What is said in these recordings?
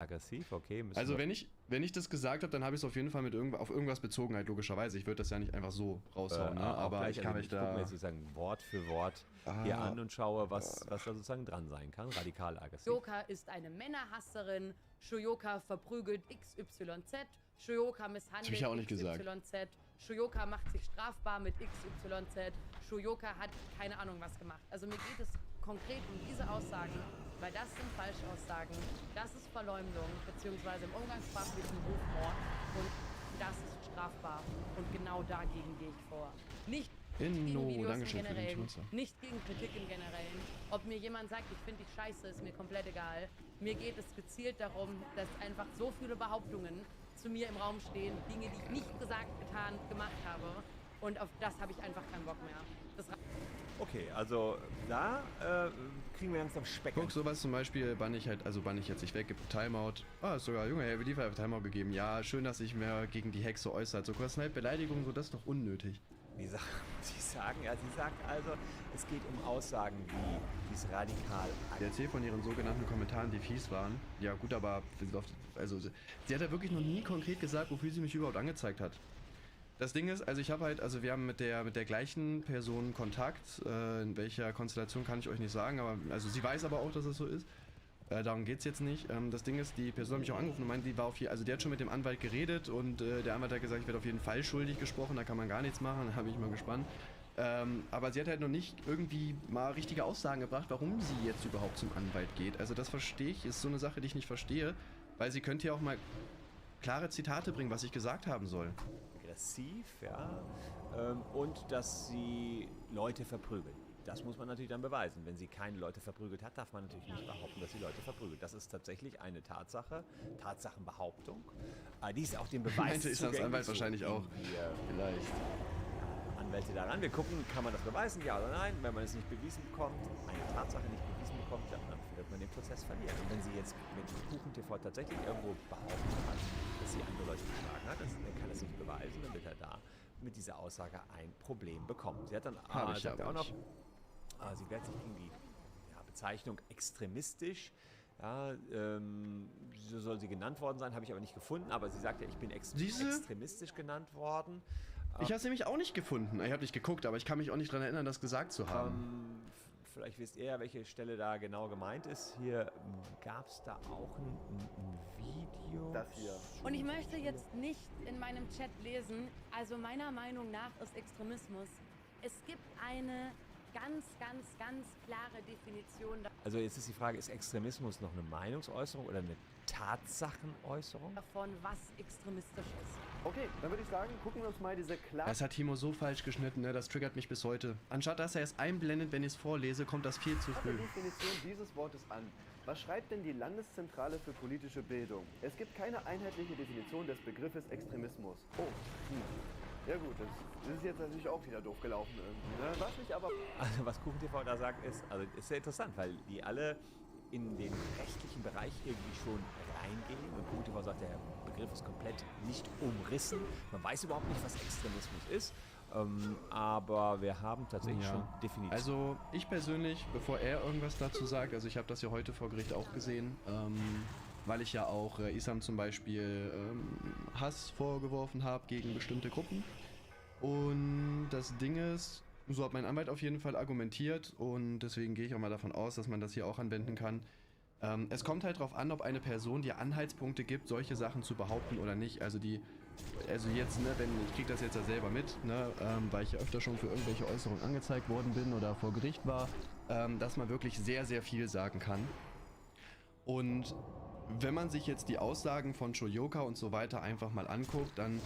Aggressiv, okay. Also wenn ich das gesagt habe, dann habe ich es auf jeden Fall auf irgendwas bezogen, halt logischerweise. Ich würde das ja nicht einfach so raushauen, ne? Aber gleich, ich kann also mich gucke mir da... jetzt sozusagen Wort für Wort hier an und schaue, was da sozusagen dran sein kann. Radikal aggressiv. Shoyoka ist eine Männerhasserin. Shoyoka verprügelt XYZ. Shoyoka hab misshandelt ich ja auch nicht XYZ. Shoyoka macht sich strafbar mit XYZ. Shoyoka hat keine Ahnung was gemacht. Also mir geht es konkret um diese Aussagen, weil das sind Falschaussagen, das ist Verleumdung, beziehungsweise im umgangssprachlichen Rufmord und das ist strafbar und genau dagegen gehe ich vor. Nicht gegen Videos im Generellen, nicht gegen Kritik im Generellen. Ob mir jemand sagt, ich finde dich scheiße, ist mir komplett egal. Mir geht es gezielt darum, dass einfach so viele Behauptungen zu mir im Raum stehen, Dinge, die ich nicht gesagt, getan, gemacht habe. Und auf das habe ich einfach keinen Bock mehr. Okay, also da kriegen wir langsam Speck. Guck, sowas zum Beispiel bann ich jetzt nicht weg, gibt Timeout. Ist sogar, Junge, Herr Beliefer hat Timeout gegeben. Ja, schön, dass sich mehr gegen die Hexe äußert. So kurz halt Beleidigung, so das ist doch unnötig. Sie sagt also, es geht um Aussagen wie dies radikal. Sie erzählt von ihren sogenannten Kommentaren, die fies waren. Ja gut, aber also sie hat ja wirklich noch nie konkret gesagt, wofür sie mich überhaupt angezeigt hat. Das Ding ist, wir haben mit der gleichen Person Kontakt, in welcher Konstellation kann ich euch nicht sagen, aber also sie weiß aber auch, dass es so ist. Darum geht's jetzt nicht. Das Ding ist, die Person hat mich auch angerufen und meint, die hat schon mit dem Anwalt geredet und der Anwalt hat gesagt, ich werde auf jeden Fall schuldig gesprochen, da kann man gar nichts machen, da bin ich mal gespannt. Aber sie hat halt noch nicht irgendwie mal richtige Aussagen gebracht, warum sie jetzt überhaupt zum Anwalt geht. Also das verstehe ich, ist so eine Sache, die ich nicht verstehe, weil sie könnte ja auch mal klare Zitate bringen, was ich gesagt haben soll. Aggressiv, ja, und dass sie Leute verprügeln. Das muss man natürlich dann beweisen. Wenn sie keine Leute verprügelt hat, darf man natürlich nicht behaupten, dass sie Leute verprügelt. Das ist tatsächlich eine Tatsache, Tatsachenbehauptung. Die ist auch dem Beweis zugänglich. Meinte Anwalt wahrscheinlich auch. Vielleicht. Anwälte daran. Wir gucken, kann man das beweisen, ja oder nein. Wenn man es nicht bewiesen bekommt, eine Tatsache nicht bewiesen bekommt, dann wird man den Prozess verlieren. Und wenn sie jetzt mit Kuchen TV tatsächlich irgendwo behauptet hat, dass sie andere Leute geschlagen hat, dann kann es nicht beweisen, dann wird er da mit dieser Aussage ein Problem bekommen. Sie hat dann sagt auch noch, sie wehrt sich gegen die Bezeichnung extremistisch. Ja, so soll sie genannt worden sein, habe ich aber nicht gefunden. Aber sie sagt ja, ich bin extremistisch genannt worden. Ich habe es nämlich auch nicht gefunden. Ich habe nicht geguckt, aber ich kann mich auch nicht daran erinnern, das gesagt zu haben. Vielleicht wisst ihr, welche Stelle da genau gemeint ist. Hier gab es da auch ein Video. Das hier. Und ich möchte jetzt nicht in meinem Chat lesen, also meiner Meinung nach ist Extremismus. Es gibt eine ganz klare Definition. Also jetzt ist die Frage, ist Extremismus noch eine Meinungsäußerung oder eine Tatsachenäußerung? Davon, was extremistisch ist. Okay, dann würde ich sagen, gucken wir uns mal diese klare... Das hat Timo so falsch geschnitten, ne? Das triggert mich bis heute. Anstatt dass er es einblendet, wenn ich es vorlese, kommt das viel zu früh. Definition dieses Wortes an. Was schreibt denn die Landeszentrale für politische Bildung? Es gibt keine einheitliche Definition des Begriffes Extremismus. Ja gut, das ist jetzt natürlich auch wieder doof gelaufen irgendwie, ne? Was mich aber... Also was Kuchen TV da sagt, ist sehr interessant, weil die alle in den rechtlichen Bereich irgendwie schon reingehen. Und Kuchen TV sagt, der Begriff ist komplett nicht umrissen. Man weiß überhaupt nicht, was Extremismus ist. Aber wir haben tatsächlich schon Definitionen. Also ich persönlich, bevor er irgendwas dazu sagt, also ich habe das ja heute vor Gericht auch gesehen, weil ich ja auch Isam zum Beispiel Hass vorgeworfen habe gegen bestimmte Gruppen. Und das Ding ist, so hat mein Anwalt auf jeden Fall argumentiert und deswegen gehe ich auch mal davon aus, dass man das hier auch anwenden kann. Es kommt halt darauf an, ob eine Person dir Anhaltspunkte gibt, solche Sachen zu behaupten oder nicht. Also jetzt, ne, ich kriege das jetzt ja selber mit, ne, weil ich ja öfter schon für irgendwelche Äußerungen angezeigt worden bin oder vor Gericht war, dass man wirklich sehr, sehr viel sagen kann. Und wenn man sich jetzt die Aussagen von Shoyoka und so weiter einfach mal anguckt, dann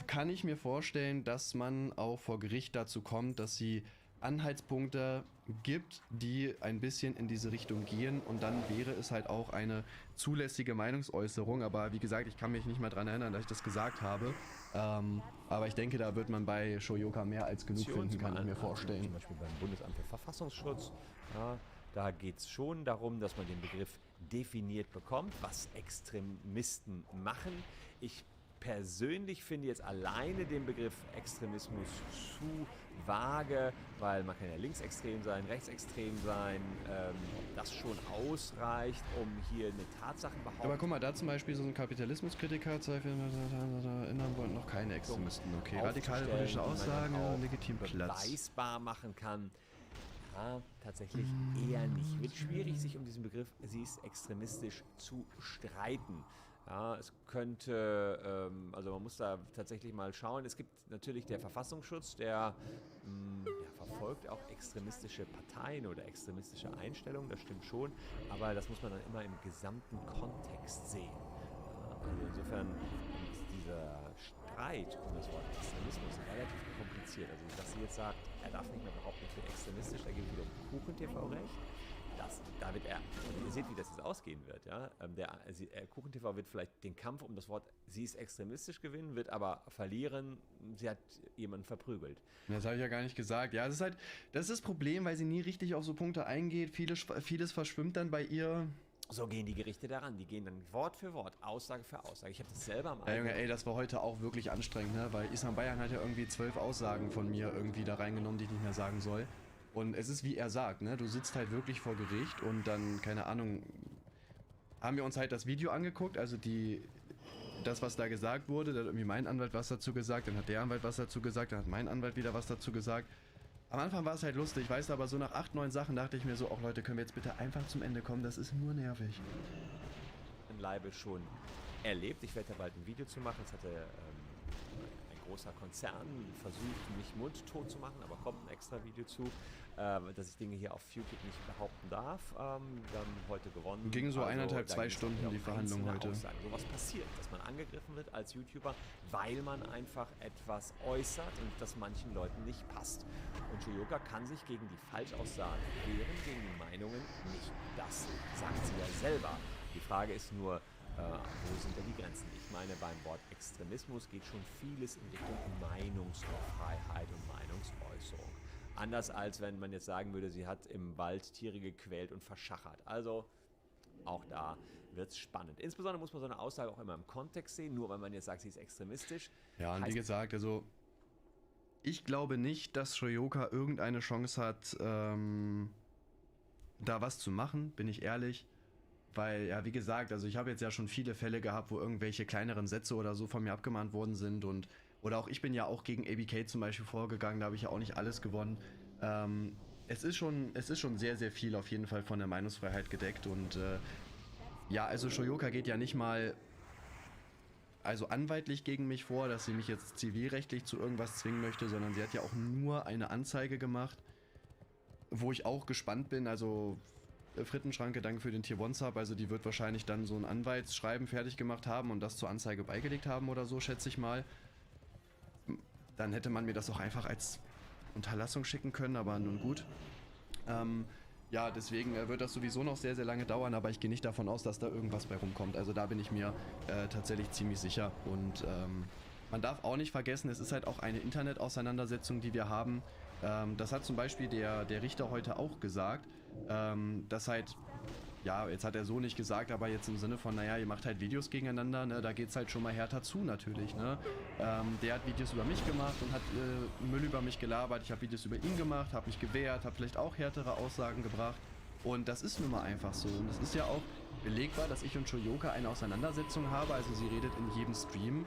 kann ich mir vorstellen, dass man auch vor Gericht dazu kommt, dass sie Anhaltspunkte gibt, die ein bisschen in diese Richtung gehen und dann wäre es halt auch eine zulässige Meinungsäußerung, aber wie gesagt, ich kann mich nicht mehr daran erinnern, dass ich das gesagt habe, aber ich denke, da wird man bei Shoyoka mehr als genug finden, kann ich mir vorstellen. Zum Beispiel beim Bundesamt für Verfassungsschutz, ja, da geht es schon darum, dass man den Begriff definiert bekommt, was Extremisten machen. Ich persönlich finde jetzt alleine den Begriff Extremismus zu vage, weil man kann ja linksextrem sein, rechtsextrem sein, ob das schon ausreicht, um hier eine Tatsachenbehauptung... Aber guck mal, da zum Beispiel so ein Kapitalismuskritiker erinnern wollen noch keine Extremisten. Okay, radikale politische Aussagen, legitim Platz. Beweisbar machen kann. Ja, tatsächlich eher nicht. Wird schwierig, sich um diesen Begriff, sie ist extremistisch, zu streiten. Ja, es könnte, also man muss da tatsächlich mal schauen. Es gibt natürlich der Verfassungsschutz, der verfolgt auch extremistische Parteien oder extremistische Einstellungen, das stimmt schon, aber das muss man dann immer im gesamten Kontext sehen. Ja, also insofern ist dieser Streit um das Wort Extremismus relativ kompliziert. Also dass sie jetzt sagt, er darf nicht mehr behaupten, ich bin extremistisch, da geht es wieder um Kuchen-TV recht. Da wird er, und ihr seht, wie das jetzt ausgehen wird, ja. Kuchen-TV wird vielleicht den Kampf um das Wort, sie ist extremistisch gewinnen, wird aber verlieren, sie hat jemanden verprügelt. Das habe ich ja gar nicht gesagt. Ja, das ist das Problem, weil sie nie richtig auf so Punkte eingeht. Vieles verschwimmt dann bei ihr. So gehen die Gerichte daran, die gehen dann Wort für Wort, Aussage für Aussage. Ich habe das selber am Ja, Junge, ey, das war heute auch wirklich anstrengend, ne? Weil Isam Bayern hat ja irgendwie 12 Aussagen von mir irgendwie da reingenommen, die ich nicht mehr sagen soll. Und es ist wie er sagt, ne? Du sitzt halt wirklich vor Gericht und dann, keine Ahnung, haben wir uns halt das Video angeguckt, also das, was da gesagt wurde, da hat irgendwie mein Anwalt was dazu gesagt, dann hat der Anwalt was dazu gesagt, dann hat mein Anwalt wieder was dazu gesagt. Am Anfang war es halt lustig, weißt du, aber so nach 8, 9 Sachen dachte ich mir so, auch Leute, können wir jetzt bitte einfach zum Ende kommen, das ist nur nervig. Im Leibe schon erlebt. Ich werde da bald ein Video zu machen. Es hatte ein großer Konzern versucht, mich mundtot zu machen, aber kommt ein extra Video zu, dass ich Dinge hier auf YouTube nicht behaupten darf. Wir haben heute gewonnen. Ging so also, 1,5, 2 Stunden die Verhandlung heute. Aussagen. Sowas passiert, dass man angegriffen wird als YouTuber, weil man einfach etwas äußert und das manchen Leuten nicht passt. Und Shoyoka kann sich gegen die Falschaussagen wehren, gegen die Meinungen nicht. Das sagt sie ja selber. Die Frage ist nur, wo sind da die Grenzen? Ich meine, beim Wort Extremismus geht schon vieles in Richtung Meinungsfreiheit und Meinungsäußerung. Anders als wenn man jetzt sagen würde, sie hat im Wald Tiere gequält und verschachert. Also auch da wird es spannend. Insbesondere muss man so eine Aussage auch immer im Kontext sehen, nur weil man jetzt sagt, sie ist extremistisch. Ja, und wie gesagt, also ich glaube nicht, dass Shoyoka irgendeine Chance hat, da was zu machen, bin ich ehrlich. Weil, ja, wie gesagt, also ich habe jetzt ja schon viele Fälle gehabt, wo irgendwelche kleineren Sätze oder so von mir abgemahnt worden sind oder auch ich bin ja auch gegen ABK zum Beispiel vorgegangen, da habe ich ja auch nicht alles gewonnen. Es ist schon sehr, sehr viel auf jeden Fall von der Meinungsfreiheit gedeckt und ja, also Shoyoka geht ja nicht mal also anwaltlich gegen mich vor, dass sie mich jetzt zivilrechtlich zu irgendwas zwingen möchte, sondern sie hat ja auch nur eine Anzeige gemacht, wo ich auch gespannt bin, also Frittenschranke, danke für den Tier 1 Sub, also die wird wahrscheinlich dann so ein Anwaltsschreiben fertig gemacht haben und das zur Anzeige beigelegt haben oder so, schätze ich mal. Dann hätte man mir das auch einfach als Unterlassung schicken können, aber nun gut. Ja, deswegen wird das sowieso noch sehr, sehr lange dauern, aber ich gehe nicht davon aus, dass da irgendwas bei rumkommt. Also da bin ich mir tatsächlich ziemlich sicher und man darf auch nicht vergessen, es ist halt auch eine Internetauseinandersetzung, die wir haben. Das hat zum Beispiel der Richter heute auch gesagt, dass halt, ja, jetzt hat er so nicht gesagt, aber jetzt im Sinne von, naja, ihr macht halt Videos gegeneinander, ne, da geht's halt schon mal härter zu natürlich, ne. Der hat Videos über mich gemacht und hat Müll über mich gelabert, ich habe Videos über ihn gemacht, habe mich gewehrt, habe vielleicht auch härtere Aussagen gebracht und das ist nun mal einfach so und es ist ja auch belegbar, dass ich und Shoyoka eine Auseinandersetzung habe, also sie redet in jedem Stream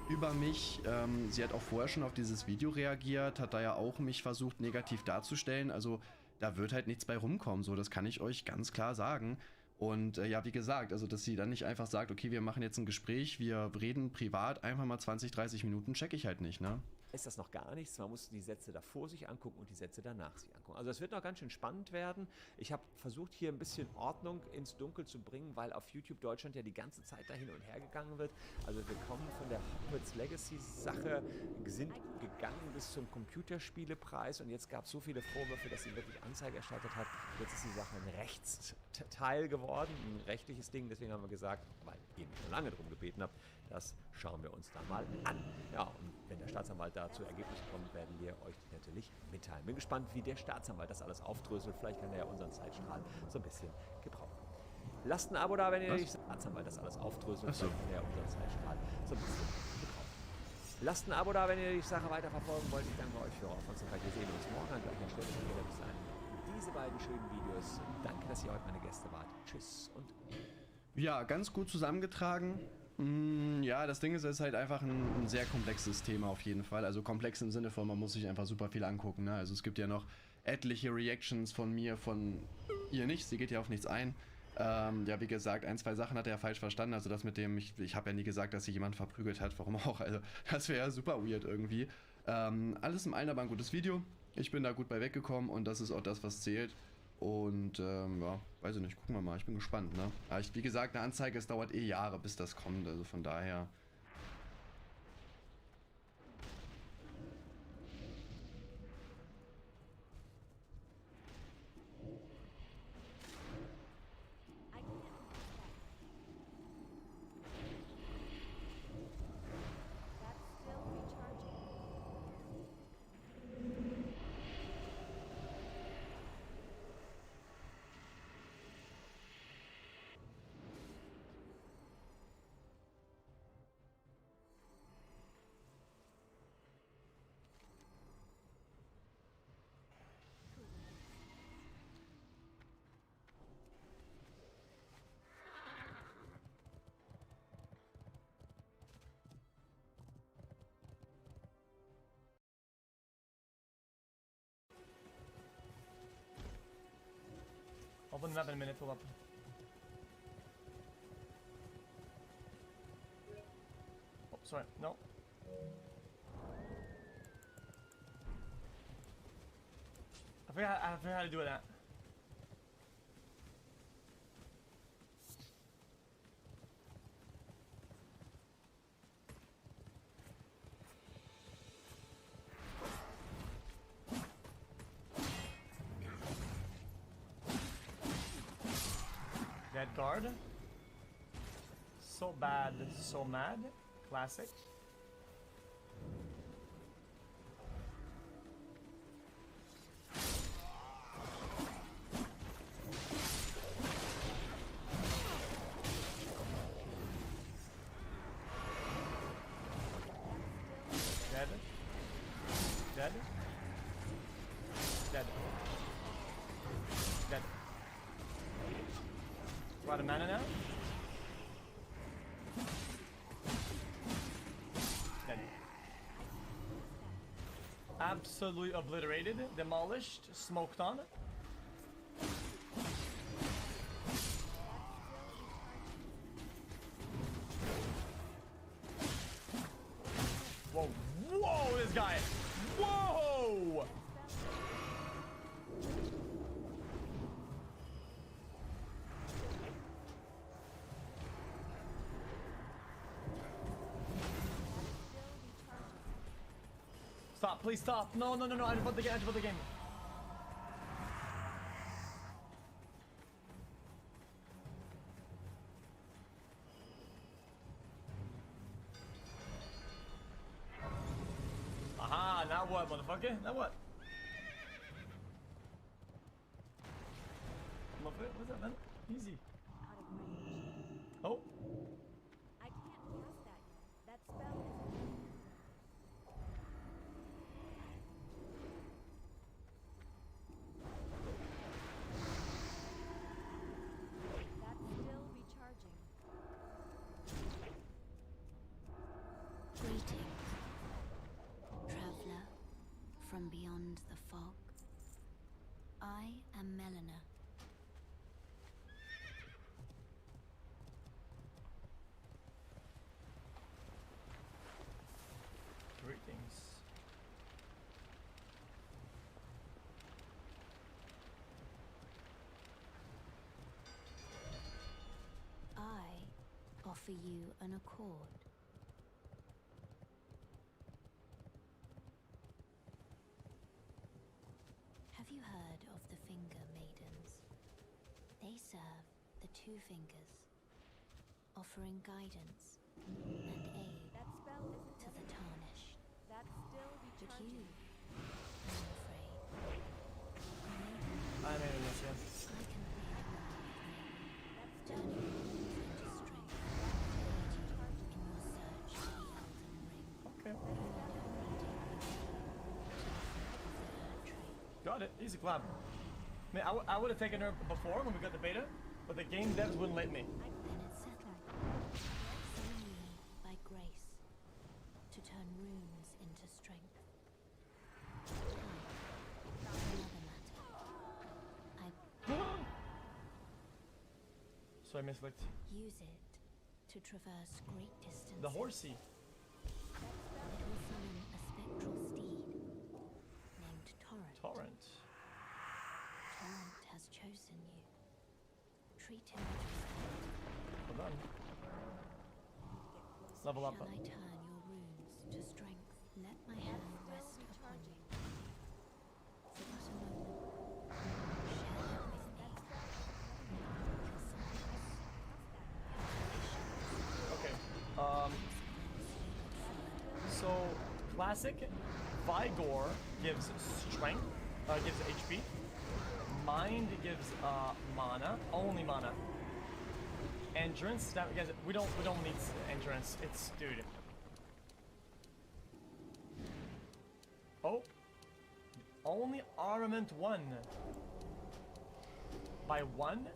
über mich, sie hat auch vorher schon auf dieses Video reagiert, hat da ja auch mich versucht negativ darzustellen, also da wird halt nichts bei rumkommen, so, das kann ich euch ganz klar sagen. Und ja, wie gesagt, also dass sie dann nicht einfach sagt, okay, wir machen jetzt ein Gespräch, wir reden privat einfach mal 20, 30 Minuten, check ich halt nicht, ne? Ist das noch gar nichts. Man muss die Sätze davor sich angucken und die Sätze danach sich angucken. Also es wird noch ganz schön spannend werden. Ich habe versucht, hier ein bisschen Ordnung ins Dunkel zu bringen, weil auf YouTube Deutschland ja die ganze Zeit da hin und her gegangen wird. Also wir kommen von der Hogwarts Legacy Sache, sind gegangen bis zum Computerspielepreis und jetzt gab es so viele Vorwürfe, dass sie wirklich Anzeige erstattet hat. Jetzt ist die Sache ein Rechtsteil geworden, ein rechtliches Ding. Deswegen haben wir gesagt, weil ihr mich schon lange darum gebeten habt, das schauen wir uns da mal an. Ja, und wenn der Staatsanwalt da zu Ergebnissen kommt, werden wir euch natürlich mitteilen. Bin gespannt, wie der Staatsanwalt das alles aufdröselt. Vielleicht kann er ja unseren Zeitstrahl so ein bisschen gebrauchen. Lasst ein Abo da, wenn ihr Was? nicht... weil das alles aufdröselt, Ach so. der Umsatzzahlstrahl so ein bisschen betroffen. Lasst ein Abo da, wenn ihr die Sache weiterverfolgen wollt. Ich danke euch für eure Aufmerksamkeit. Wir sehen uns morgen an gleicher Stelle wieder. Bis dahin diese beiden schönen Videos. Danke, dass ihr heute meine Gäste wart. Tschüss und... Ja, ganz gut zusammengetragen. Ja, das Ding ist, es ist halt einfach ein sehr komplexes Thema auf jeden Fall. Also komplex im Sinne von, man muss sich einfach super viel angucken. Ne? Also es gibt ja noch etliche Reactions von mir, von ihr nicht. Sie geht ja auf nichts ein. Ja, wie gesagt, 1, 2 Sachen hat er ja falsch verstanden. Also das mit dem, ich habe ja nie gesagt, dass sich jemand verprügelt hat. Warum auch? Also das wäre ja super weird irgendwie. Alles im allen aber ein gutes Video. Ich bin da gut bei weggekommen und das ist auch das, was zählt. Und ja, weiß ich nicht, gucken wir mal, ich bin gespannt, ne? Aber wie gesagt, eine Anzeige, es dauert eh Jahre, bis das kommt, also von daher... Open the map in a minute, hold up. Oh, sorry, no. I forgot how to do that. Dead guard. So bad, so mad. Classic. Dead. Dead. Dead. Dead. We're out of mana now? Dead. Absolutely obliterated, demolished, smoked on. Whoa, whoa, this guy! Whoa! Stop, please stop. No, no, no, no, I just bought the game, I just bought the game. Aha, now what, motherfucker? Now what? Motherfucker, what's up, man? Easy. Oh. I can't cast that yet. That spell is... That's still recharging. Greetings, traveler from beyond the fog. I am Melina. Greetings. I offer you an accord. Have you heard of the Finger Maidens? They serve the Two Fingers, offering guidance and aid That spell isn't to the tarnished. That's still But recharging. you, I'm afraid, are I made it, yes, yeah. I can play the role of maiden. That's Just got it. Easy clap. I mean, I would have taken her before when we got the beta, but the game devs wouldn't let me. Then it's settled. Summon me by grace to turn runes into strength. Another matter. I So I misclicked. use it to traverse great distances. The horsey. It will summon a spectral steed named Torrent. Torrent. Torrent has chosen you. Treat him with respect. Well done. Level up. Shall I turn your runes to strength? Let my hand rest upon you. For but a moment. Share with me. Your sorrows. Okay. So classic Vigor gives strength, gives HP. Mind gives mana, only mana. Endurance, stamina. Guys, we don't need endurance. It's dude. Oh, only armament 1 by 1.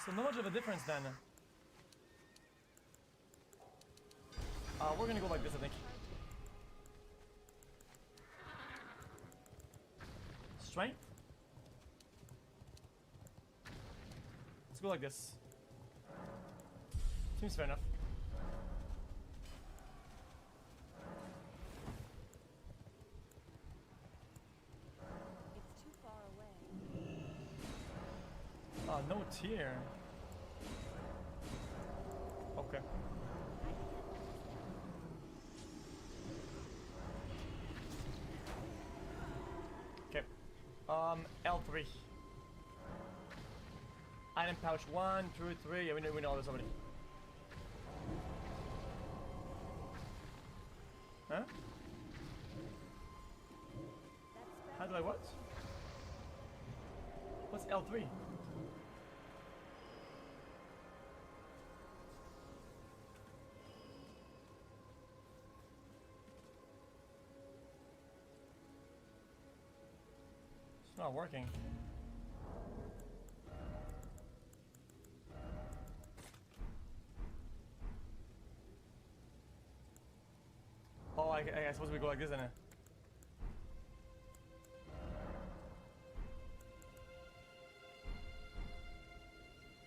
So not much of a difference then. We're gonna go like this, I think. Strength. Let's go like this. Seems fair enough. It's too far away. No tier. Okay. Okay. L3. Item pouch 1, 2, 3. Yeah, we know all this already. Huh? How do I what? What's L3? It's not working. Oh, I suppose we go like this, isn't it?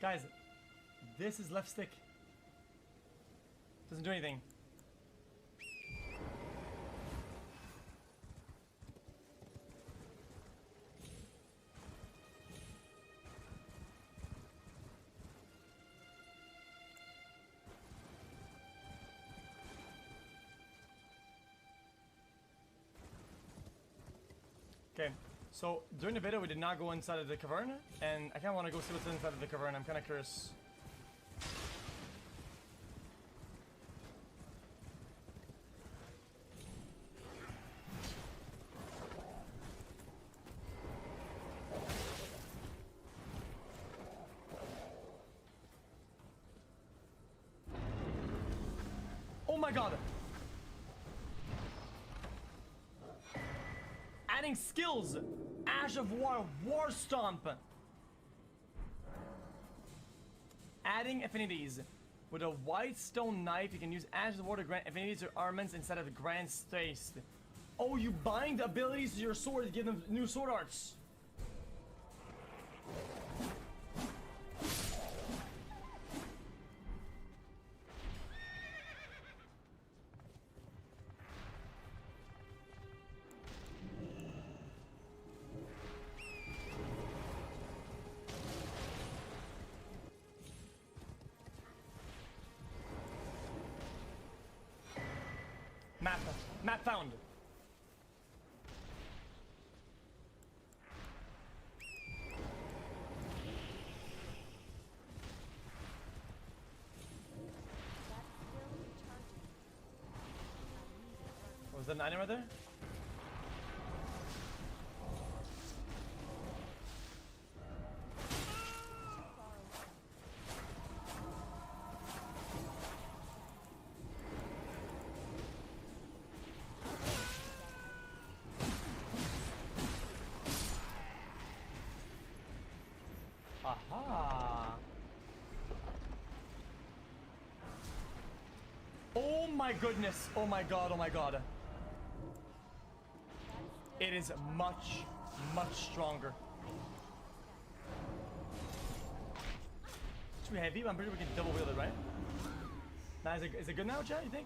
Guys, this is left stick. Doesn't do anything. Okay, so during the beta we did not go inside of the cavern, and I kind of want to go see what's inside of the cavern. I'm kind of curious. Oh my god! Adding skills! Ash of War, War Stomp! Adding affinities. With a white stone knife, you can use Ash of War to grant affinities or armaments instead of grand stace. Oh, you bind abilities to your sword to give them new sword arts. Map found. Was that an item right there? Aha. Oh my goodness. Oh my god. Oh my god. It is much, much stronger. It's too heavy, but I'm pretty sure we can double wield it, right? Now, is it good now, chat, you think?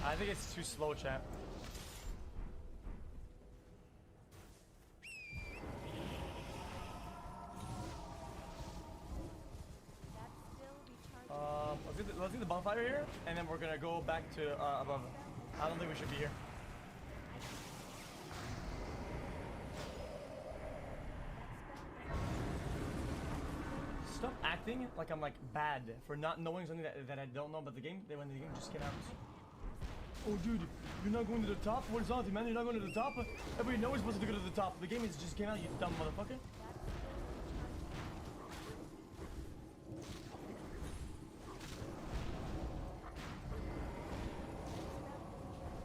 I think it's too slow, chat. Let's get the bonfire here, and then we're gonna go back to above. I don't think we should be here. Stop acting like I'm like bad for not knowing something that I don't know about the game. When the game just came out. Oh dude, you're not going to the top? What is on, man? You're not going to the top? Everybody knows we're supposed to go to the top. The game is just came out, you dumb motherfucker.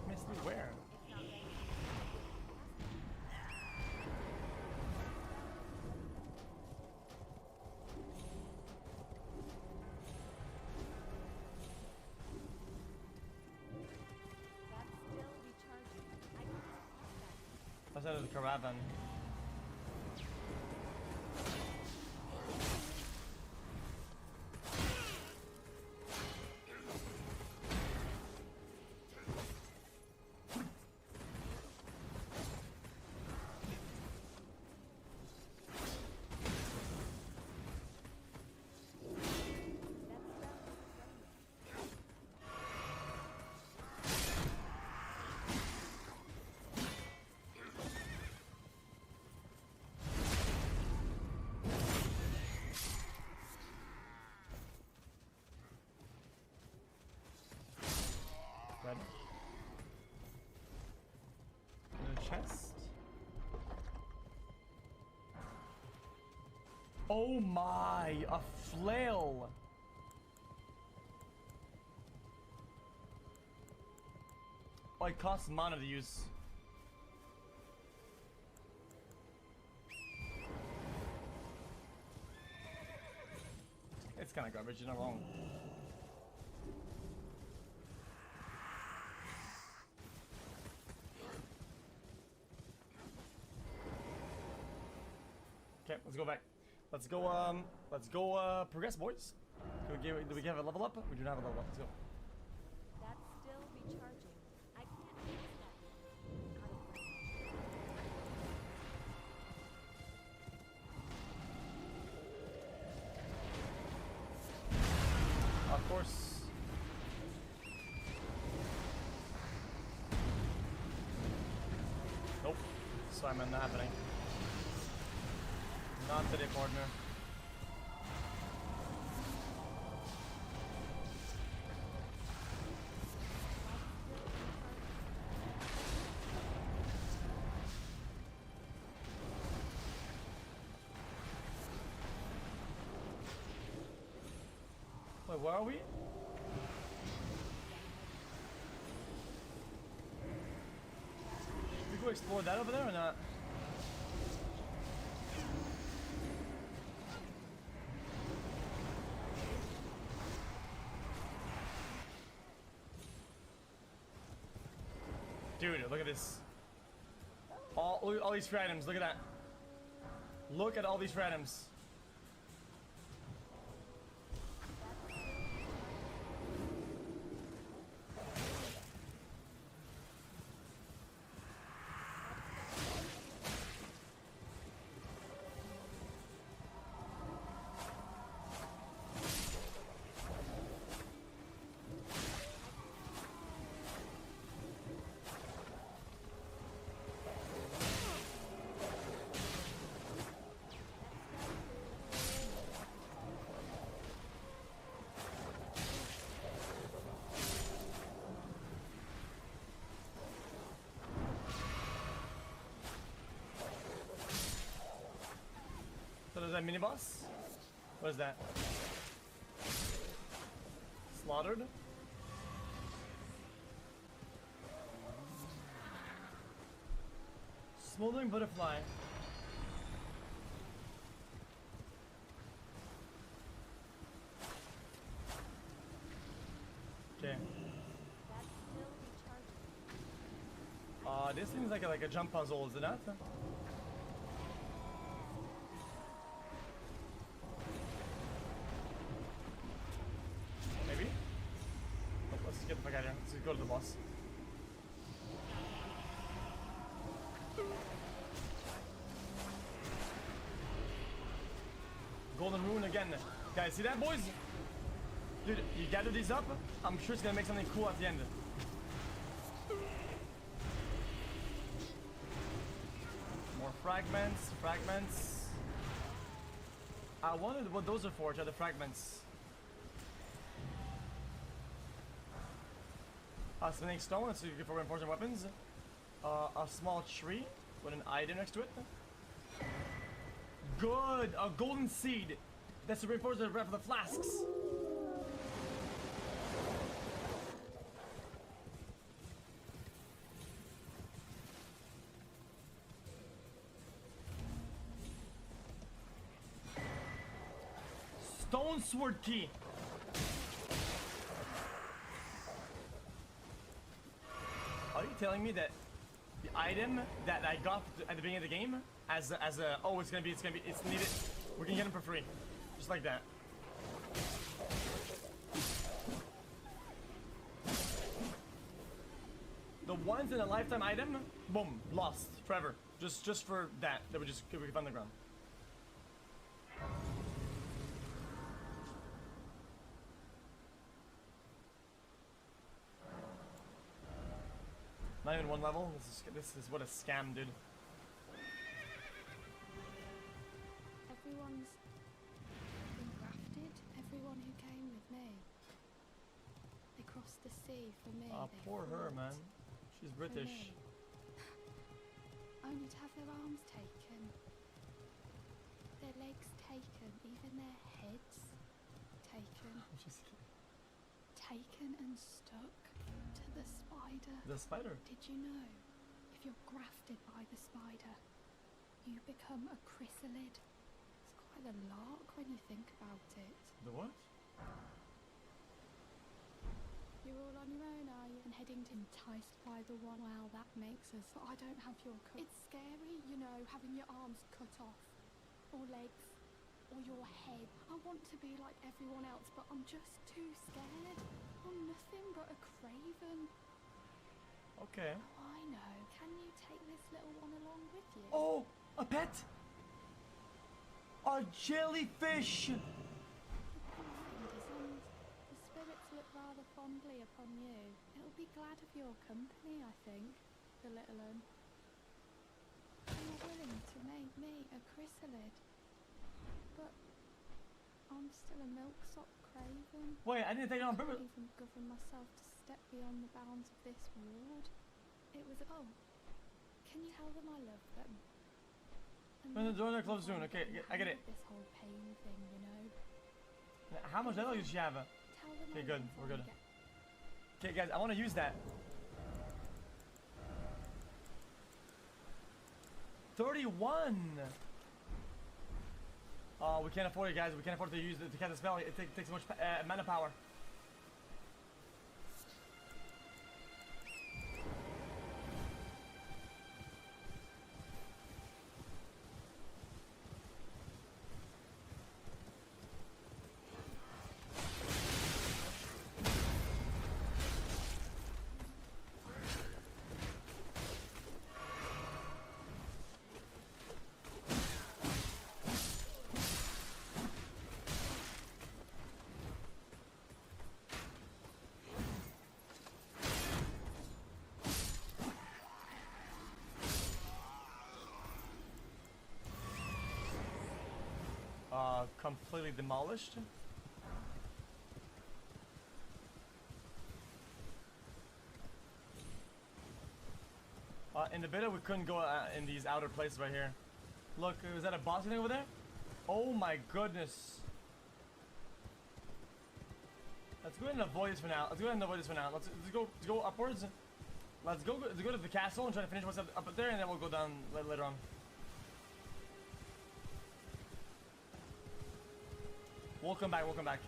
Missed me where? Outside of the caravan. Red. The chest. Oh my, a flail. Oh, it costs mana to use. It's kind of garbage, you're not wrong. Okay, let's go back. Let's go progress, boys. Do we have a level up? We do not have a level up. Let's go. That's still recharging. I can't use that. Of course. Nope. Simon, not happening. Not today, partner. Wait, where are we? Did we go explore that over there or not? Dude, look at this. All these free items, look at that. Look at all these free items. that mini boss? What is that? Slaughtered? Smoldering butterfly. Okay. That's still recharging. This seems like a jump puzzle, is it not? Maybe? Oh, let's get the fuck out of here. Let's go to the boss. Golden rune again. Guys, see that, boys? Dude, you gather these up, I'm sure it's gonna make something cool at the end. More fragments. I wondered what those are for, the fragments. A spinning stone, so you can for reinforcing weapons. A small tree with an item next to it. Good! A golden seed! That's to reinforce the ref of the flasks. Stone sword key. Are you telling me that the item that I got at the beginning of the game, as a oh, it's needed, we can get them for free, just like that. The ones in a lifetime item, boom, lost forever. Just for that we can find the ground. Not even one level. This is what a scam, dude. Everyone's been grafted. Everyone who came with me. They crossed the sea for me. Ah, They poor her, fought man. She's for British. me. Only to have their arms taken. Their legs taken. Even their heads taken. Taken and stuck to the spider. The spider. Did you know, if you're grafted by the spider, you become a chrysalid? It's quite a lark when you think about it. The what? You're all on your own, are you? And heading to enticed by the one. Well, that makes us. But I don't have your cut. It's scary, you know, having your arms cut off, or legs, or your head. I want to be like everyone else, but I'm just too scared. I'm nothing but a craven. Okay. Oh, I know. Can you take this little one along with you? Oh, a pet. A jellyfish. The spirits look rather fondly upon you. It'll be glad of your company, I think, the little one. You're willing to make me a chrysalid, but I'm still a milksop craven. Wait, I didn't take it on purpose. I can't even govern myself to step beyond the bounds of this ward. It was oh, can you tell them I love them? When the door are closed soon, okay, I get it. This whole pain thing, you know. How much level does she have? Tell them Okay, I good, love we're them. good. Okay, guys, I want to use that. 31. Oh, we can't afford it, guys. We can't afford to use it to cast the spell. It takes so much mana power. Completely demolished. In the beta, we couldn't go in these outer places right here. Look, is that a boss thing over there? Oh my goodness. Let's go ahead and avoid this for now. Let's go upwards. Let's go to the castle and try to finish what's up there, and then we'll go down later on. We'll come back.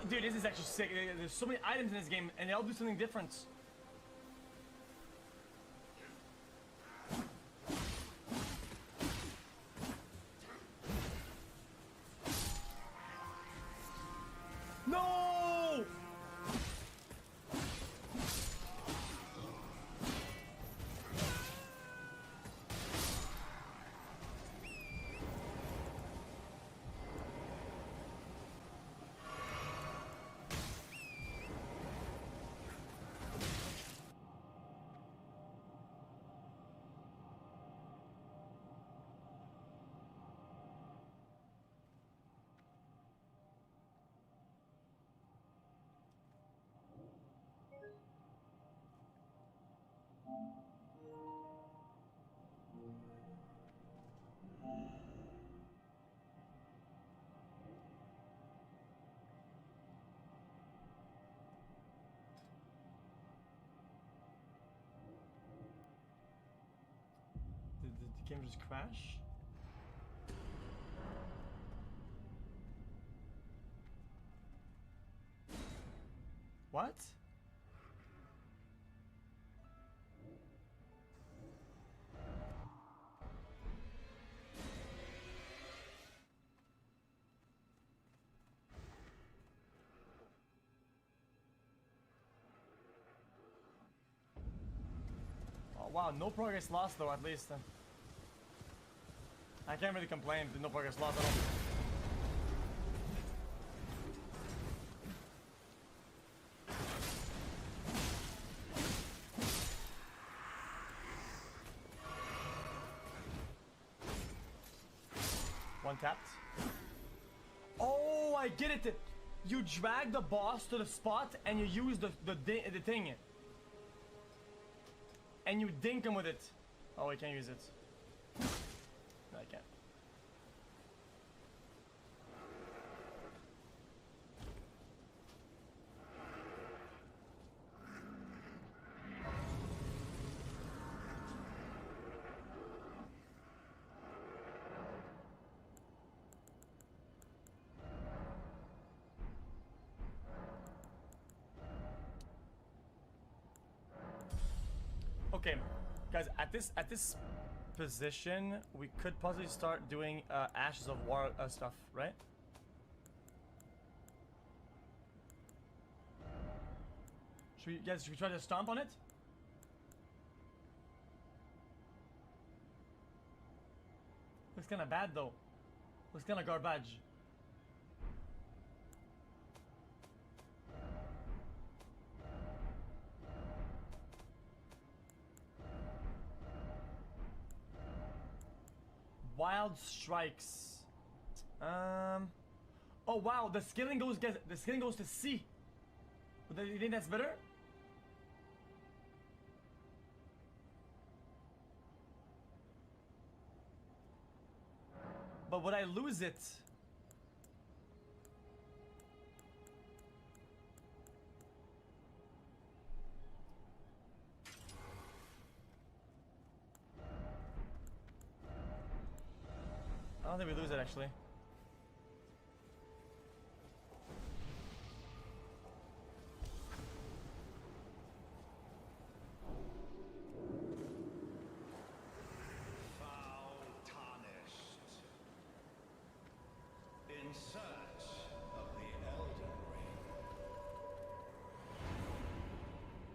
Dude, this is actually sick. There's so many items in this game, and they all do something different. No! Did the game just crash? What? Oh wow, no progress lost though, at least. I can't really complain, no progress lost at all. One tapped. Oh, I get it. You drag the boss to the spot and you use the thing. And you dink him with it. Oh, I can't use it. No, I can't. Okay, guys, at this position, we could possibly start doing Ashes of War stuff, right? Should we try to stomp on it? Looks kind of bad though. Looks kind of garbage. Wild strikes. Oh wow, the skilling goes to C. You think that's better? But would I lose it? I don't think we lose it actually. Foul tarnished. In search of the Elden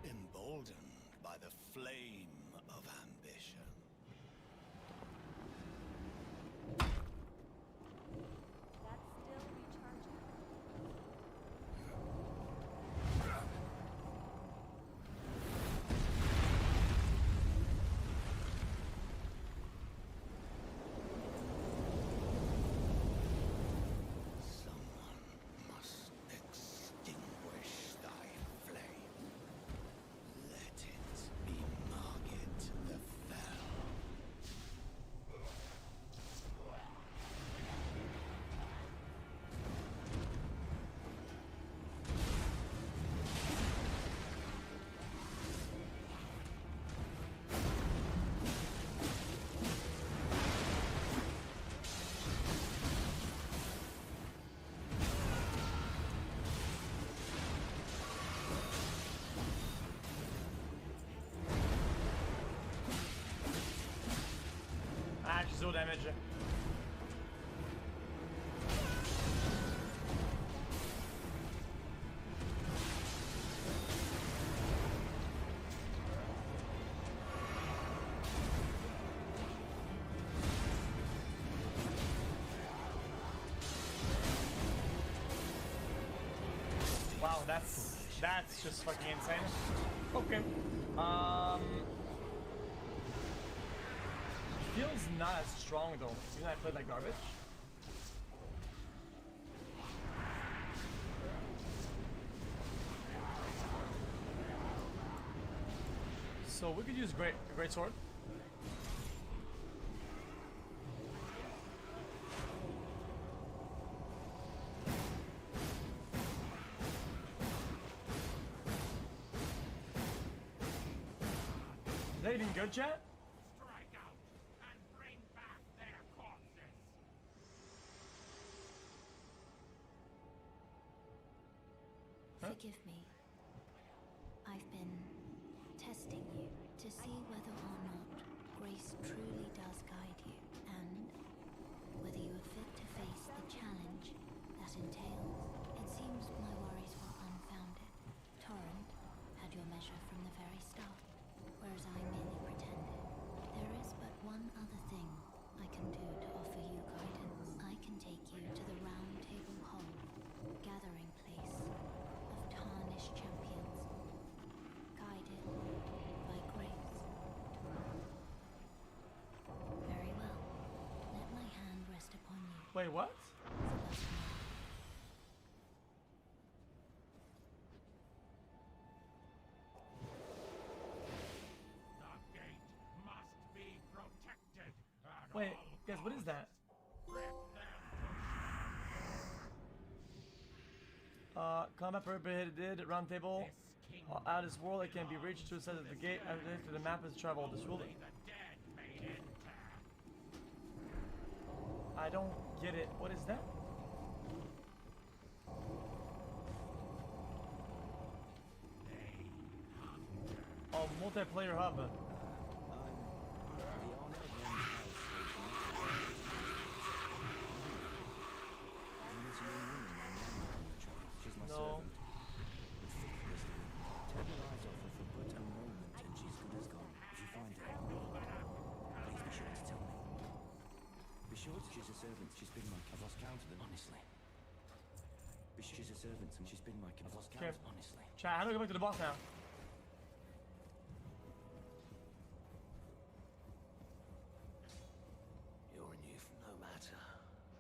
Ring. Emboldened by the flame of ambition. That's still recharging. damage. Wow, that's just fucking insane. Okay. Feels not as strong though. Even I played like garbage. So we could use great sword. Is that even good, chat? Strike out and bring back their corpses. Forgive me. I've been testing you to see whether or not grace truly does guide you, and whether you are fit to face the challenge that entails. It seems my worries were unfounded. Torrent had your measure from the very start, whereas I merely pretended. There is but one other thing I can do to offer you guidance. I can take you to the Round Table Hall, gathering place of tarnished champions, guided by grace. Very well. Let my hand rest upon you. Wait, what? The gate must be protected at Wait, all guys, what is that? Combat prohibited, round table. Out of this world, it can be reached through the side of the gate after the map is traveled. This rule. the dead may enter. I don't get it. What is that? Oh, multiplayer hub. No. She's a servant. She's been my. I've lost count of them, honestly. She's a servant, and she's been my. I've lost count, honestly. Chat, how do I go back to the boss now? You're a youth, no matter.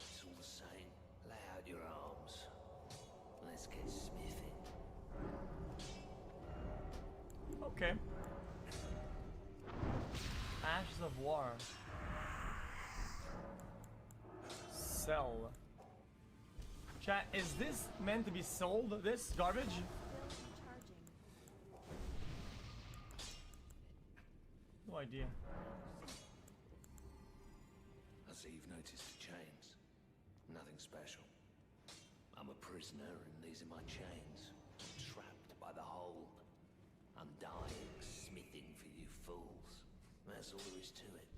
It's all the same. Lay out your arms. Let's get smithing. Okay. Ashes of War. Sell. Chat, is this meant to be sold? This garbage? No idea. I see you've noticed the chains. Nothing special. I'm a prisoner and these are my chains. Trapped by the hold. I'm dying, smithing for you fools. That's all there is to it.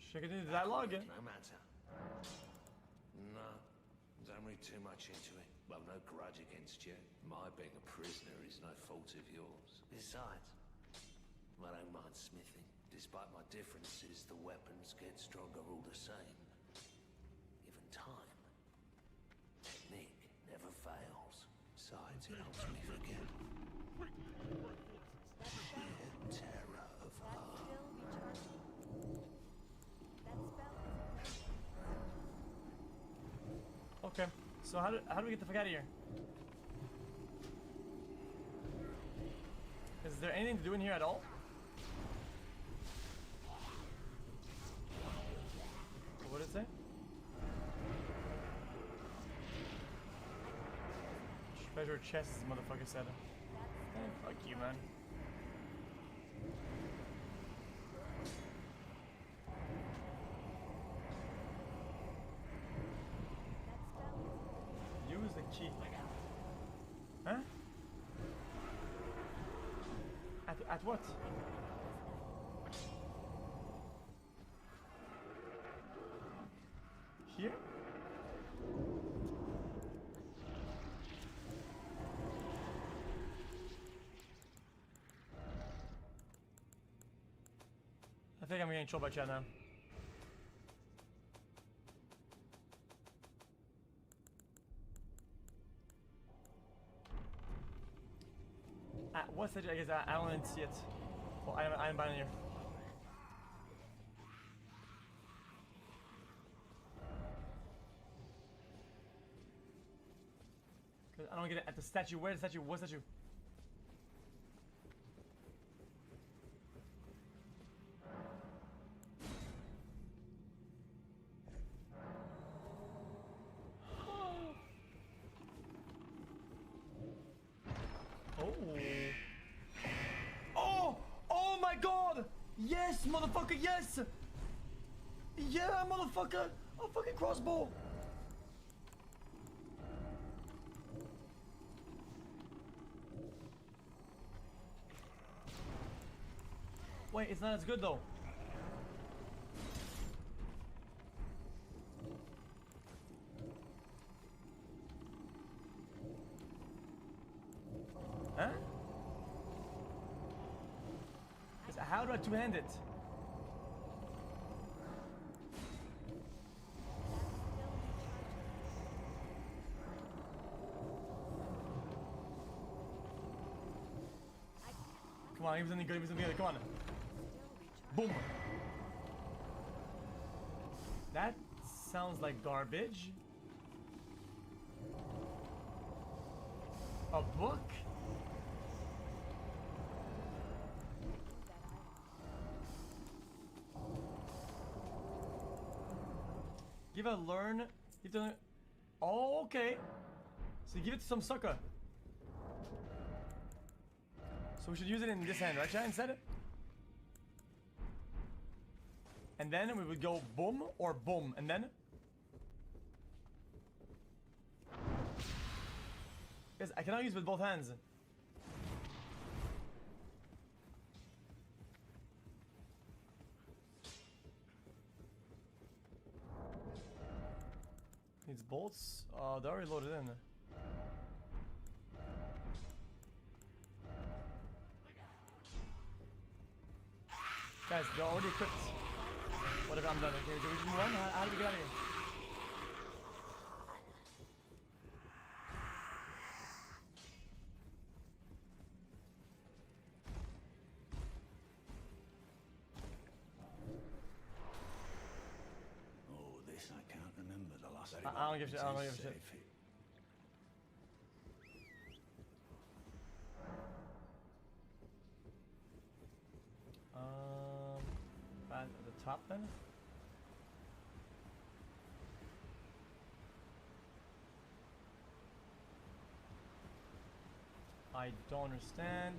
Should I continue the dialogue? No matter. No, don't read too much into it. I've no grudge against you. My being a prisoner is no fault of yours. Besides, I don't mind smithing. Despite my differences, the weapons get stronger all the same. Given time, technique never fails. Besides, it helps me forget. Sheer terror of heart. Okay, so how do we get the fuck out of here? Is there anything to do in here at all? What did it say? Treasure chests, motherfucker said. Hey, fuck you, man. Use the key. Huh? At what? here? I think I'm getting trolled by chat now. What's that? I guess I don't even see it. Well, I'm buying here. Cause I don't get it at the statue. Where's the statue? What statue? Yes, motherfucker, yes! Yeah, motherfucker! A fucking crossbow! Wait, it's not as good though. Huh? How do I two-hand it? Come on, he was in the good, he was in the good, come on. Boom. That sounds like garbage. A book? Give a learn. You have to. Oh, okay. So you give it to some sucker. So we should use it in this hand, right, chat, instead? And then we would go boom or boom, and then. Yes, I cannot use with both hands. Needs bolts. They're already loaded in. Guys, they're already equipped. Whatever, I'm done. Okay, do we just move on? How do we get out of here? Oh, this I can't remember the last. I don't give a shit. I don't give a shit. At the top then. I don't understand.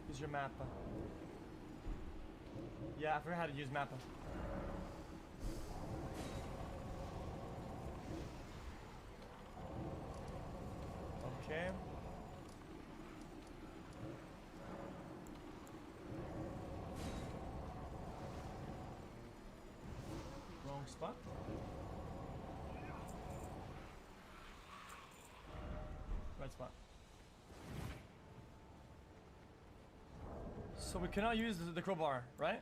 Use your map. Yeah, I forgot how to use map. Okay. Wrong spot. Right spot. So we cannot use the crowbar, right?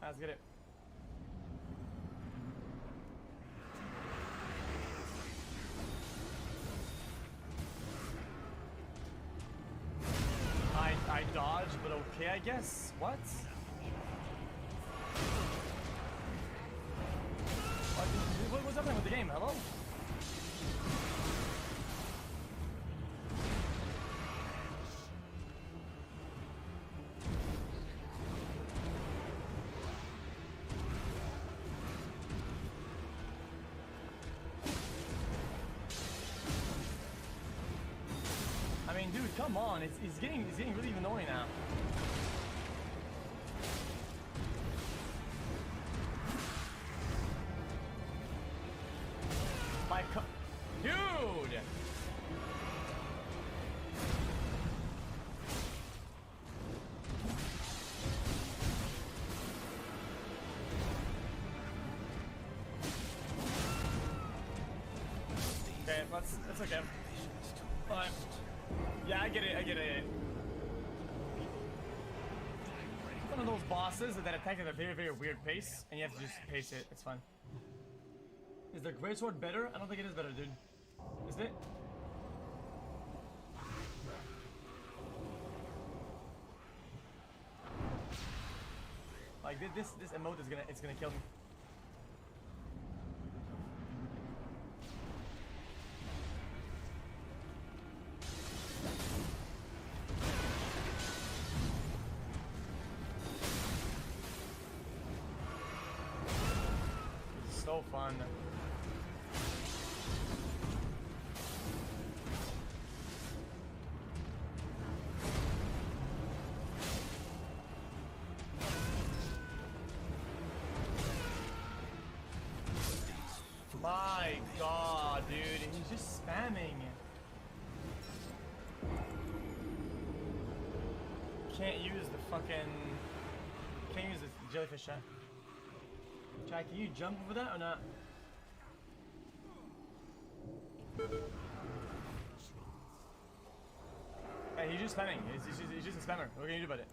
Let's get it. I dodged, but okay, I guess. What? What's happening with the game? Hello? I mean, dude, come on. It's getting really annoying now. That's okay. But yeah, I get it. One of those bosses that attack at a very, very weird pace, and you have to just pace it. It's fun. Is the greatsword better? I don't think it is better, dude. Is it? Like this emote is gonna kill me. It's so fun. My god, dude, he's just spamming. Can't use the fucking... Can't use the jellyfish shot. Jack, can you jump over that or not? Hey, he's just spamming. He's just a spammer. What can you do about it?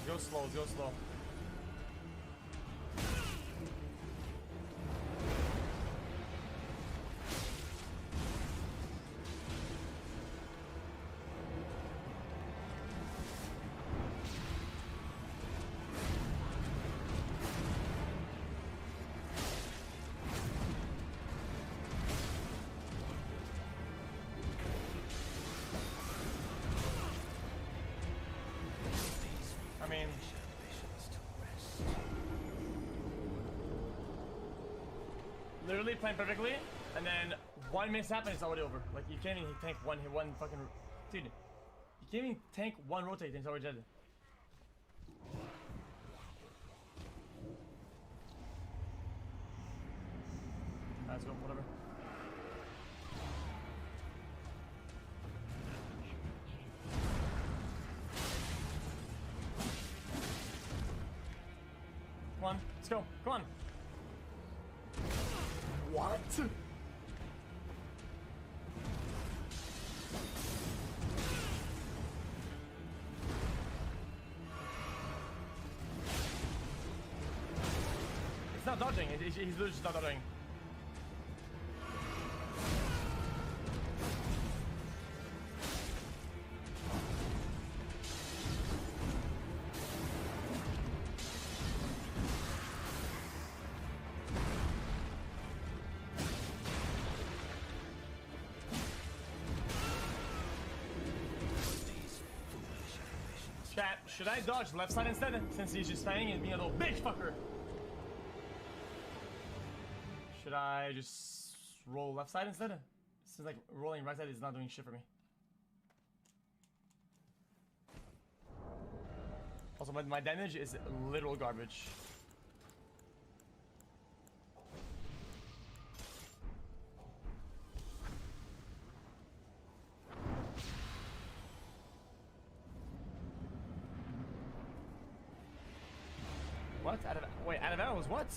Go slow, go slow. I mean, literally playing perfectly, and then one mishap and it's already over. Like you can't even tank one fucking dude. You can't even tank one rotate and it's already dead. Alright, let's go. Whatever. Come on, let's go. Come on. What? It's not dodging. He's literally just not dodging. Chat, should I dodge left side instead? Since he's just spamming and being a little bitch fucker. Should I just roll left side instead? Since like rolling right side is not doing shit for me. Also, my damage is literal garbage. What? Out of arrows, what?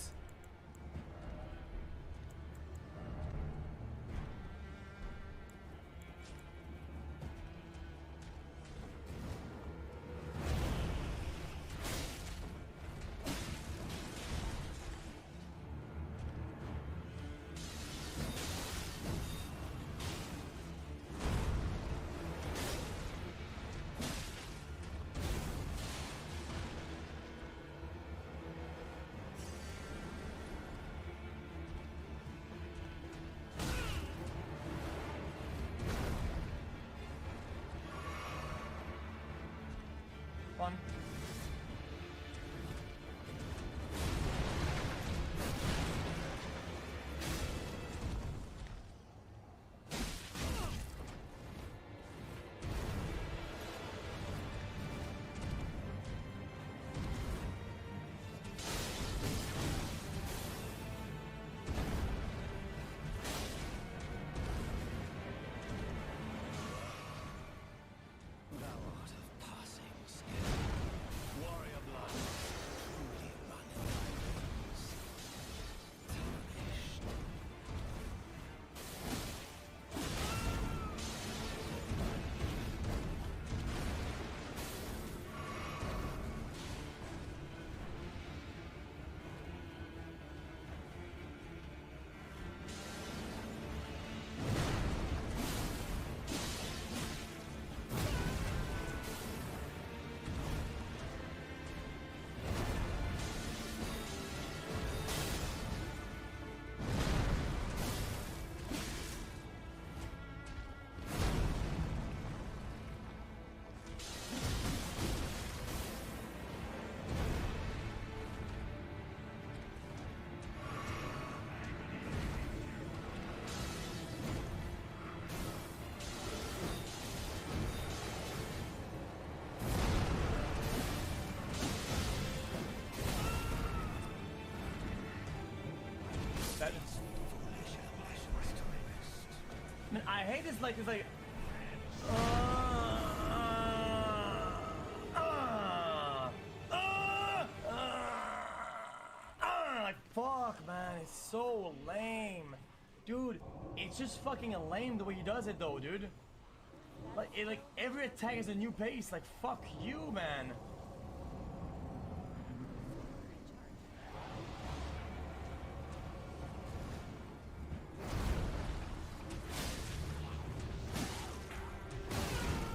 One. Man, I hate this. Like it's like. Like fuck, man, it's so lame, dude. It's just fucking lame the way he does it, though, dude. Like every attack is a new pace. Like fuck you, man.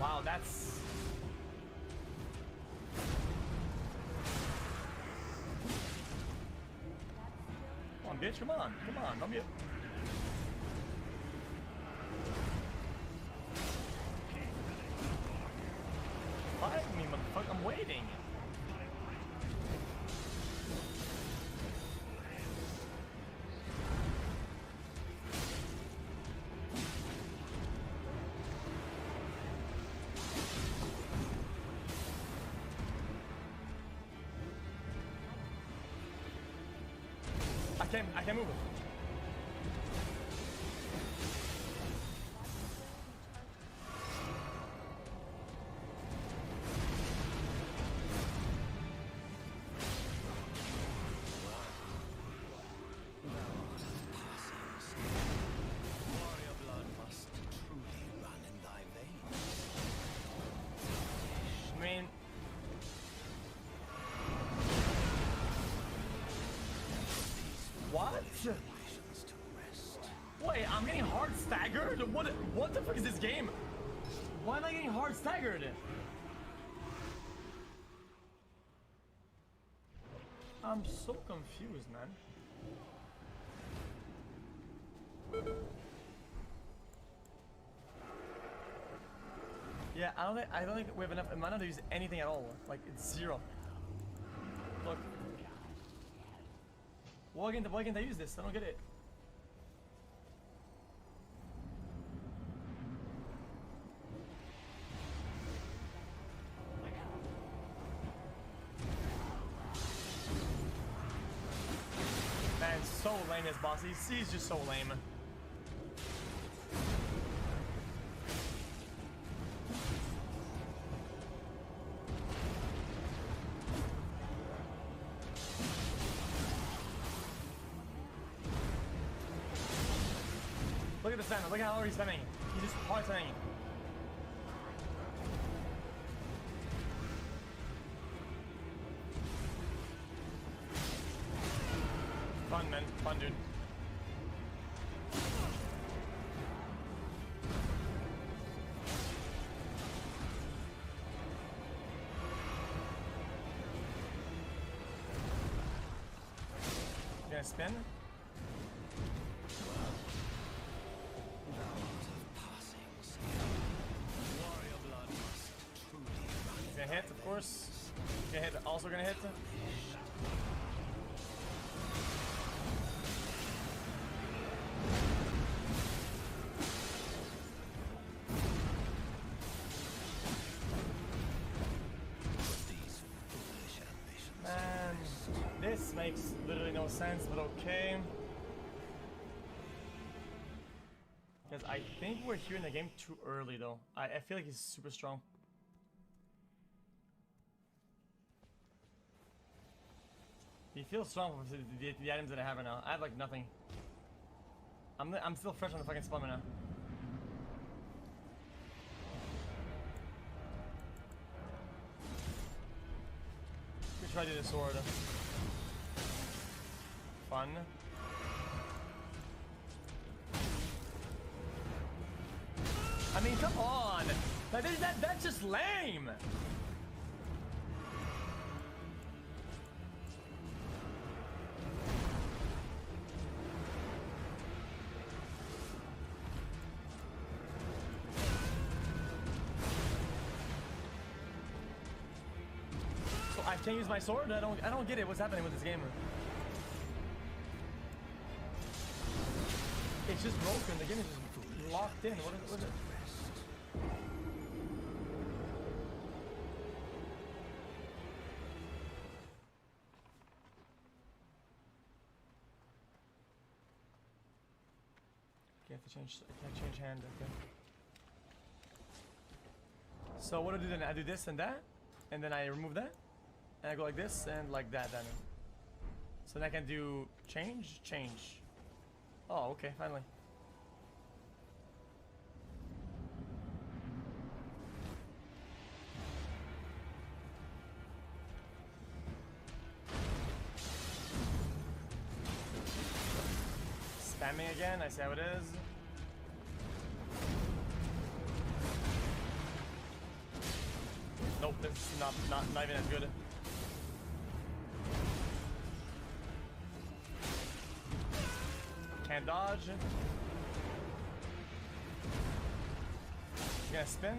Wow, that's. Come on, bitch, come on, don't be. Fight me, motherfucker, I'm waiting. I can't move it. Warrior blood must truly run in thy veins. I mean, what? Generations to rest. Wait, I'm getting hard staggered? What the fuck is this game? Why am I getting hard staggered? I'm so confused, man. Yeah, I don't think we have enough mana to use anything at all. Like it's zero. Look. Why can't I use this? I don't get it. Man, so lame this boss. He's just so lame. Look at the stamina. Look at how long he's spamming. He's just hard spamming. Fun, man. Fun, dude. You gonna spin? He's gonna hit, of course. He's gonna hit, also gonna hit. Man, this makes literally no sense, but okay. Because I think we're here in the game too early, though. I feel like he's super strong. He feels strong with the items that I have right now. I have like nothing. I'm still fresh on the fucking spawn right now. Let's try to do the sword. Fun. I mean, come on! That's just lame! So I can't use my sword? I don't get it. What's happening with this game? It's just broken. The game is just locked in. What is it? Okay, I can't change hand, okay. So what do I do then? I do this and that, and then I remove that, and I go like this and like that then. So then I can do change. Oh, okay, finally. Spamming again, I see how it is. Nope, this is not even as good. Can't dodge. She's gonna spin.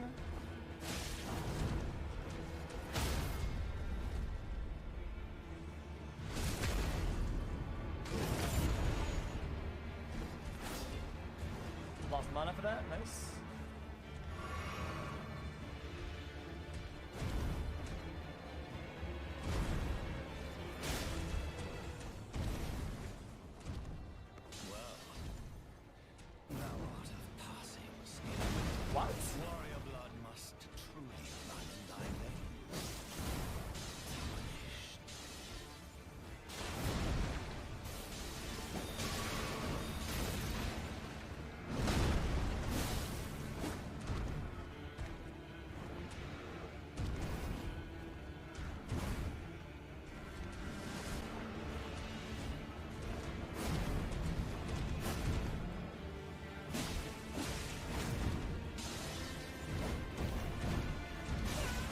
Lost mana for that, nice. What? Warrior blood must truly run in thy veins.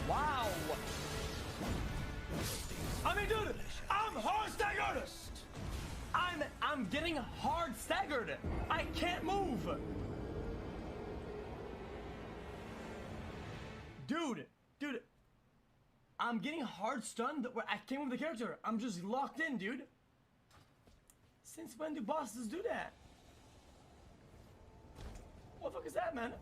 Wow! I mean, dude, I'm hard staggered! I'm getting hard staggered! I can't move! Dude, I'm getting hard stunned where I can't move the character. I'm just locked in, dude. Since when do bosses do that? What the fuck is that, man?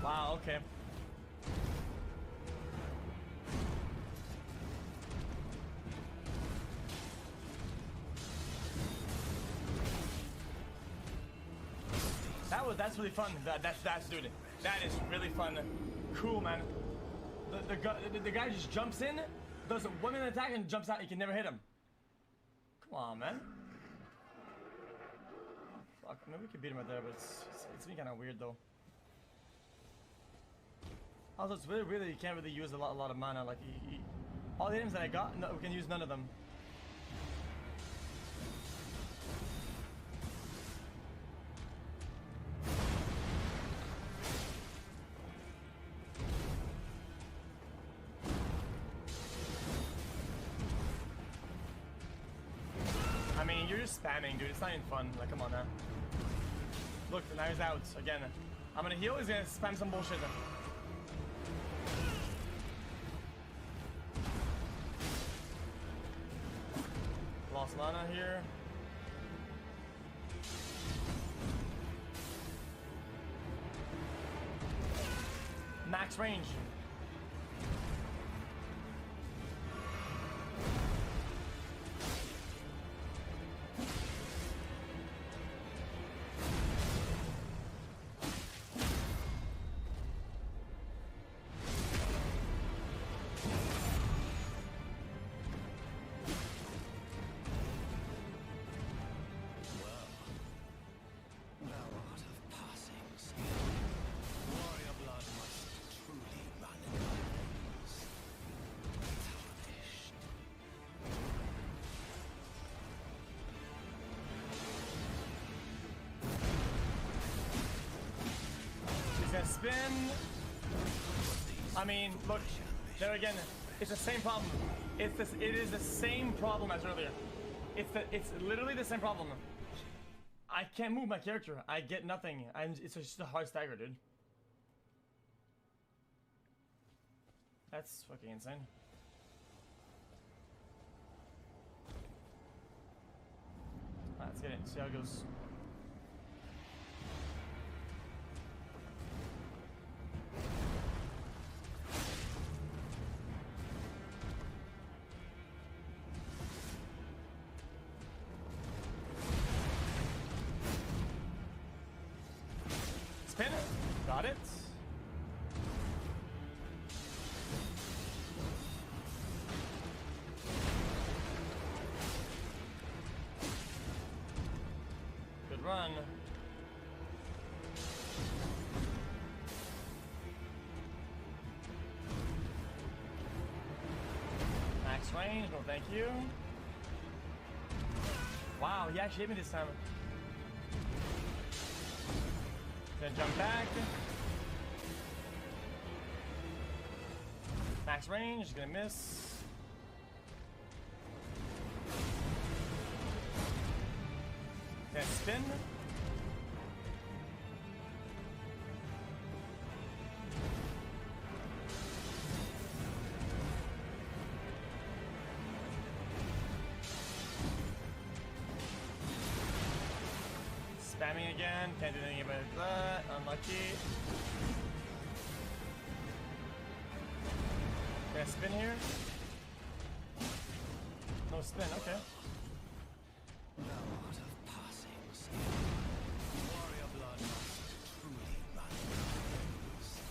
Wow, okay. That's really fun. That's dude. That is really fun. Cool, man. The guy just jumps in, does a 1 minute attack and jumps out. You can never hit him. Come on, man. Fuck. I mean, we could beat him right there, but it's been kind of weird though. Also, it's really you can't really use a lot of mana. Like all the items that I got, no, we can use none of them. I mean, you're just spamming, dude. It's not even fun. Like, come on now. Look, now he's out again. I'm gonna heal. He's gonna spam some bullshit. Lost mana here. Max range. Spin. I mean, look, there again, it's the same problem. It is the same problem as earlier. It's literally the same problem. I can't move my character. I get nothing. It's just a hard stagger, dude. That's fucking insane. Alright, let's get it. See how it goes. spin. Got it. Good run. Max range, no thank you. Wow, he actually hit me this time. Then jump back. Max range, gonna miss. Then spin. Spamming again, can't do anything about that, unlucky. Can I spin here? No spin, okay. Lord of passing skill. Warrior blood must truly run.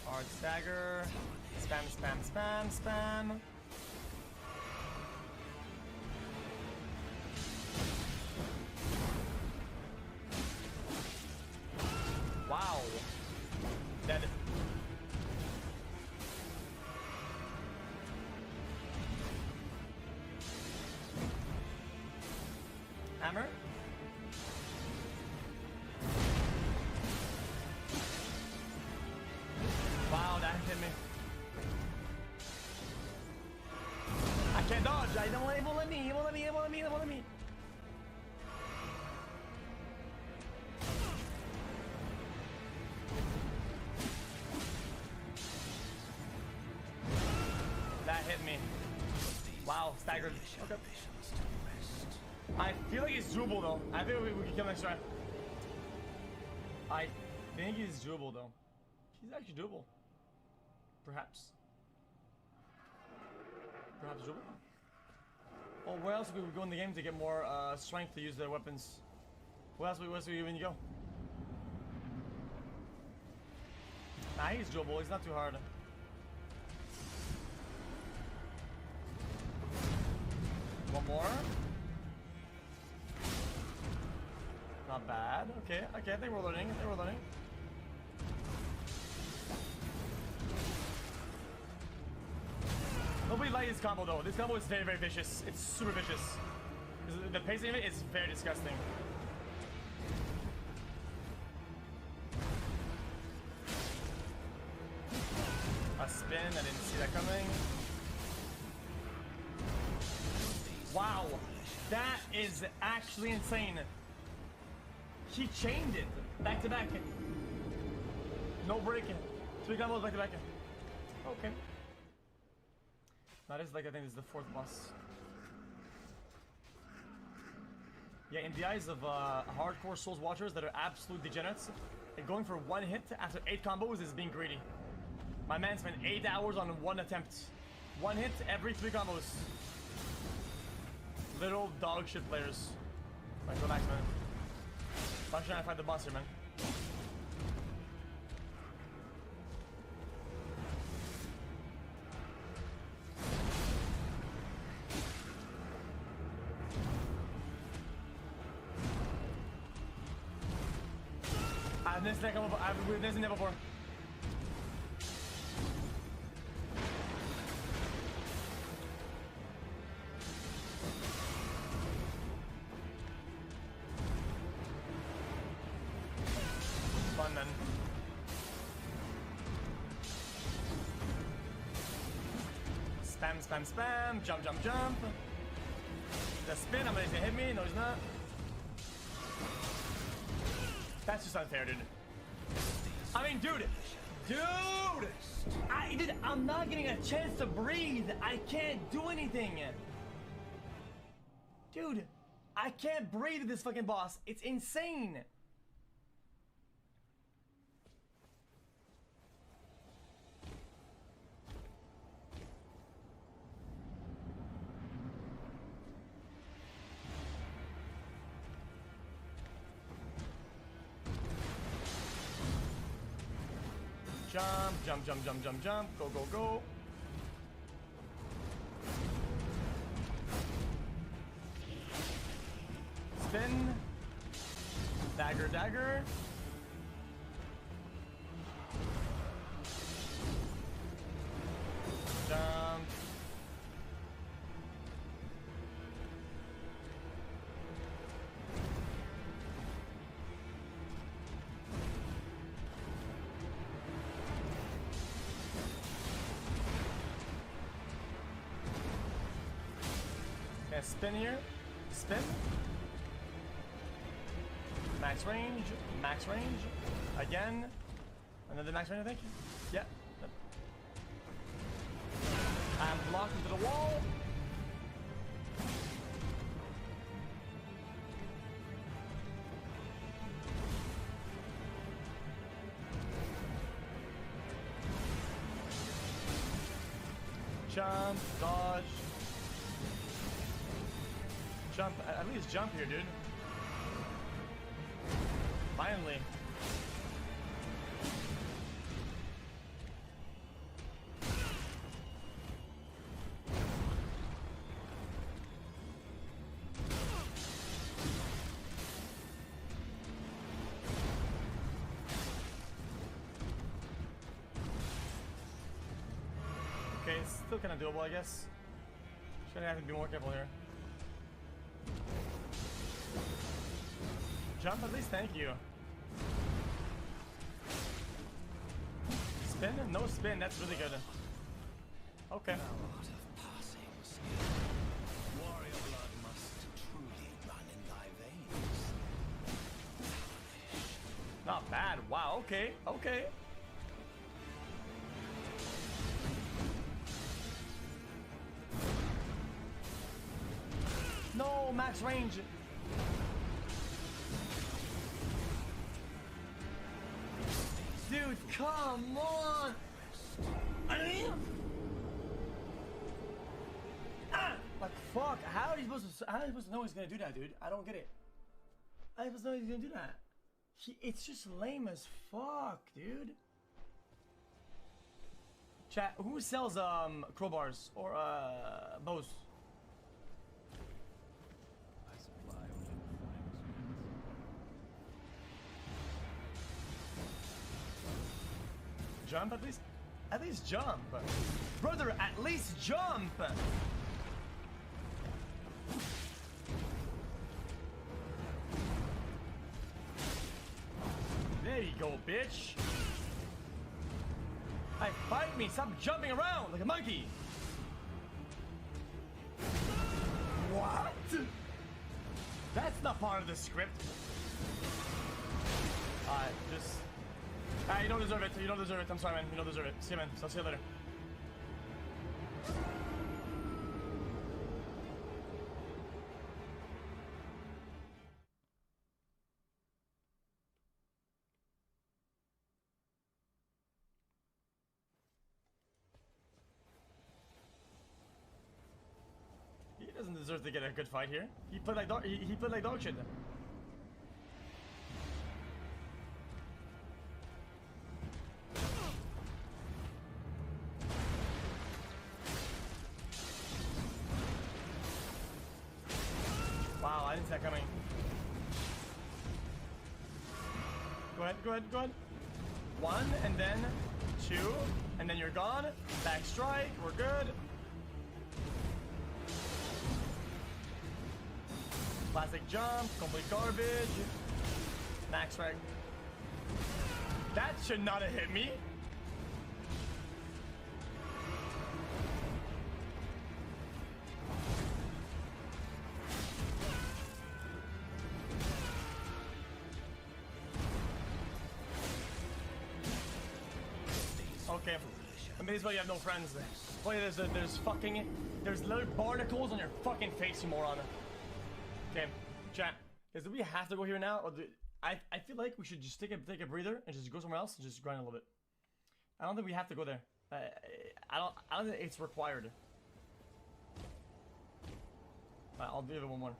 Hard stagger. Spam, spam, spam, spam. Wow. Dead. Hammer. Wow, that hit me. I can't dodge. I don't want. It won't let me. It won't let me. It won't let me. It won't let me. That hit me. Wow, staggered. Okay. I feel like he's doable though. I think we can kill him next try. I think he's doable though. He's actually doable. Perhaps. Perhaps doable. Well, where else could we go in the game to get more strength to use their weapons? Where else do we even go? Nah, he's doable. He's not too hard. One more. Not bad. Okay, okay, I think we're learning. I think we're learning. Nobody likes this combo though. This combo is very, very vicious. It's super vicious. The pacing of it is very disgusting. A spin, I didn't see that coming. Wow, that is actually insane. He chained it back to back. No breaking. 3 combos back to back. Okay. That is like, I think this is the 4th boss. Yeah, in the eyes of hardcore Souls watchers that are absolute degenerates, going for 1 hit after 8 combos is being greedy. My man spent 8 hours on 1 attempt. 1 hit every 3 combos. Little dog shit players. Alright, relax, man. I'm trying to fight the boss here, man. I've never never before. Fun, man. Spam, spam, spam. Jump, jump, jump. The spin, I'm gonna hit me. No, he's not. That's just unfair, dude. I mean, dude, I'm not getting a chance to breathe. I can't do anything. Dude, I can't breathe with this fucking boss. It's insane. Jump, jump, jump, jump, jump, jump. Go, go, go. Spin. Dagger, dagger. Jump. Okay, spin here. Spin. Max range. Max range. Again. Another max range, I think. Yeah. I'm blocked into the wall. Jump, dodge. Jump, at least jump here, dude. Finally. Okay, it's still kind of doable, I guess. Just gonna have to be more careful here. Jump at least, thank you. Spin? No spin, that's really good. Okay. Warrior blood must truly run in thy veins. Not bad. Wow, okay, okay. No, max range. Dude, come on! Like fuck, how are you supposed to know he's gonna do that, dude? I don't get it. How are you supposed to know he's gonna do that? It's just lame as fuck, dude. Chat, who sells crowbars or bows? I supply only the finest ones. Jump at least? At least jump! Brother, at least jump! There you go, bitch! Hey, fight me! Stop jumping around like a monkey! What? That's not part of the script. Alright, just... you don't deserve it. You don't deserve it. I'm sorry, man. You don't deserve it. See you, man. I'll see you later. He doesn't deserve to get a good fight here. He played like dog. He played like dog shit. Wow, I didn't see that coming. Go ahead, go ahead, go ahead. 1, and then 2, and then you're gone. Back strike, we're good. Classic jump, complete garbage. Max reg. That should not have hit me. Okay. I may as well you have no friends. Boy, there's little barnacles on your fucking face, you moron. Okay, chat. Do we have to go here now, or I feel like we should just take a breather and just go somewhere else and just grind a little bit. I don't think we have to go there. I don't think it's required. I'll give it one more.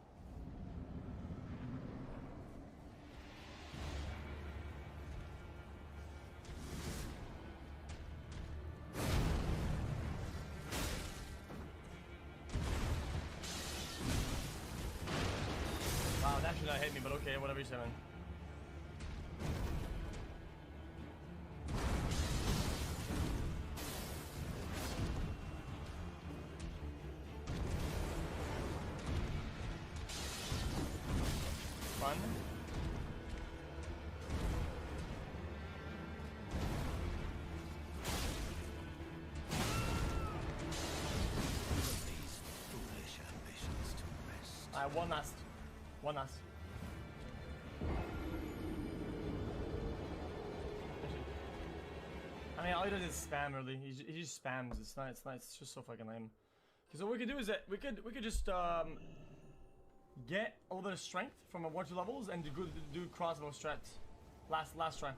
Did not hit me, but okay, whatever you say, man. Fun. Alright, one last. One last. I mean, all he does is spam, really. He just spams. It's not. It's just so fucking lame. Because what we could do is that we could just get a little bit of strength from our 1-2 levels and do crossbow strats. Last try.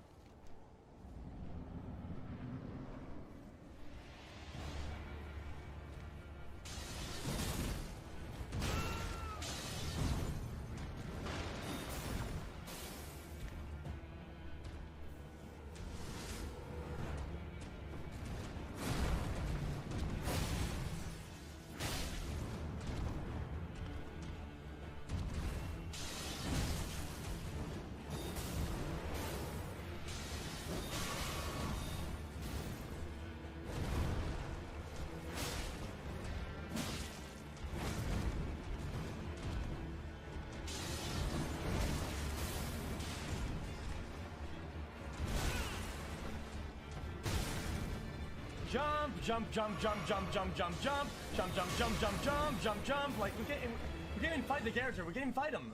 Jump, jump, jump, jump, jump, jump, jump, jump, jump, jump, jump, jump, jump, jump, jump. Like we can't even fight the character. We can't even fight him.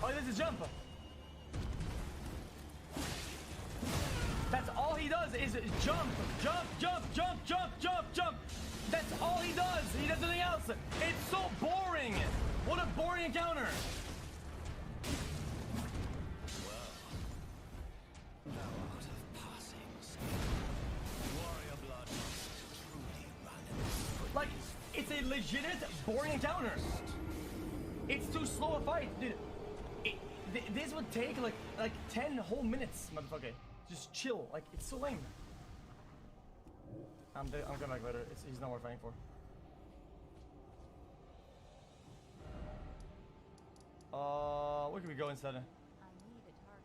Oh, this is jump. That's all he does is jump, jump, jump, jump, jump, jump, jump. That's all he does. He does nothing else. It's so boring. What a boring encounter. Like, it's a legitimate boring encounter. It's too slow a fight, dude. This would take like 10 whole minutes, motherfucker. Just chill. Like, it's so lame. I'm coming back later. He's not worth fighting for. Where can we go instead? I need a target.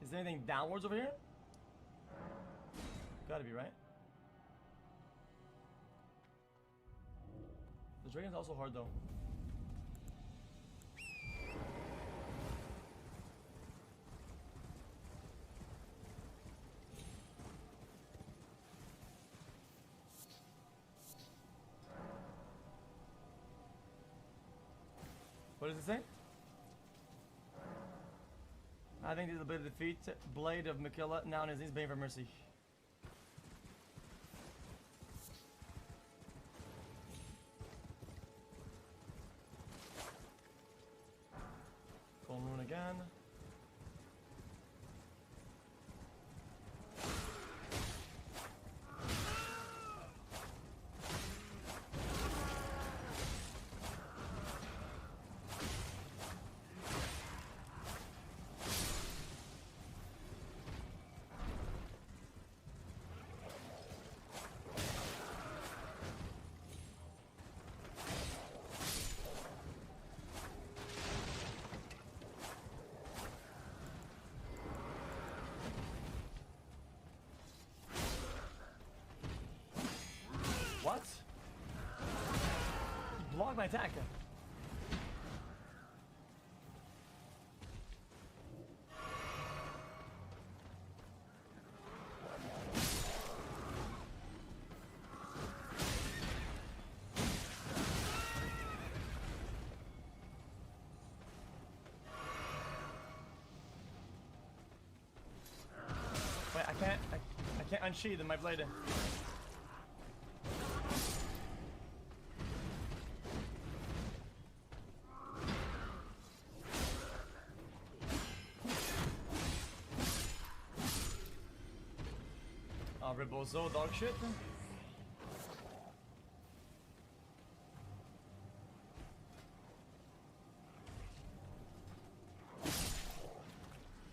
Is there anything downwards over here? Gotta be, right? The dragon's also hard though. What does it say? I think this will be the defeat blade of Mikilla, now on his knees, begging for mercy. Full moon again. What? You blocked my attack. Wait, I can't unsheath my blade. Rebozo dog shit.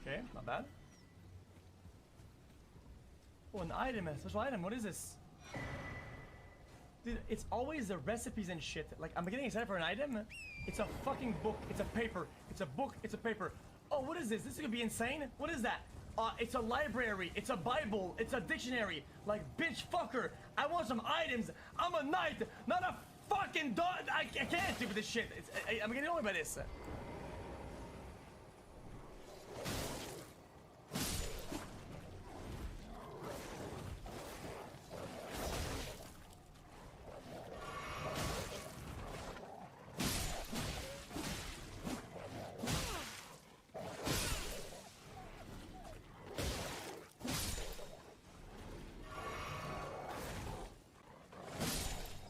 Okay, not bad. Oh, an item, a special item. What is this? Dude, it's always the recipes and shit. Like, I'm getting excited for an item. It's a fucking book. It's a paper. It's a book. It's a paper. Oh, what is this? This is gonna be insane. What is that? It's a library. It's a Bible. It's a dictionary. Like, bitch fucker. I want some items. I'm a knight, not a fucking dog. I can't do this shit. I'm getting annoyed by this.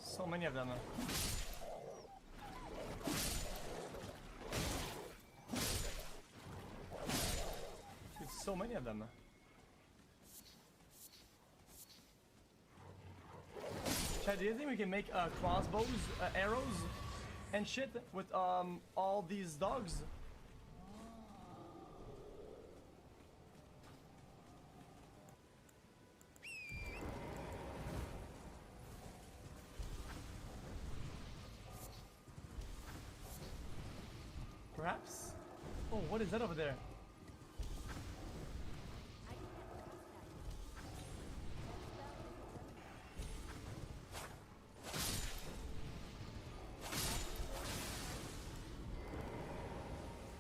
So many of them. It's so many of them. Chad, do you think we can make crossbows, arrows, and shit with all these dogs? Perhaps? Oh, what is that over there?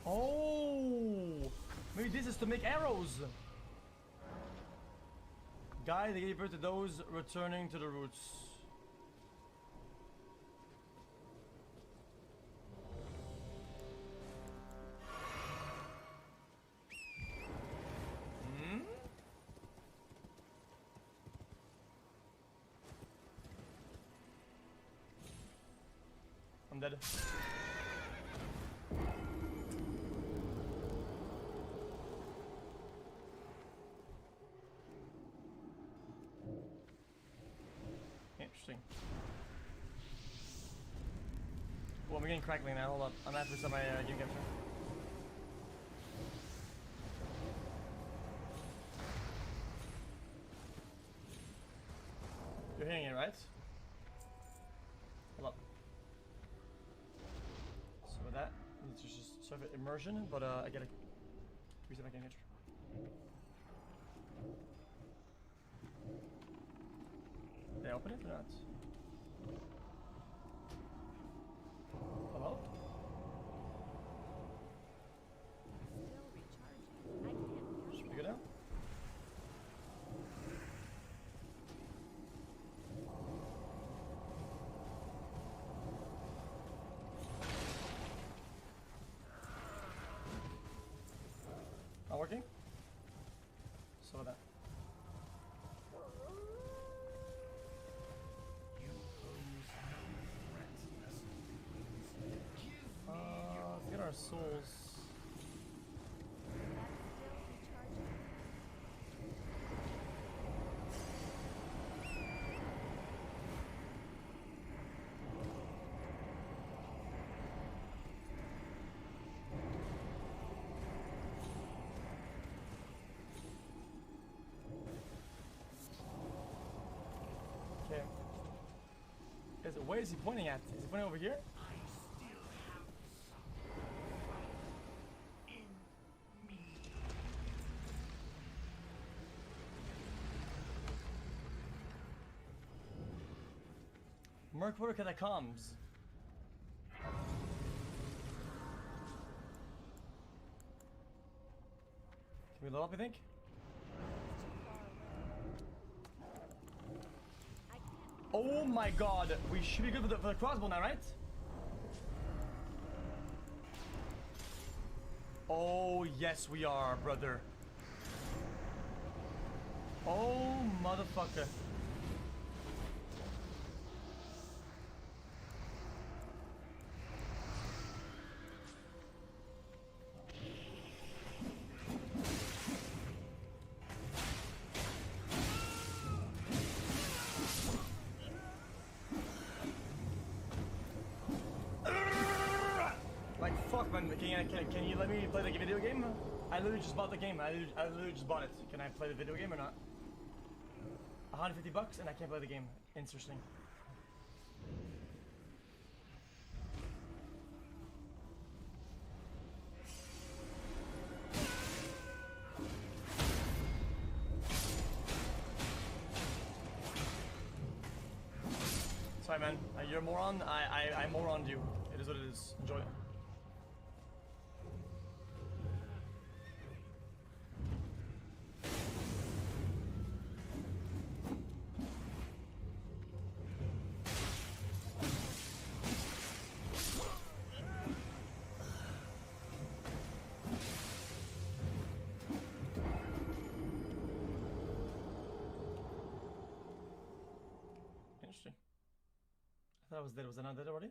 Oh! Maybe this is to make arrows! Guide the gatekeeper to those returning to the roots. I'm dead. Interesting. Well, I'm getting crackling now. Hold up. I'm gonna have to reset my game capture. You're hitting it, right? Hold up. So with that, it's just sort of immersion, but I gotta reset my game capture. Did I open it or not? Hello? Should we go down? Not working? So that. Let's get our souls. Okay. Where is he pointing at? Is he pointing over here? Murkwater Catacombs. Can we level up, you think? Oh my god, we should be good for the crossbow now, right? Oh, yes we are, brother. Oh, motherfucker. can you let me play the video game? I literally just bought the game. I literally just bought it. Can I play the video game or not? 150 bucks and I can't play the game. Interesting. Sorry, man. You're a moron. I moroned you. It is what it is. Enjoy it. Interesting. I thought I was dead. Was I not dead already?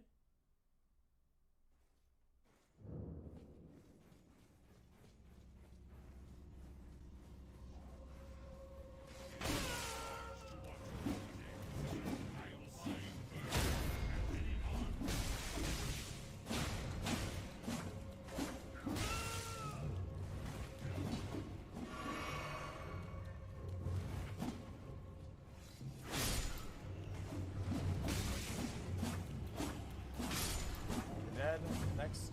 Dead. Next.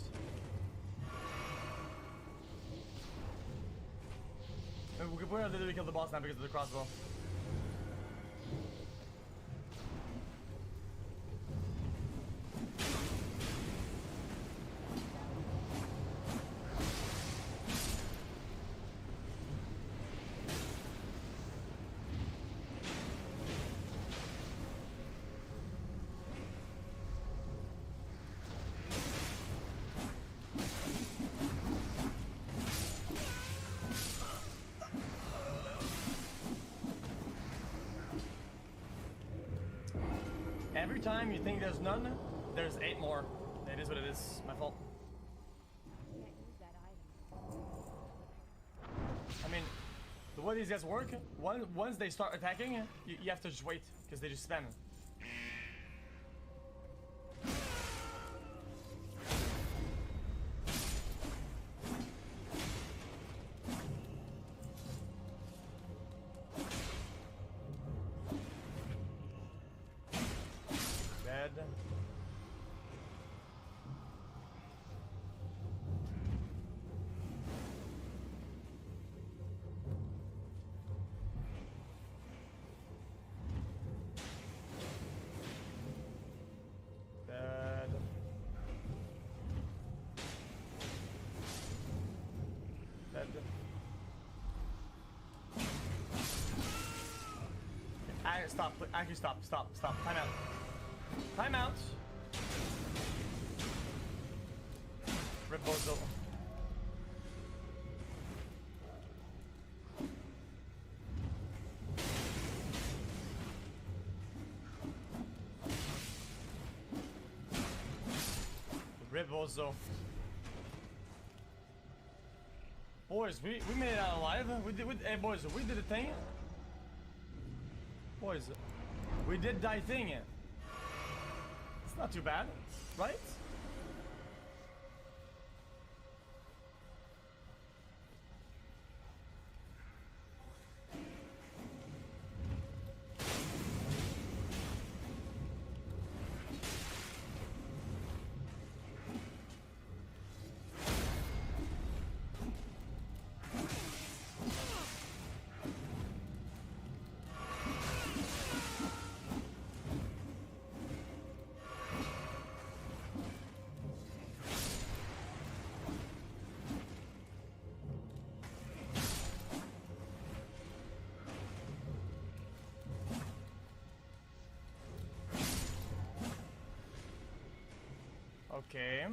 We're gonna literally kill the boss now because of the crossbow. Every time you think there's none, there's 8 more. It is what it is. My fault. I mean, the way these guys work, once they start attacking, you have to just wait, because they just spam. Dead. Dead. Dead. Stop. Actually, stop. Time out. Time out. Rip Bozo. Rip Bozo. Boys, we made it out alive. Hey boys, we did a thing. Boys, we did die thing. It's not too bad, right? Okay.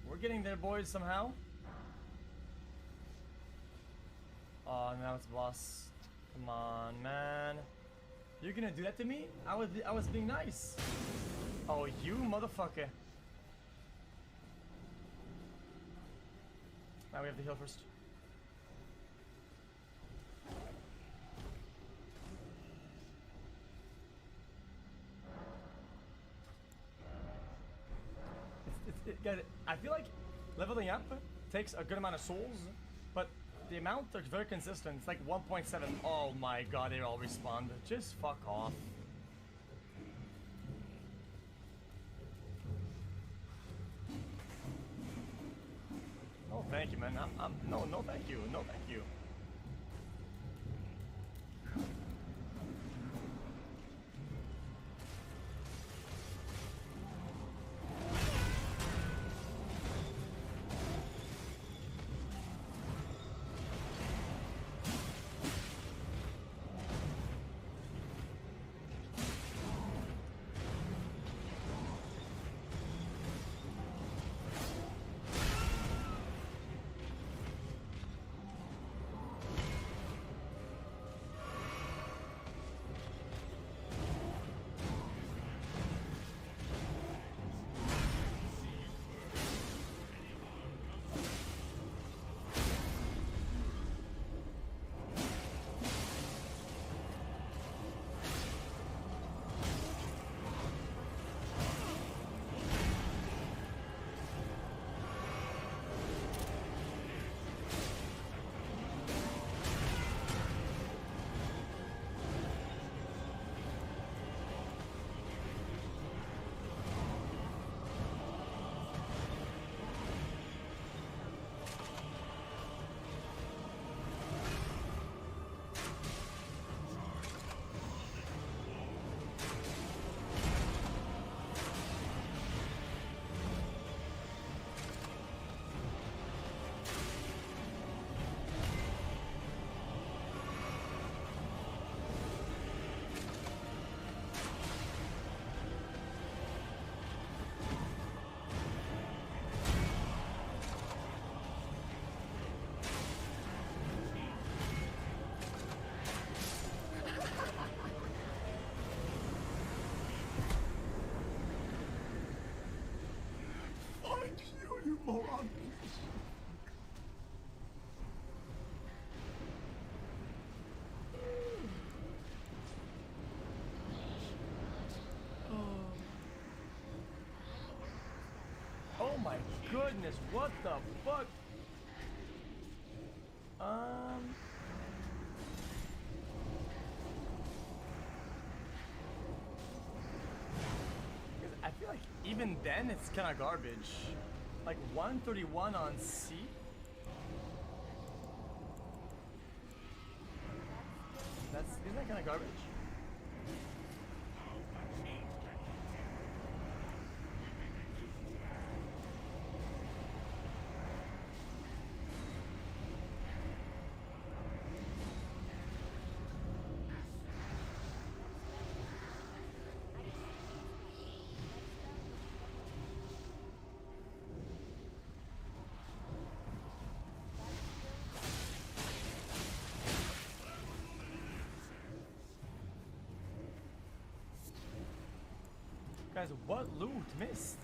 We're getting there, boys, somehow. Oh, now it's boss. Come on, man. You're gonna do that to me? I was being nice. Oh, you motherfucker. Now we have to heal first. Guys, I feel like leveling up takes a good amount of souls, but the amount is very consistent. It's like 1.7. Oh my god, they all respawned. Just fuck off. No, thank you, man. No, thank you. No, thank you. You moron. Oh my goodness, what the fuck? I feel like even then it's kind of garbage. Like 131 on C? Isn't that kind of garbage? Guys, what loot missed?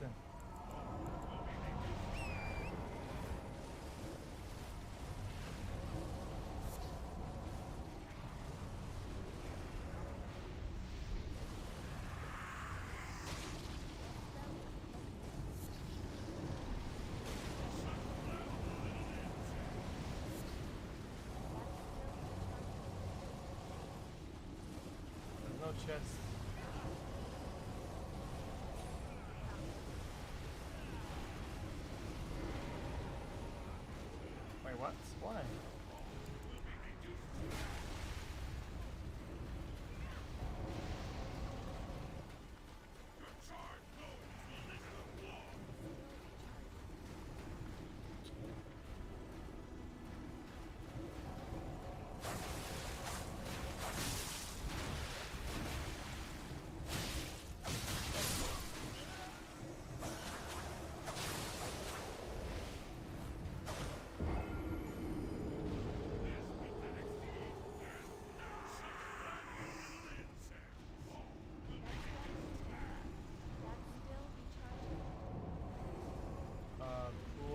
There's no chest. What? Why?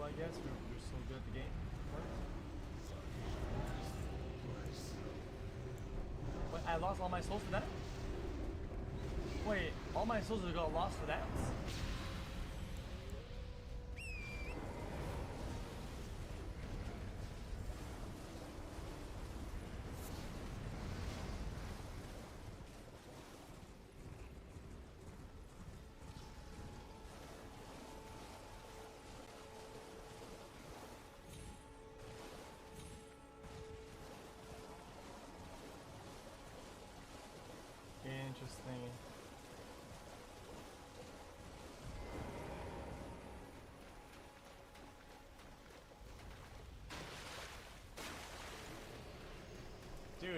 I guess we're so good at the game. Wait, I lost all my souls for that? Wait, all my souls got lost for that?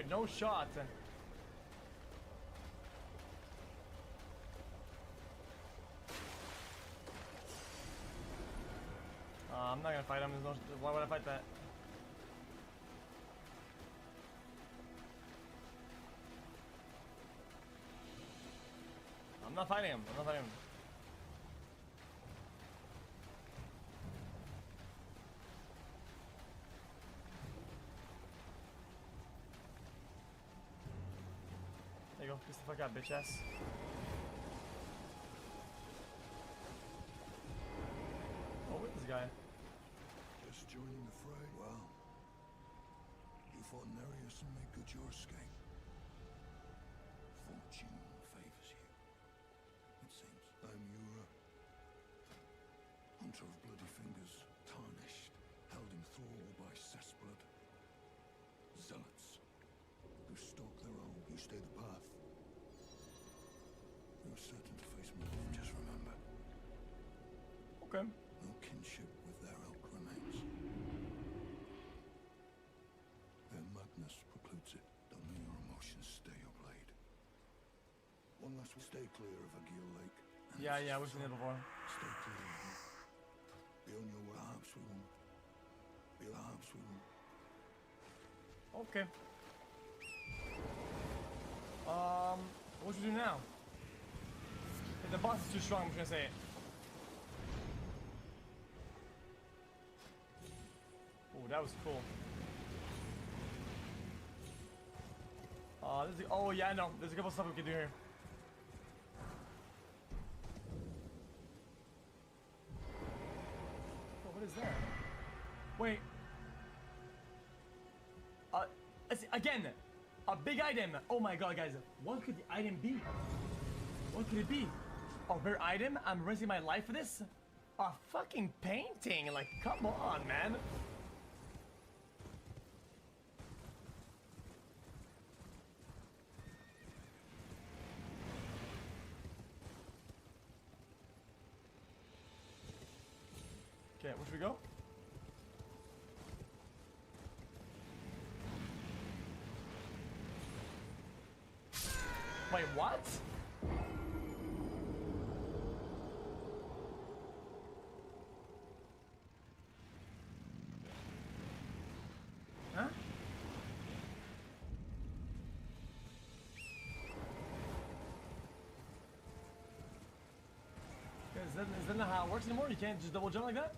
dude. No shot. I'm not gonna fight him. There's no. Why would I fight that? I'm not fighting him. I'm not fighting him. There you go. Piss the fuck out, bitch ass. Oh, wait, this guy. Just joining the fray. Well, you fought Nereus and made good your escape. Fortune favors you, it seems. I'm Yura, hunter of bloody fingers, tarnished, held in thrall by cessblood. Zealots, who stalk their own, you stay the path. You're certain to face more, just remember. Okay. No kinship with their ilk remains. Their madness precludes it. Don't let your emotions stay your blade. One last will stay clear of Agil Lake. Yeah, we've seen it before. Stay clear of it. Be on your way. Perhaps we will. Perhaps we will. Okay. What should we do now? If the boss is too strong, I'm just gonna say it. Oh, that was cool. Oh yeah, I know. There's a couple stuff we can do here. Oh, what is that? Wait. Again, a big item. Oh my god, guys. What could the item be? What could it be? A rare item? I'm risking my life for this? A fucking painting. Like, come on, man. Okay, where should we go? Wait, what? Huh? Is that not how it works anymore? You can't just double jump like that?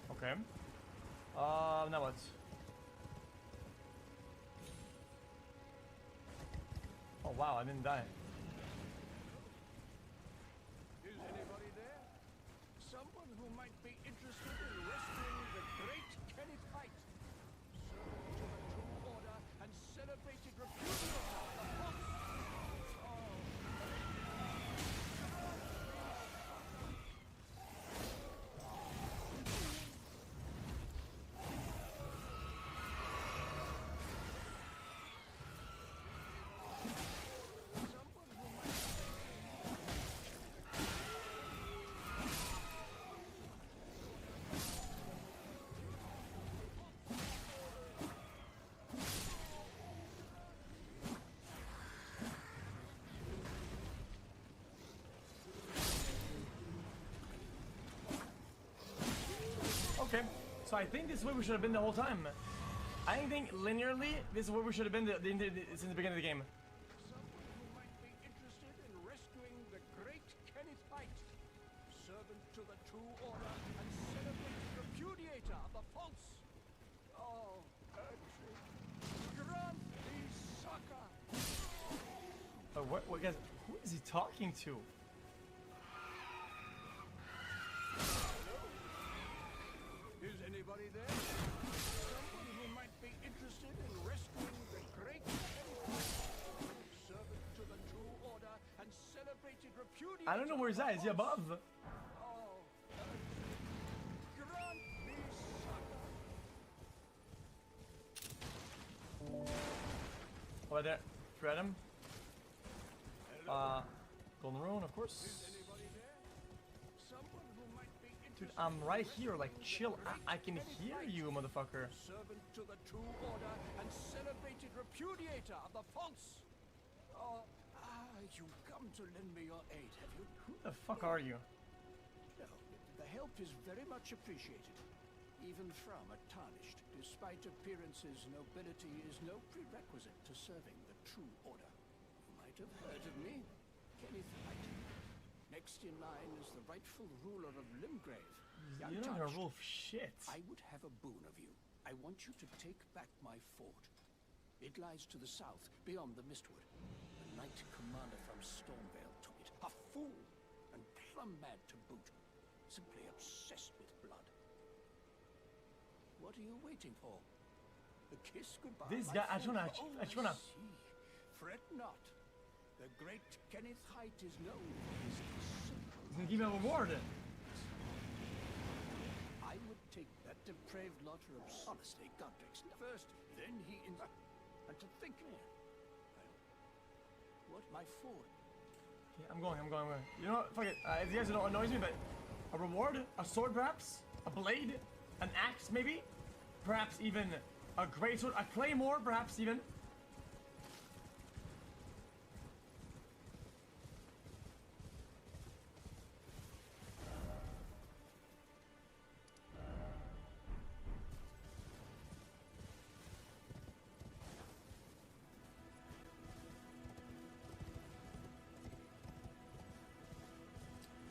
Okay. Now what? Oh wow, I didn't die. Is anybody there? Someone who might be interested in rescuing the great Kenneth Height, servant to the True Order and celebrated repudiator of the Fox. Okay, so I think this is where we should have been the whole time. I think linearly, this is where we should have been since the beginning of the game. Someone who might be interested in rescuing the great Kenneth Height, servant to the True Order and celebrated repudiator of the false. Oh, urgent, grant me succor. Oh, what guys? Who is he talking to? Is anybody there? Someone who might be interested in rescuing the great Kenneth Height, servant to the True Order and celebrated I don't know where he's at. Is he above? Grant me succor. Over there. Thread him. Golden Rune, of course. Anybody there? Someone who might be Dude, interested I'm in right rescuing here. Like, the chill. great I can Kenneth hear Knight, you, motherfucker. servant to the true order and celebrated repudiator of the false. You've come to lend me your aid, have you? Who the fuck are you? No, the help is very much appreciated. Even from a tarnished, despite appearances, nobility is no prerequisite to serving the true order. You might have heard of me, Kenneth Knight. Next in line is the rightful ruler of Limgrave. You're not gonna rule shit. I would have a boon of you. I want you to take back my fort. It lies to the south, beyond the Mistwood. The Knight Commander from Stormvale took it. A fool, and plumb mad to boot. Simply obsessed with blood. What are you waiting for? A kiss goodbye? This my guy, I just wanna, friend? I just wanna. See. Fret not. The great Kenneth Height is known for his simple. He's gonna give me a reward. I would take that depraved lot of honestly, Godric's first, then he and to think what my fort? Yeah, I'm going. You know what? Fuck it. If you guys don't annoy me, but a reward, a sword perhaps, a blade, an axe maybe, perhaps even a greatsword, a claymore perhaps even.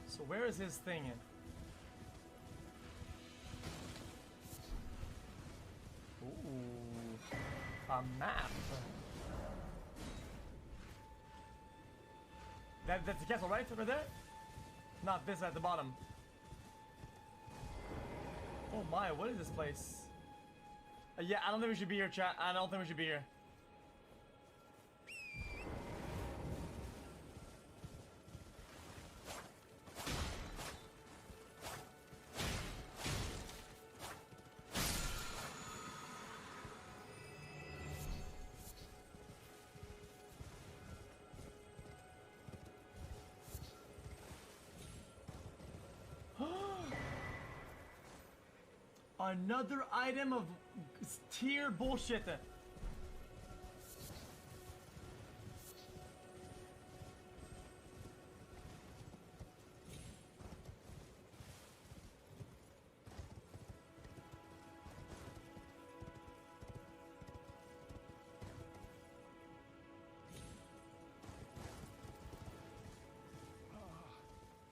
So where is his thing? Ooh, a map. That's the castle, right? Over there? Not this at the bottom. Oh my, what is this place? Yeah, I don't think we should be here, chat. I don't think we should be here. Another item of tier bullshit.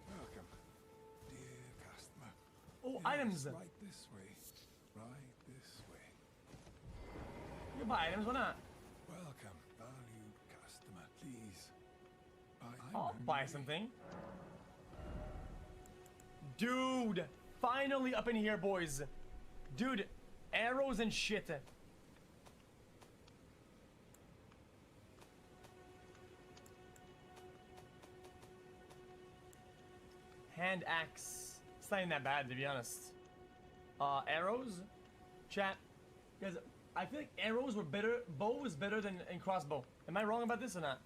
Welcome, dear customer. Oh, Yes, items. Right this way. Right this way. You can buy items, why not? Welcome, valued customer. Please. I'll buy something. Dude, finally up in here, boys. Dude, arrows and shit. Hand axe. It's not even that bad, to be honest. Arrows? Chat. Guys, I feel like arrows were better. Bow was better than in crossbow. Am I wrong about this or not?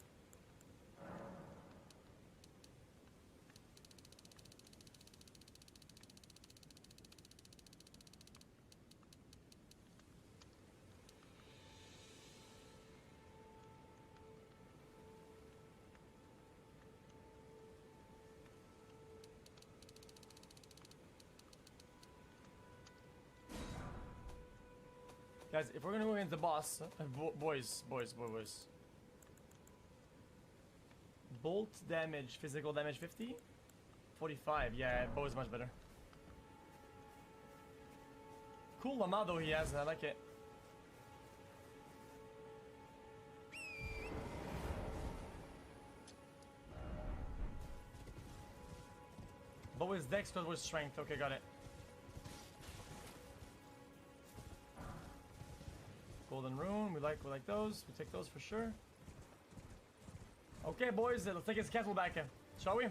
Guys, if we're gonna go against the boss, boys. Bolt damage, physical damage 50? 45, yeah, bow is much better. Cool Amado he has, I like it. Bow is dex, but with strength, okay, got it. Golden rune, we like those. We take those for sure. Okay, boys, let's take his castle back in, shall we?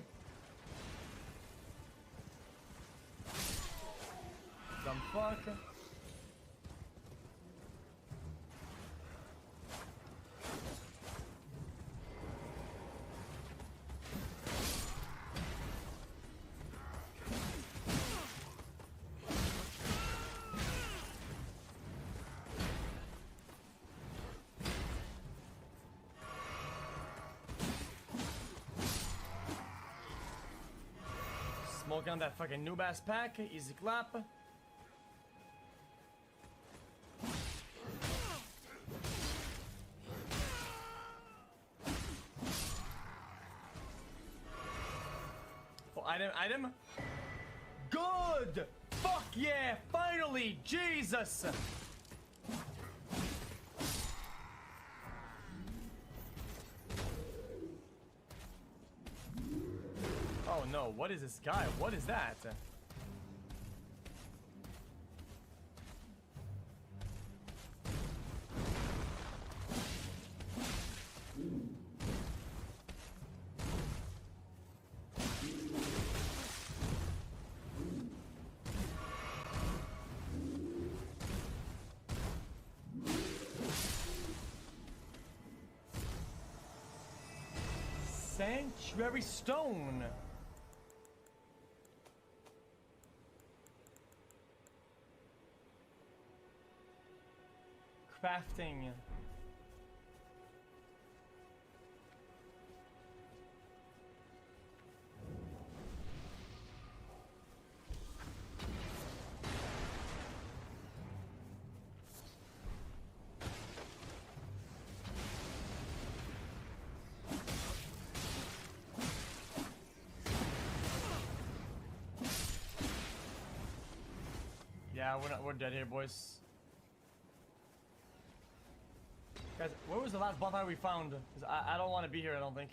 dumb fuck. Smoking on that fucking noob ass pack. Easy clap. Oh, item. Good! Fuck yeah! Finally! Jesus! Oh no, what is this guy? What is that? Sanctuary stone. Crafting. Yeah, we're dead here, boys. Guys, where was the last bonfire we found? 'Cause I don't want to be here, I don't think.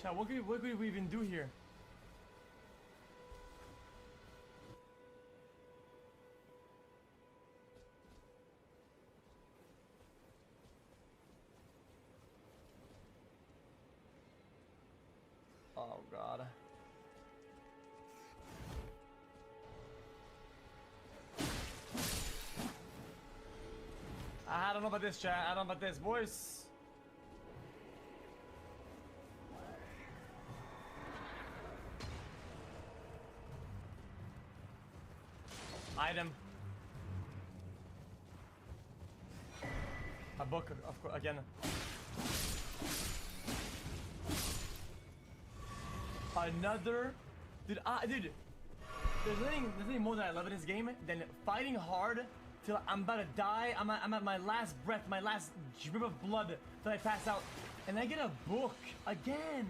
Chat, what could we even do here? Oh god. I don't know about this, chat. I don't know about this, boys. Item. A book, of course, again. Another, dude. There's nothing more that I love in this game than fighting hard till I'm about to die. I'm at my last breath, my last drip of blood till I pass out, and I get a book again.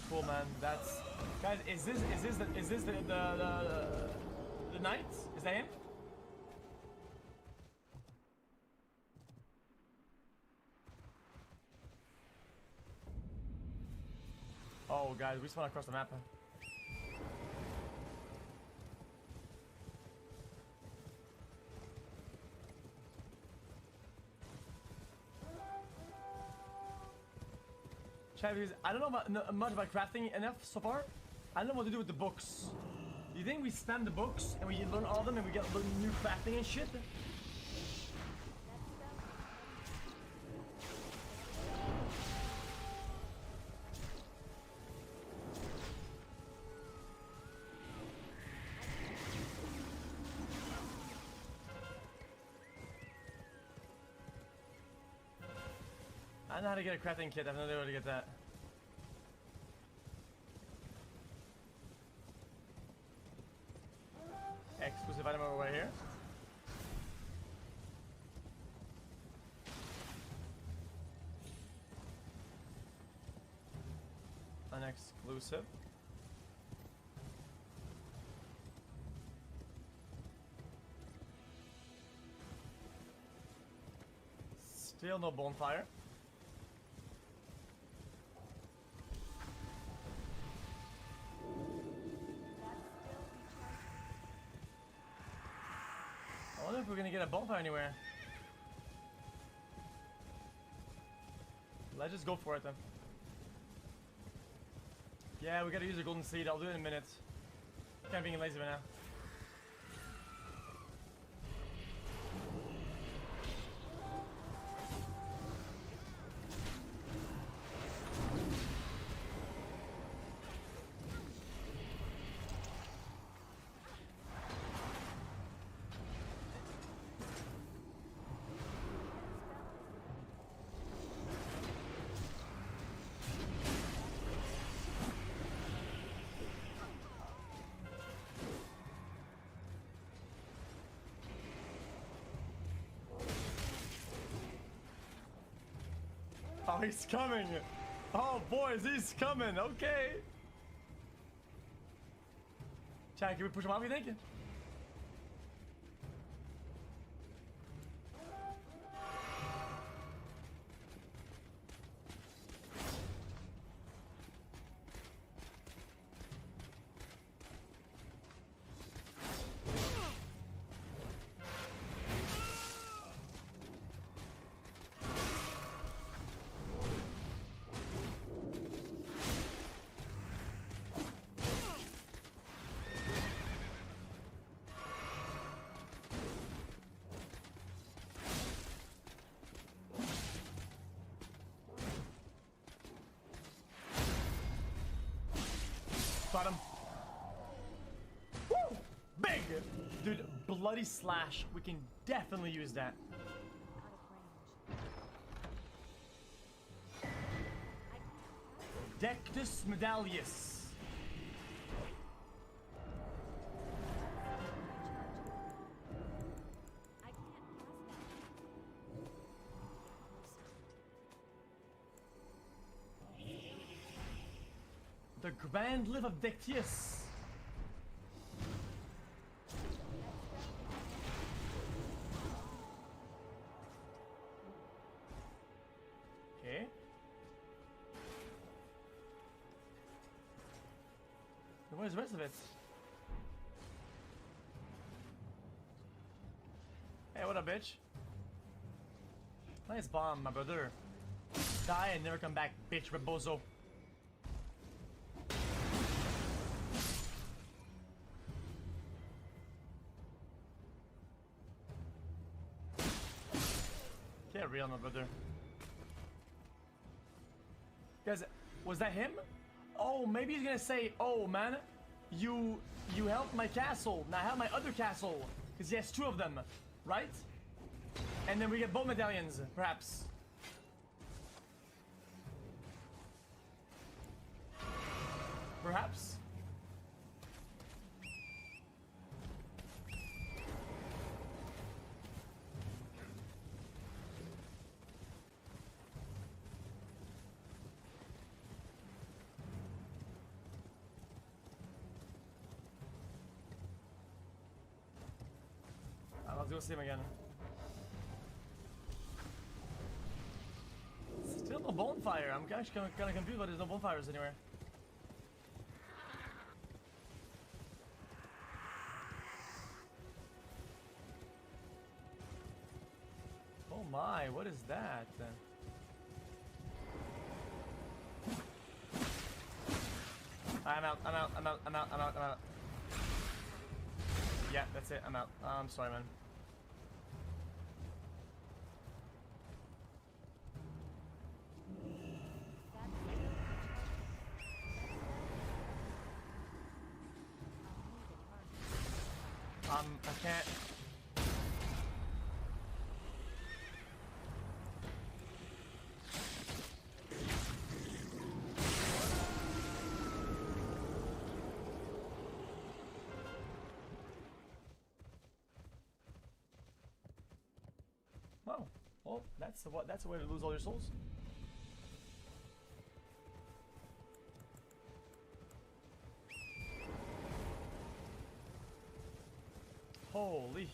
Cool, man. That's, guys. Is this the knight? Is that him? Oh, guys, we spawned across the map. Because I don't know much about crafting enough so far. I don't know what to do with the books. Do you think we spam the books and we learn all of them and we get new crafting and shit? I know how to get a crafting kit. I have no idea where to get that. Exclusive item over here. An exclusive. Still no bonfire. I wonder if we're gonna get a bonfire anywhere. Let's just go for it then. Yeah, we gotta use the golden seed. I'll do it in a minute. Can't be lazy right now. Oh, he's coming! Oh, boys, he's coming! Okay! Chad, can we push him off, you think? Got him. Woo! Big! Dude, bloody slash. We can definitely use that. Dectus Medallius. The Grand Live of Dectius. Okay. Where's the rest of it? Hey, what up, bitch? Nice bomb, my brother. Die and never come back, bitch, Rebozo. Get real, my brother. Guys, was that him? Oh, maybe he's gonna say, oh man, you helped my castle, now I have my other castle. Because he has two of them, right? And then we get both medallions, perhaps. Perhaps? Let's go see him again. Still no bonfire. I'm actually kind of confused why there's no bonfires anywhere. Oh my, what is that? I'm out. Yeah, that's it, I'm out. I'm sorry, man. I can't. Wow. Well, that's a way to lose all your souls. Holy.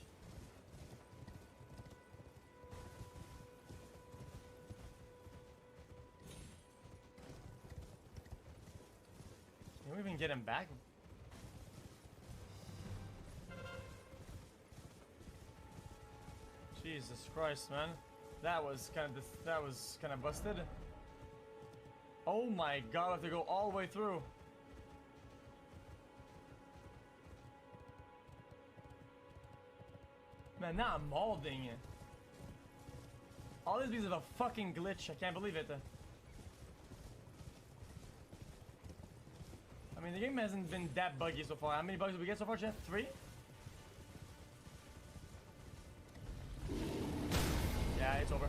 get him back? Jesus Christ, man. That was kind of busted. Oh my god, I have to go all the way through. Man, now I'm molding. All this because of a fucking glitch. I can't believe it. I mean, the game hasn't been that buggy so far. How many bugs did we get so far, Jeff? 3? Yeah, it's over.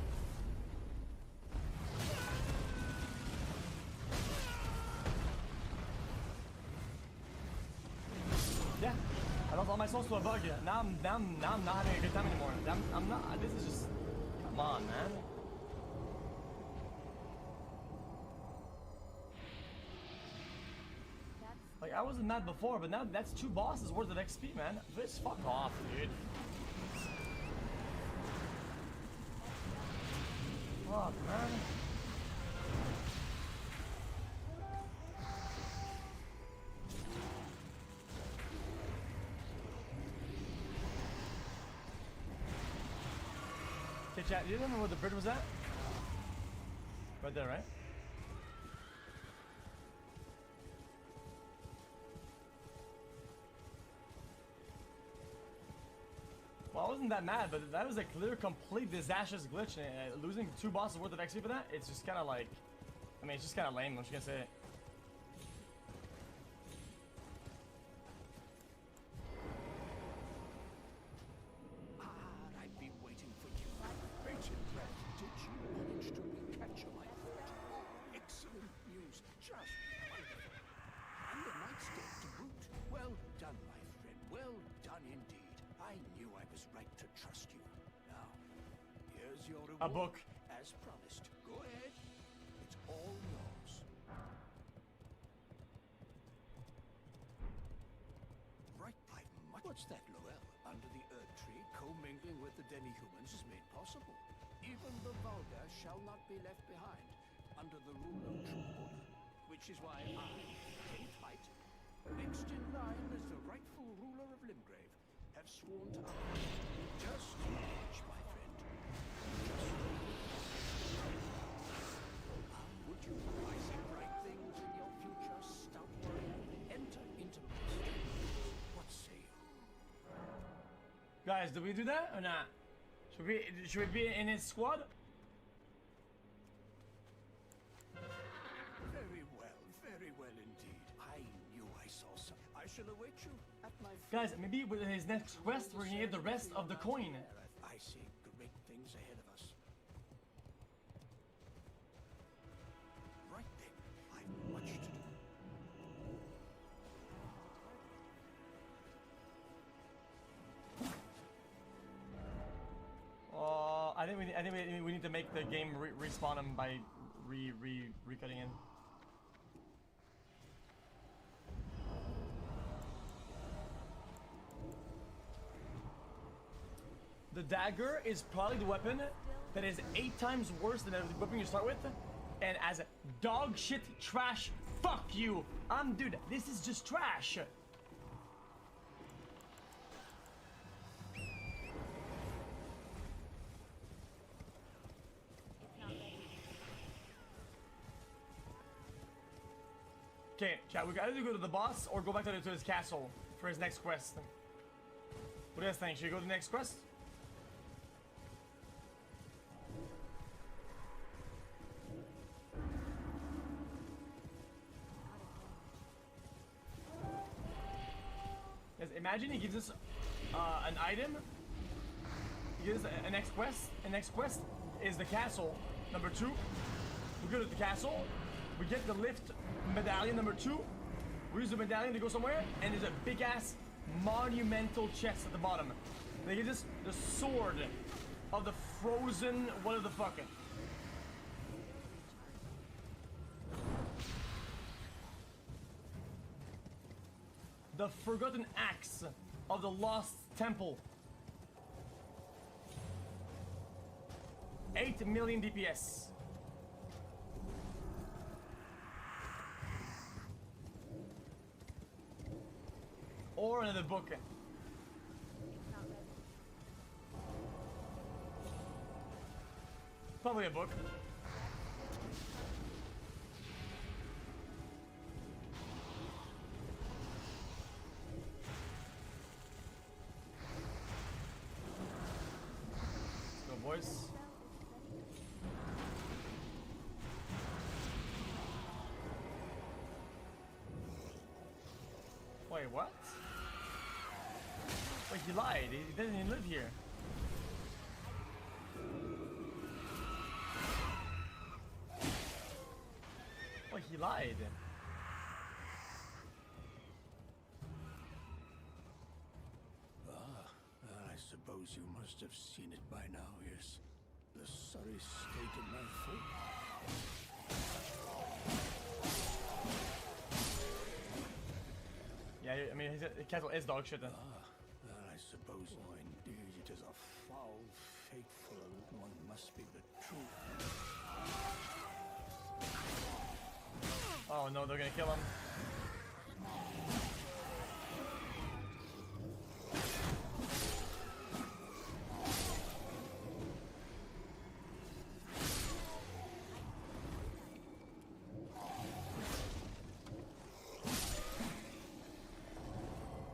Yeah, I lost all my souls to a bug. Now I'm not having a good time anymore. I'm not. This is just. Come on, man. Like, I wasn't mad before, but now that's 2 bosses worth of XP, man. Just fuck off, dude. Fuck, man. Okay, chat, do you remember where the bird was at? Right there, right? Well, I wasn't that mad, but that was a clear, complete disastrous glitch. And losing 2 bosses worth of XP for that, it's just kind of like, I mean, it's just kind of lame. I'm just gonna say it. I've been waiting for you. Baited breath. Did you manage to recapture my foot? Excellent news. Just wonderful. And the night's dead to boot. Well done, my friend. Well done indeed. I knew I was right to trust you. Now, here's your reward. A book. As promised. Go ahead. It's all yours. Right by much. What's that, Lowell? Under the Earth Tree, commingling with the demi-humans is made possible. Even the vulgar shall not be left behind under the rule of true order. Which is why I, King Fight, next in line as the rightful ruler of Limgrave, have sworn to uphold just watch, my friend. Just would you, I see bright things in your future, stout warrior? Enter into my strength. What say you? Guys, did we do that or not? Should we be in his squad? Very well indeed. I knew I saw some. I shall await you at my. Guys, maybe with his next quest, we're gonna get the rest of the coin. I see great things ahead of us. Right then, I've much to do. I think we need to make the game respawn him by recutting in. The dagger is probably the weapon that is 8 times worse than the weapon you start with. And as a dog shit trash, fuck you. Dude, this is just trash. Okay, chat, we gotta go to the boss or go back to his castle for his next quest. What do you guys think? Should we go to the next quest? Yes, imagine he gives us an item. He gives us a next quest. And next quest is the castle. Number 2. We go to the castle. We get the lift medallion number 2. We use the medallion to go somewhere, and there's a big ass monumental chest at the bottom. They give us the sword of the frozen what the fuck. The forgotten axe of the lost temple. 8 million DPS. or another book? It's not ready. Probably a book. Let's go, boys. Wait, what? Wait, he lied. He doesn't even live here. Wait, he lied. I suppose you must have seen it by now, yes? The sorry state of my foot. Yeah, I mean, his castle is dog shit then. I suppose. Oh, indeed, it is a foul, fateful one. Must be the truth. Oh no, they're gonna kill him.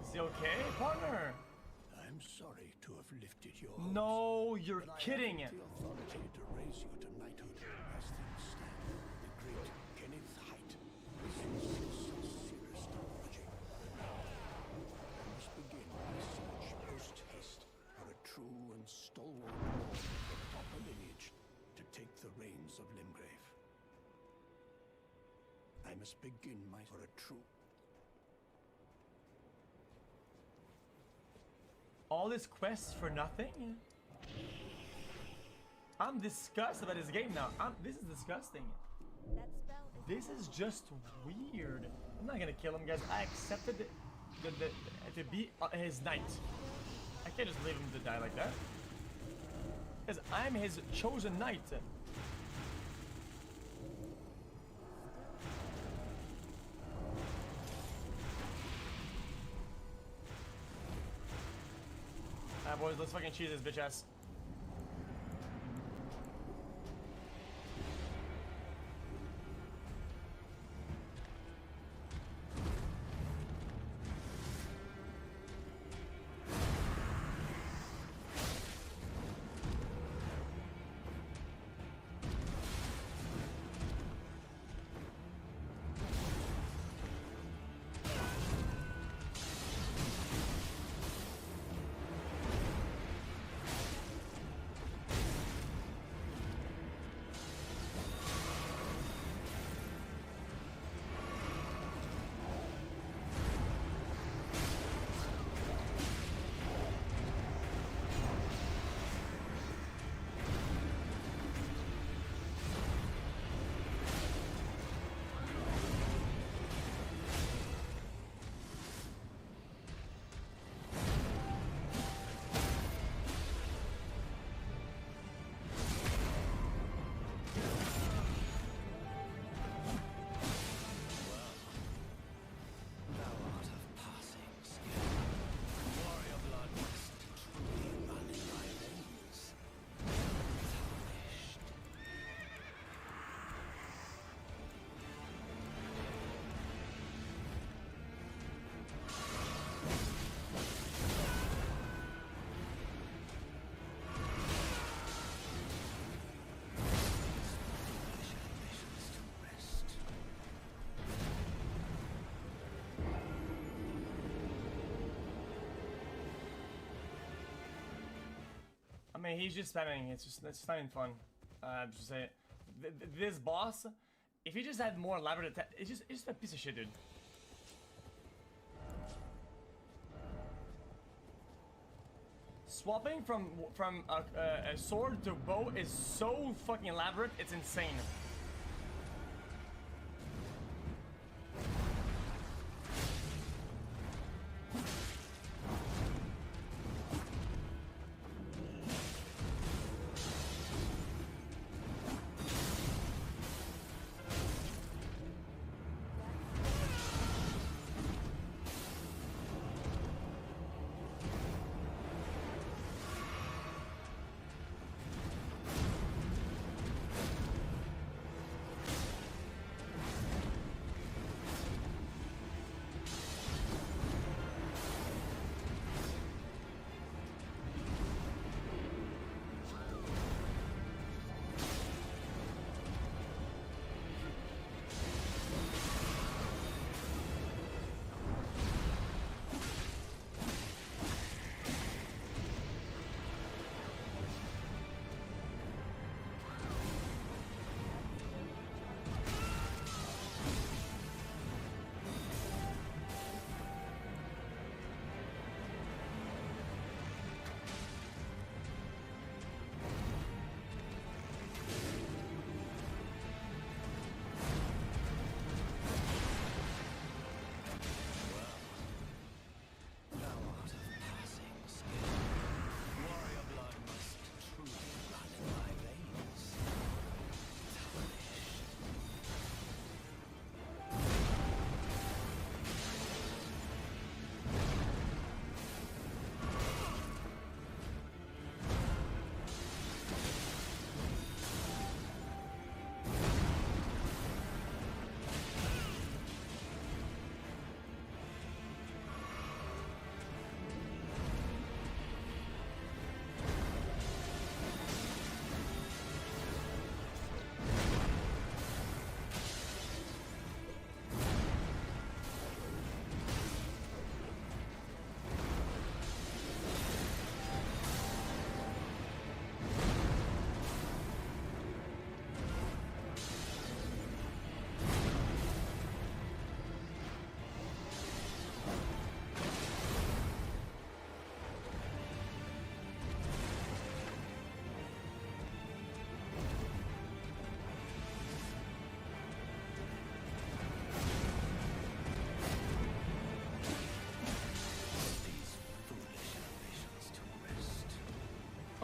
Is he okay, partner? I'm sorry to have lifted your No, you're but I kidding. haven't the authority to raise you to knighthood. As things stand, the great Kenneth Height is in sincerest apology. I must begin my search post-haste for a true and stalwart lord of the proper lineage to take the reins of Limgrave. I must begin my for a true. All this quests for nothing? I'm disgusted about this game now. This is disgusting. That spell is This is just weird. I'm not gonna kill him, guys. I accepted to be his knight. I can't just leave him to die like that. Because I'm his chosen knight. Alright, boys, let's fucking cheese this bitch ass. I mean, he's just spamming. It's not even fun. Just say this boss. If he just had more elaborate attack, it's just a piece of shit, dude. Swapping from a sword to bow is so fucking elaborate. It's insane.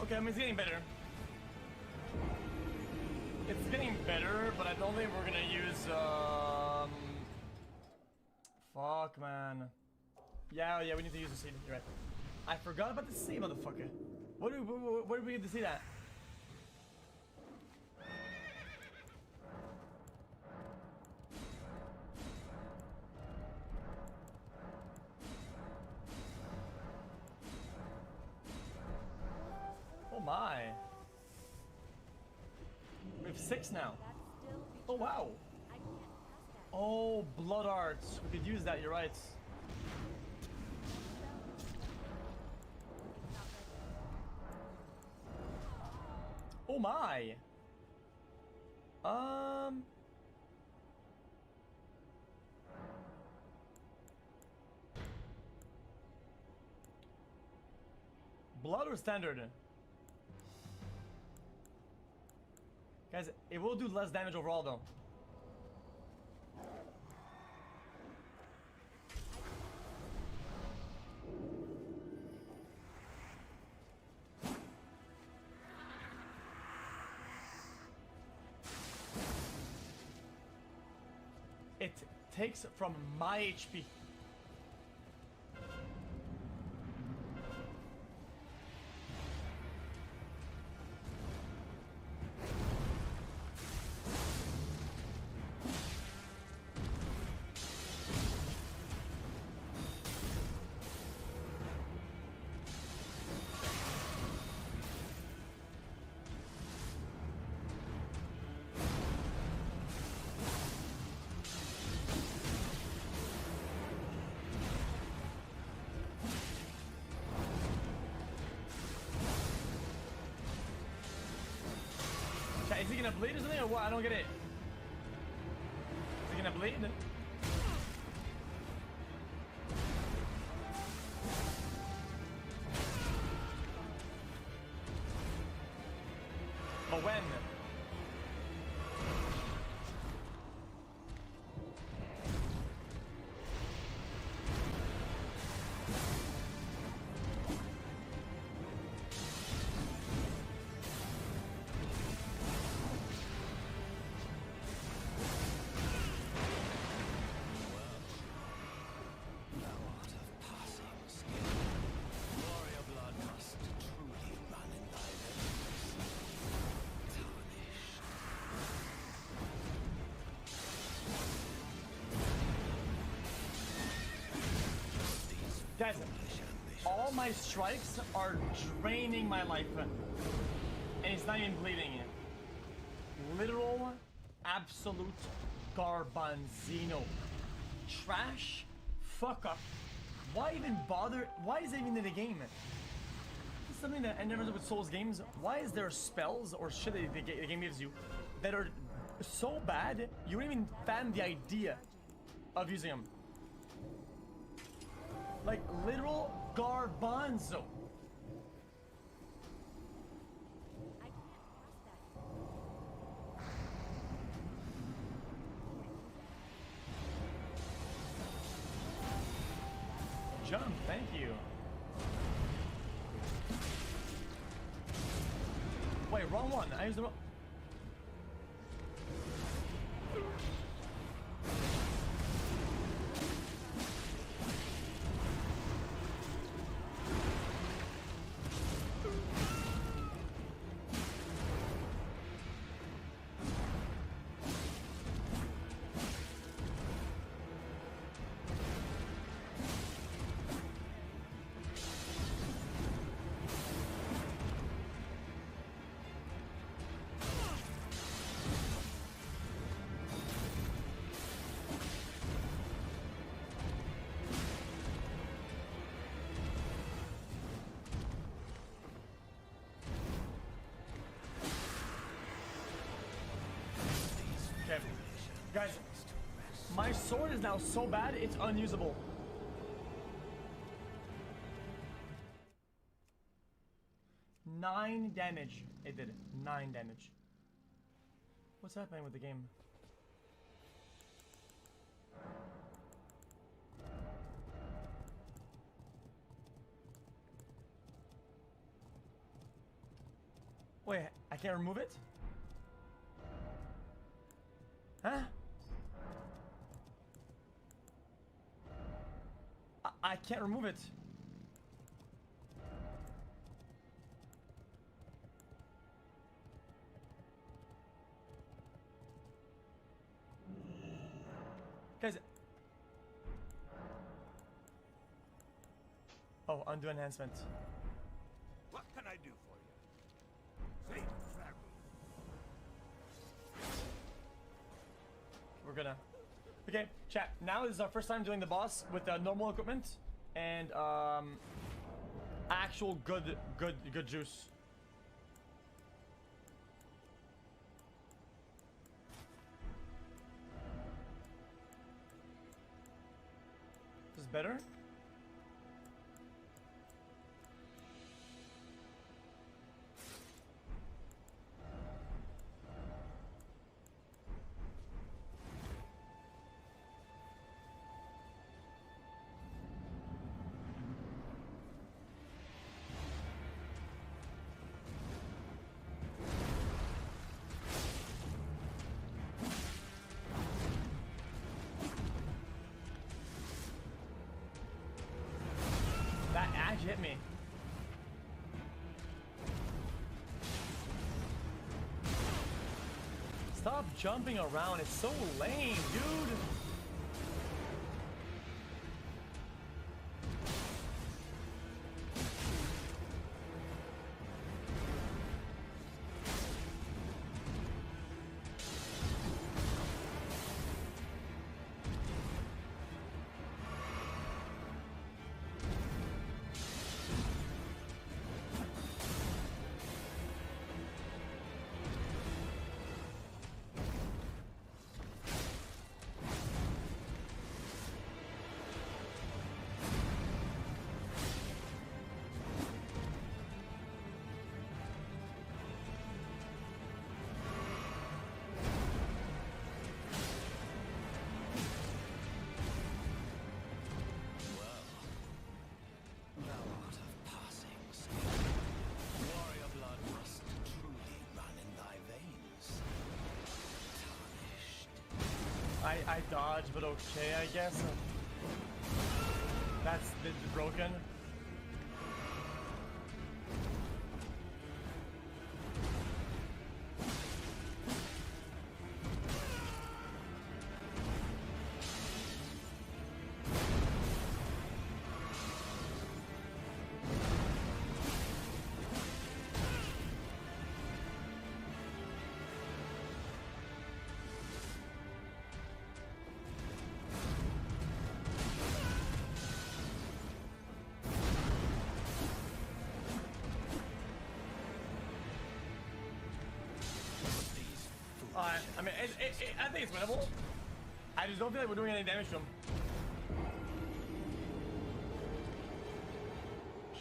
Okay, I mean, it's getting better. It's getting better, but I don't think we're gonna use, fuck, man. Yeah, we need to use the seed. You're right. I forgot about the seed, motherfucker. Where did we get the seed at? Oh my. We have 6 now. Oh wow. Oh, blood arts. We could use that, you're right. Oh my. Blood or standard? Guys, it will do less damage overall though. It takes from my HP. Is he gonna bleed or something or what? I don't get it. Is he gonna bleed? But when? Guys, all my strikes are draining my life. And it's not even bleeding. Literal, absolute garbanzino. Trash, fuck up. Why even bother? Why is it even in the game? It's something that I never do with Souls games. Why is there spells or shit that the game gives you that are so bad you wouldn't even fathom the idea of using them? Like literal garbanzo. Jump, thank you. Wait, wrong one. I used the wrong. Okay, guys, my sword is now so bad it's unusable. Nine damage. It did 9 damage. What's happening with the game? Wait, I can't remove it? Huh? I can't remove it. Guys. Oh, undo enhancement. What can I do for you? Safe travel. We're gonna. Okay, chat. Now is our first time doing the boss with normal equipment and actual good juice. This is better. That actually hit me. Stop jumping around, it's so lame, dude. I dodged, but okay, I guess. That's broken. I mean, I think it's winnable. I just don't feel like we're doing any damage to him.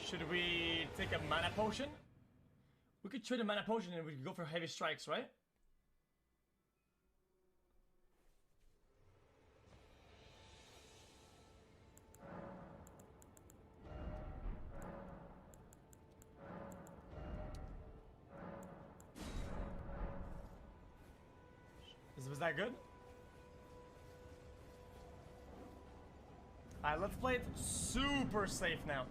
Should we take a mana potion? We could trade a mana potion and we could go for heavy strikes, right? Was that good? Alright, let's play it super safe now.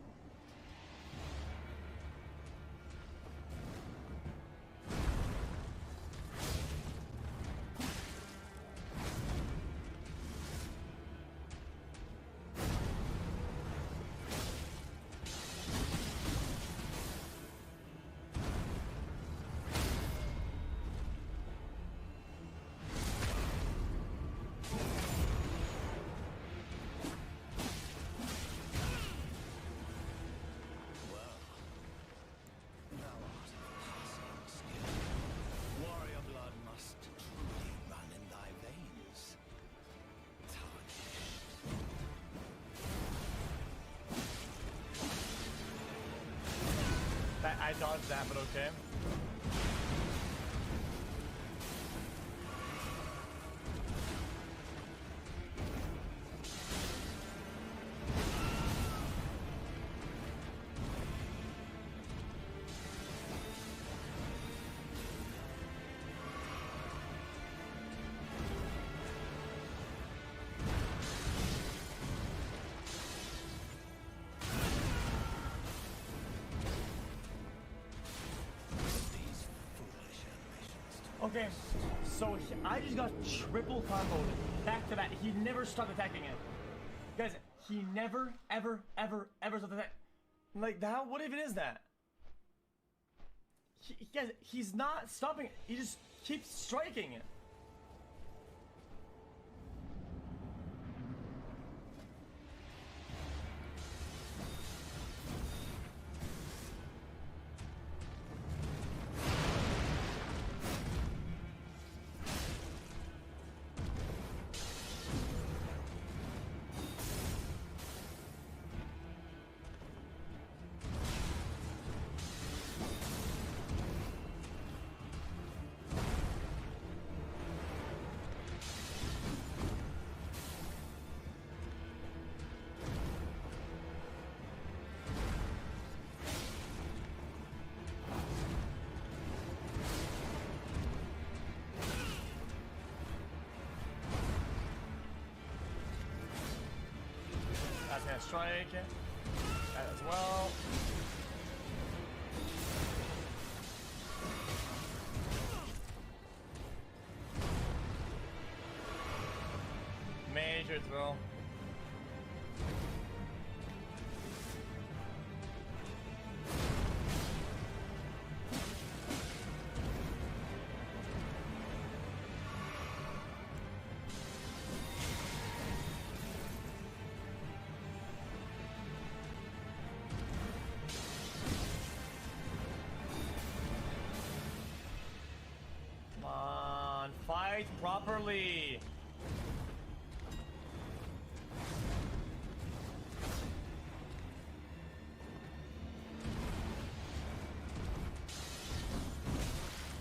I dodged that, but okay. Okay, so I just got triple comboed back to back. He never stopped attacking it. Guys, he never, ever, ever, ever stopped attacking. Like, that, what even is that? Guys, he's not stopping. He just keeps striking it. That's gonna strike it. That as well. Major throw. Come on, fight properly.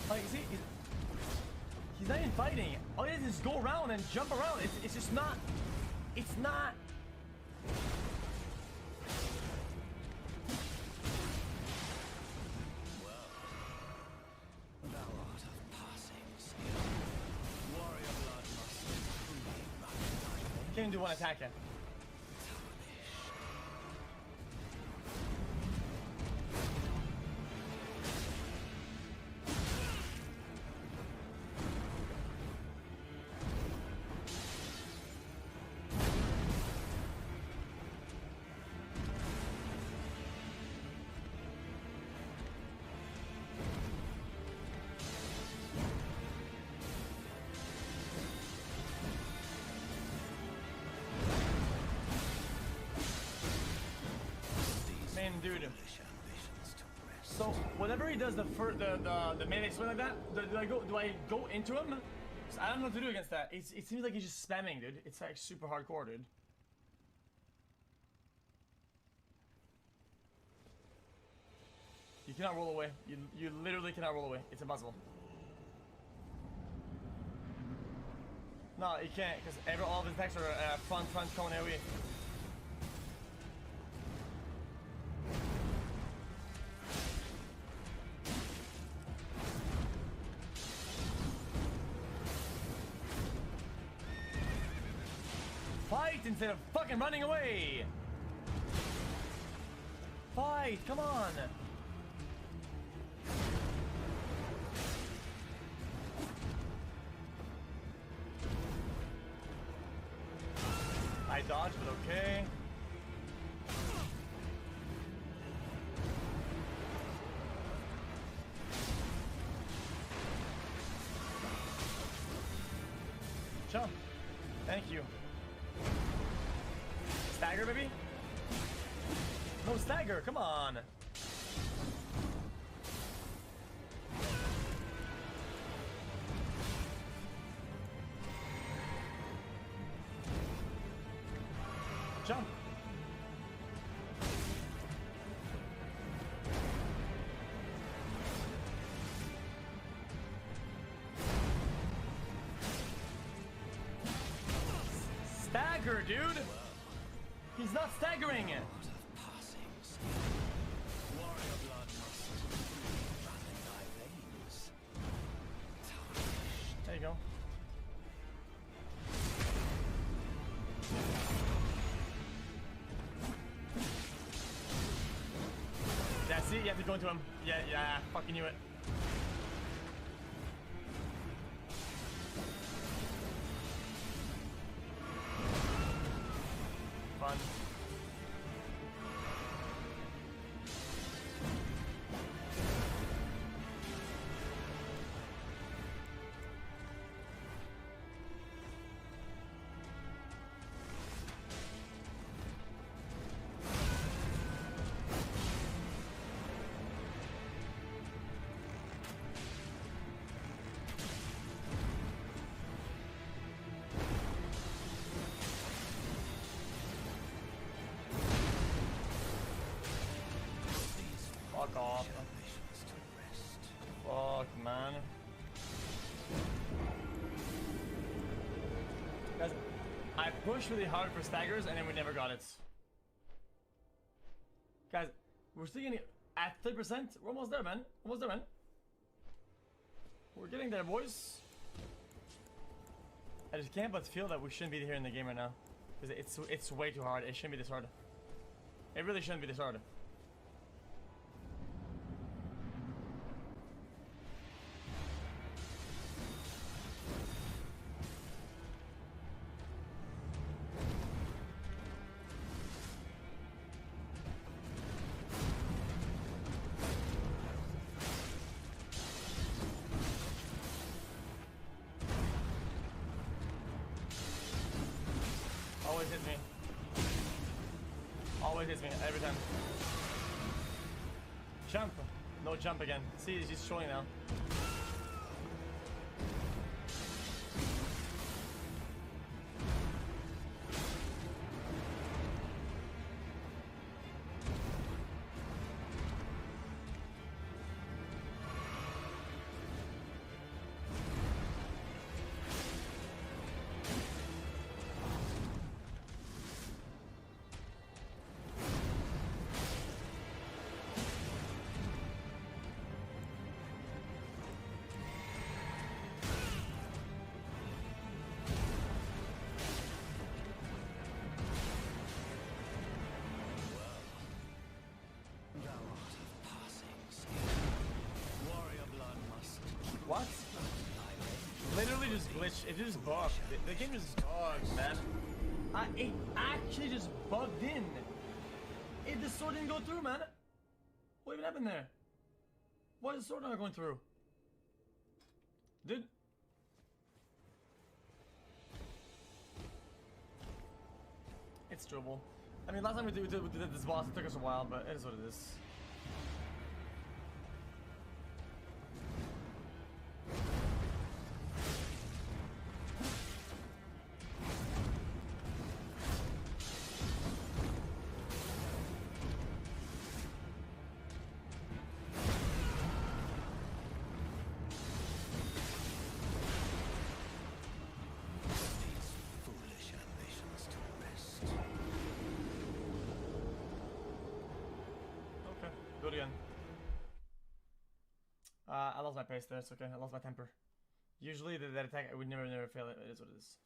Like, see, he's not even fighting. All he does is go around and jump around. It's just not. It's not. Thou art of passing skill. Warrior blood must truly run thy veins. Can't even do one attack yet. Man, dude. So whenever he does the melee swing like that, do I go into him? 'Cause I don't know what to do against that. It seems like he's just spamming, dude. It's like super hardcore, dude. You cannot roll away. You literally cannot roll away. It's impossible. No, you can't, because all of his attacks are front cone AoE. Fight instead of fucking running away! Fight, come on! I dodged, but okay. Jump. Thank you. Stagger, baby? No stagger, come on. Jump. Stagger, dude. He's not staggering it. Warrior blood must run in thy veins. There you go. Yeah, see, you have to go into him. Yeah, fucking knew it. stop. Fuck, man. Guys, I pushed really hard for staggers and then we never got it. Guys, we're still getting at 30%. We're almost there, man. Almost there, man. We're getting there, boys. I just can't but feel that we shouldn't be here in the game right now. Because it's way too hard. It shouldn't be this hard. It really shouldn't be this hard. Always hits me. Always hits me, every time. Jump. No jump again. See, he's just showing now. What? Literally just glitched. It just bugged. The game just bugged, man. It actually just bugged in. The sword didn't go through, man. What even happened there? Why is the sword not going through? Dude. It's doable. I mean, last time we did this boss, it took us a while, but it is what it is. Do it again. I lost my pace there, it's okay. I lost my temper. Usually that attack, I would never fail it. It is what it is.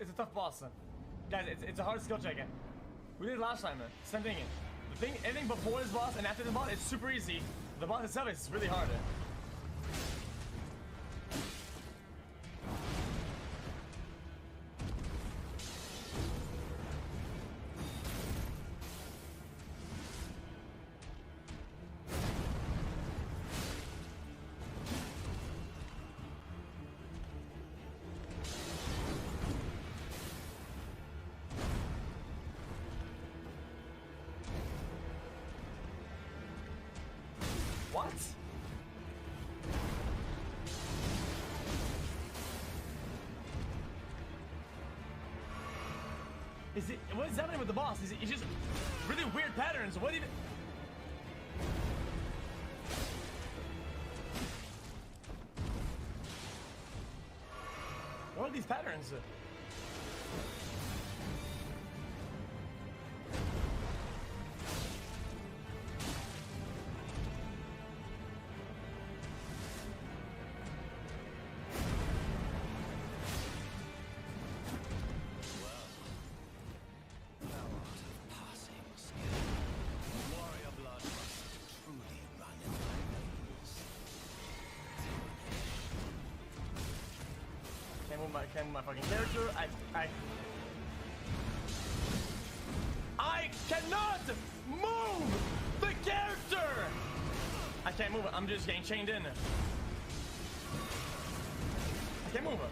It's a tough boss. Guys, it's a hard skill check. We did it last time. Same thing. Anything before this boss and after this boss is super easy. The boss itself is really hard. What? What is happening with the boss? It's just really weird patterns. What even? What are these patterns? Can't move my fucking character. I cannot move the character. I can't move it. I'm just getting chained in. I can't move it.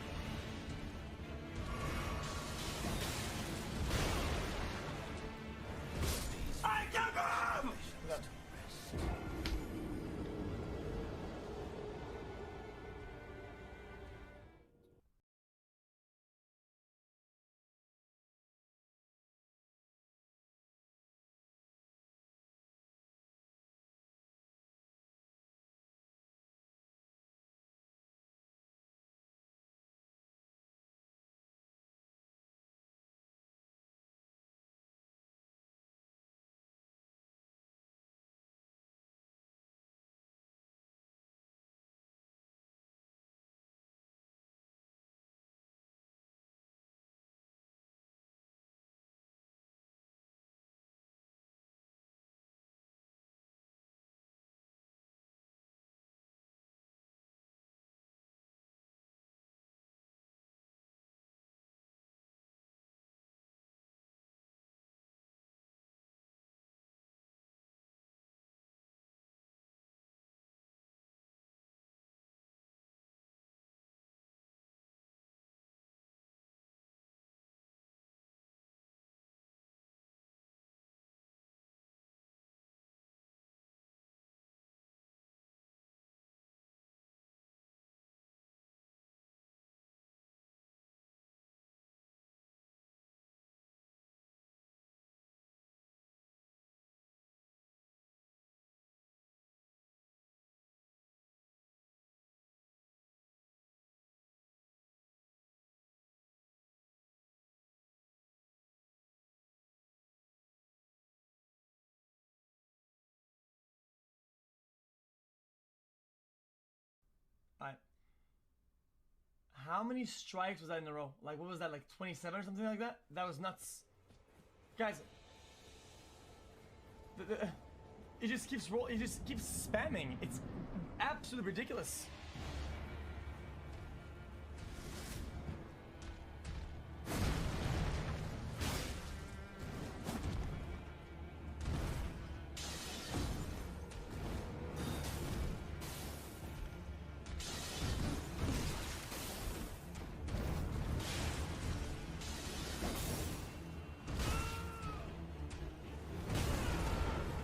Alright. How many strikes was that in a row? Like, what was that, like 27 or something like that? That was nuts. Guys. It just keeps rolling, it just keeps spamming. It's absolutely ridiculous.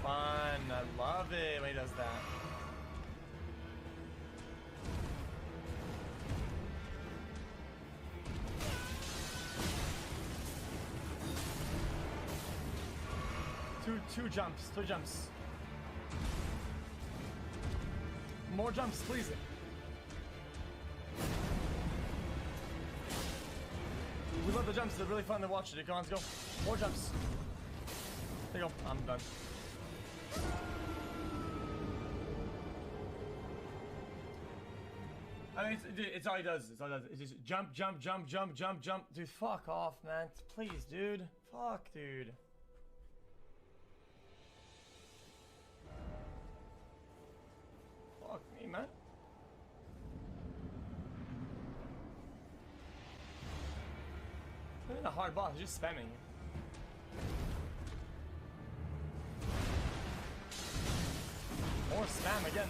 I love it when he does that. Two jumps, 2 jumps. More jumps, please. We love the jumps, they're really fun to watch. Come on, let's go. More jumps. There you go, I'm done. I mean, it's all he does. It's all he does. It's just jump, jump, jump, jump, jump, jump. Dude, fuck off, man. Please, dude. Fuck, dude. Fuck me, man. It's not a hard boss. It's just spamming. More spam again.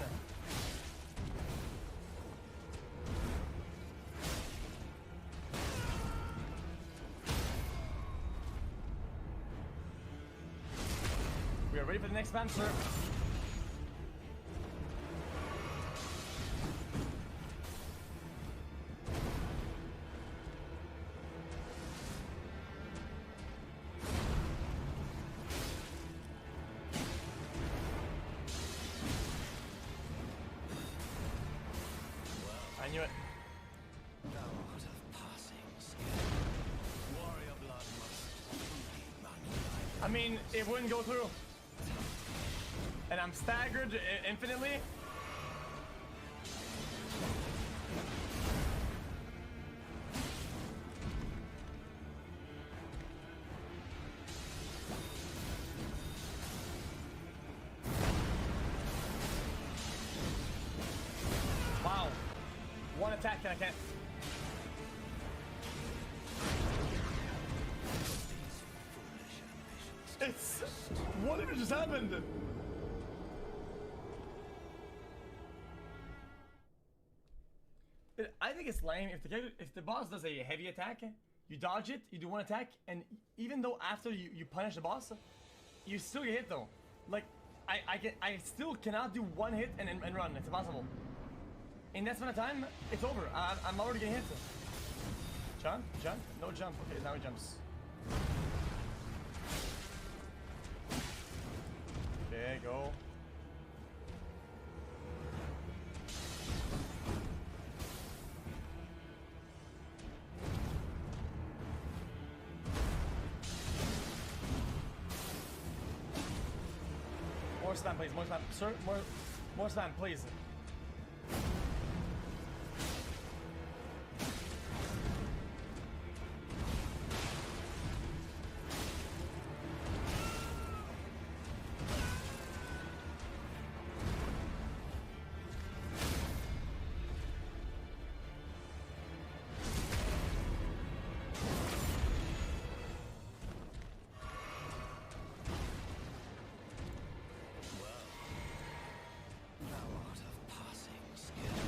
We are ready for the next spam, sir. I knew it. I mean, it wouldn't go through. And I'm staggered infinitely. Wow. One attack and I can't. It's... Whatever just happened? I think it's lame if the boss does a heavy attack, you dodge it, you do one attack, and even though after you punish the boss, you still get hit though. Like I still cannot do one hit and run. It's impossible. In that amount of time, it's over. I'm already getting hit. Jump, jump, no jump. Okay, now he jumps. Okay, go. More slam, please. More slam. Sir, more slam, please. Thou art of passing skill.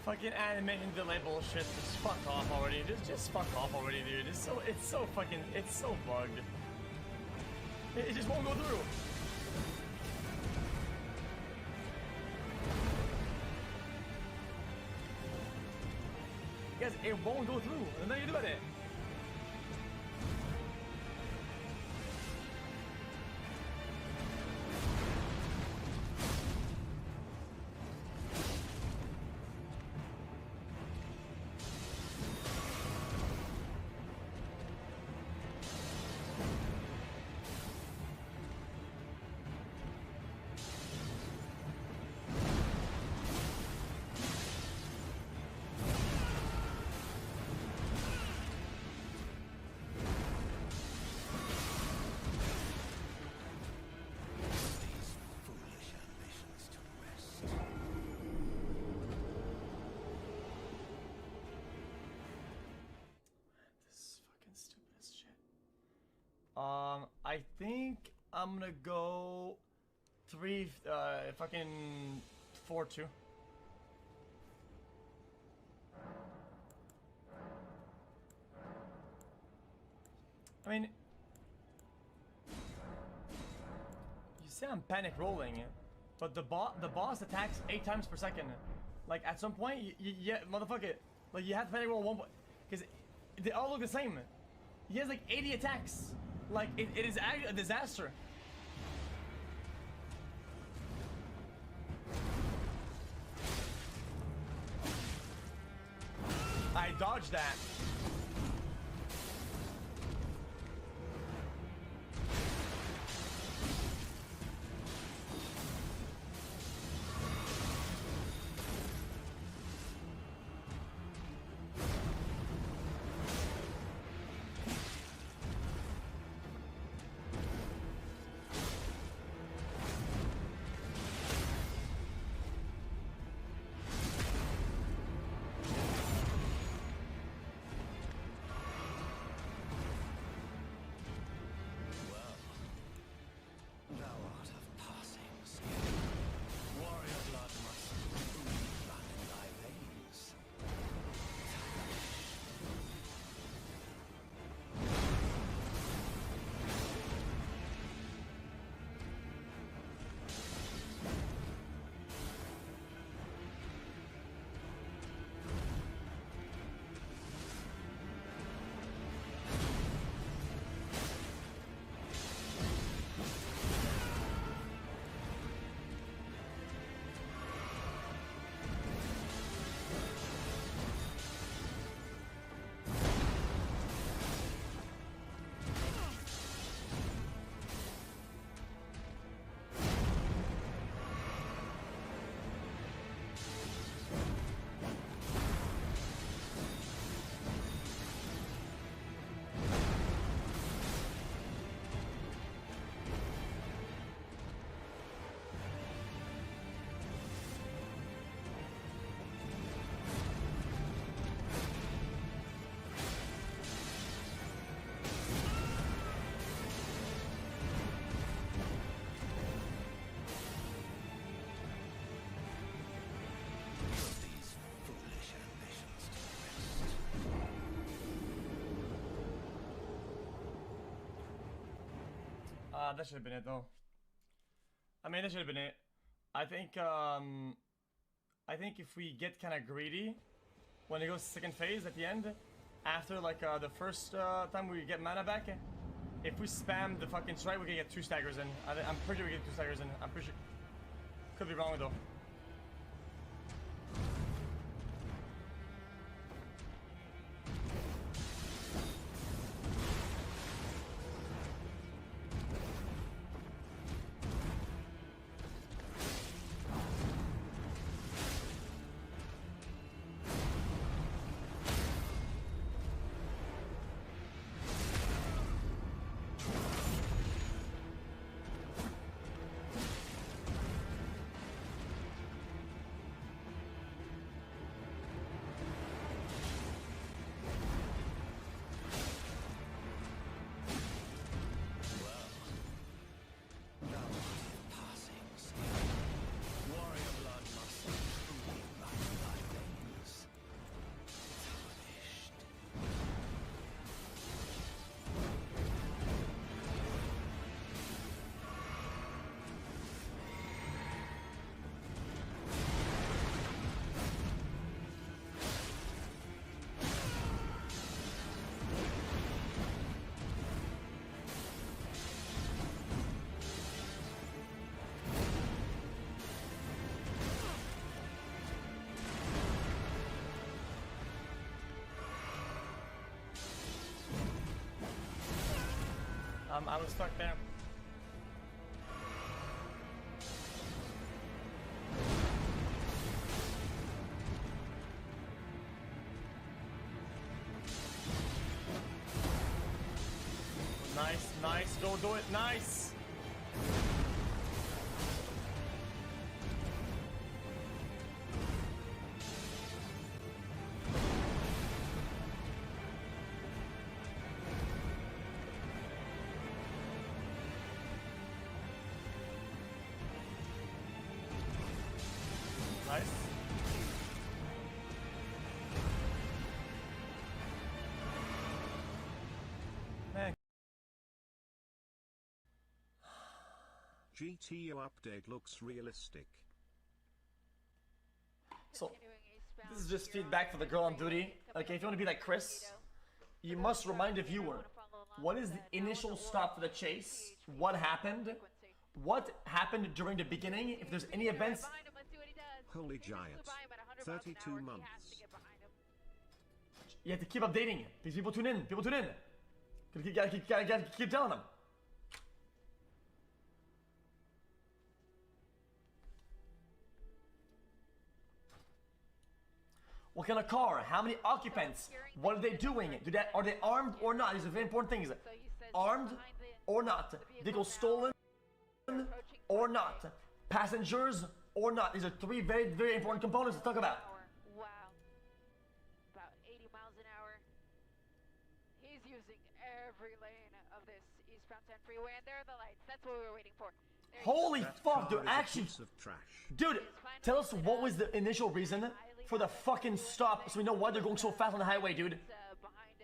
Fucking animation delay bullshit. Just fuck off already. Just fuck off already, dude. It's so bugged. It just won't go through. Guys, it won't go through. There's nothing you do about it. I think I'm gonna go 4-2. I mean, you say I'm panic rolling, but the boss attacks 8 times per second. Like at some point, yeah, motherfucker, like you have to panic roll 1 point, because they all look the same. He has like 80 attacks. Like, it is a disaster. I dodged that. That should have been it though. I mean, that should have been it. I think if we get kind of greedy when it goes to second phase at the end, after like the first time we get mana back, if we spam the fucking strike, we can get 2 staggers in. I'm pretty sure we get 2 staggers in. I'm pretty sure. Could be wrong though. I was stuck there. Nice, nice, don't do it, nice! Nice. Man. GTO update looks realistic. So, this is just feedback for the girl on duty. Okay, if you want to be like Chris, you must remind the viewer, what is the initial stop for the chase? What happened? What happened during the beginning? If there's any events... Holy giant. 32 months. You have to keep updating. These people tune in. People tune in. Gotta keep telling them. What kind of car? How many occupants? What are they doing? Are they armed or not? These are very important things. Armed or not? Vehicle stolen or not? Passengers or not? These are three very, very important components to talk about. Wow. About 80 miles an hour. He's using every lane of this eastbound 10 freeway, and there are the lights. That's what we were waiting for. Holy fuck, dude, actually... Dude, tell us what was the initial reason for the fucking stop so we know why they're going so fast on the highway, dude.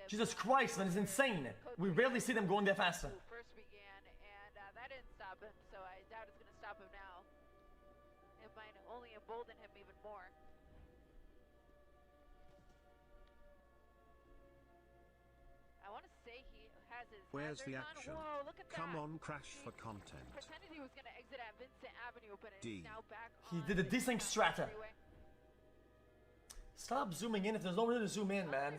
Jesus Christ, man, it's insane. We rarely see them going that fast. First began, and that didn't stop him, so I doubt it's gonna stop him now. It might only embolden him even more. I want to say he has his Where's the hazards action? on. Whoa, look at Come that. on, crash for content. Pretended he was gonna exit at Vincent Avenue, but D. it's now back He on did a the desync eastbound strata. freeway. Stop zooming in if there's no reason to zoom in, man.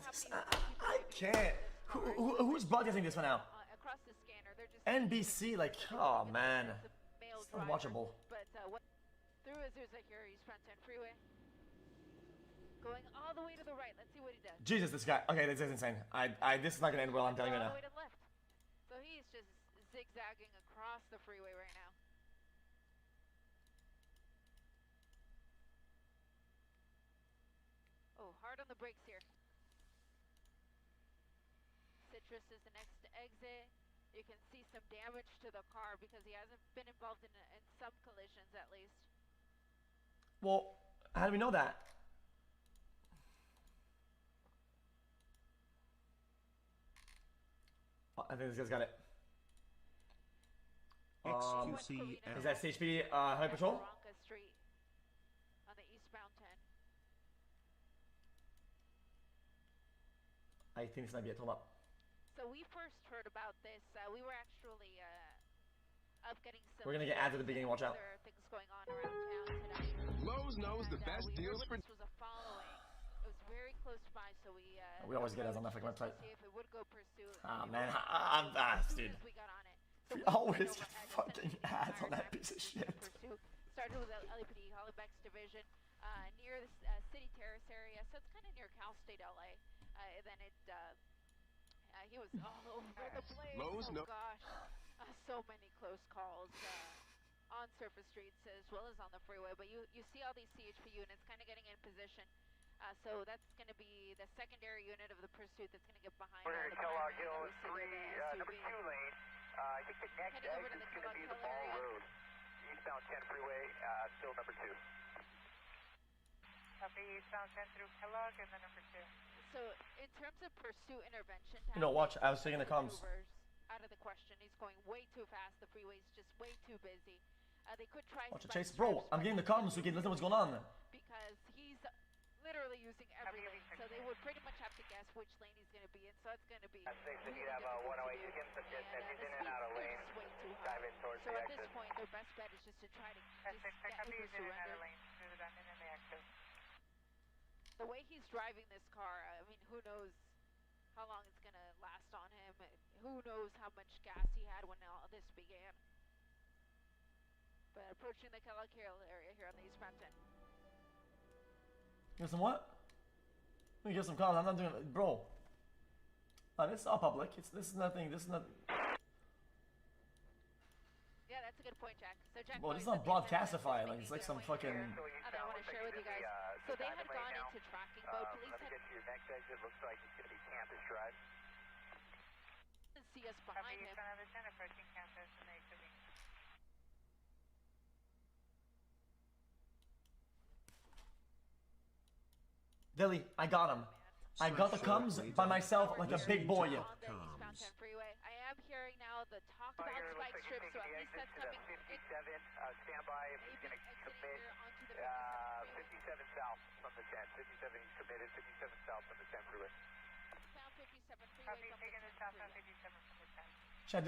I can't. Who's broadcasting this one now? Across the scanner, they're just NBC, like, oh man. male It's driver. unwatchable. But what through Azusa here, eastbound 10 freeway. Going all the way to the right. Let's see what he does. Jesus, this guy. Okay, this is insane. This is not gonna end well, I'm telling you all now. the way to the left. So he's just zigzagging across the freeway right now. Oh, hard on the brakes here. Citrus is the next exit. You can see some damage to the car because he hasn't been involved in some collisions at least. Well, how do we know that? Oh, I think this guy's got it. Is that CHP Highway Patrol? Bronca Street on the eastbound 10. I think this might be it. Hold up. So we first heard about this. We were actually up getting some. We're gonna get ads at the beginning. Watch out. Other things going on around town tonight. Lowe's knows the best deals for. This was a following. It was very close by, so we. We always get ads on that fucking website. See if it would go pursue. Ah man, I'm fast, dude. We got on it. We always get fucking ads on that piece of shit. Started with LAPD, Hollybeck's division, near the City Terrace area, so it's kind of near Cal State, LA. Then it, he was all over the place. Lowe's, oh gosh, so many close calls on surface streets as well as on the freeway. But you see all these CHP units kind of getting in position. So that's going to be the secondary unit of the pursuit that's going to get behind all the Kellogg primary Hill that we see there, the number 2 SUV. lane. I think the next Heading over to exit the is going to be the Kellogg Ball Hill area. Road. Eastbound 10 freeway, still number 2. Copy eastbound 10 through Kellogg and then number 2. So in terms of pursuit intervention, You know, watch. I was taking the comms. Out of the question. He's going way too fast. The freeway's just way too busy. They could try. Watch the chase, bro. I'm getting the comms so we can listen to what's going on. Because he's literally using every lane, so they would pretty much have to guess which lane he's going to be in. So it's going to be. You have 108. You can some distance. He's in and out of lane. Dive in towards so the at exit. this point, their best bet is just to try to just get Copy him is to in and out surrender. of lane. Through the in the exit. The way he's driving this car, I mean, who knows how long it's gonna last on him. Who knows how much gas he had when all this began. But approaching the Kellogg Hill area here on the East Mountain. Get some what? Let me get some comments. I'm not doing it, bro. This is all public. This is nothing. Yeah, that's a good point, Jack. So Jack. Well, it's not broadcastify. Like it's like some fucking. I want to share with you guys. So they had gone into tracking mode. Police had. Your next exit looks like it's going to be Campus Drive. Didn't see us behind him. Approaching campus and they could be. Dilly, I got him. I got the comms by myself like a big boy. On the East Mountain Freeway. I am hearing now the talk about spike strips, so at least that's coming. 57, stand by if he's going to commit 57 south from the 10. 57 he's committed, 57 south from the 10 freeway. South 57 freeway Copy, from taking the the 10 southbound freeway. 57 from the 10. Chat,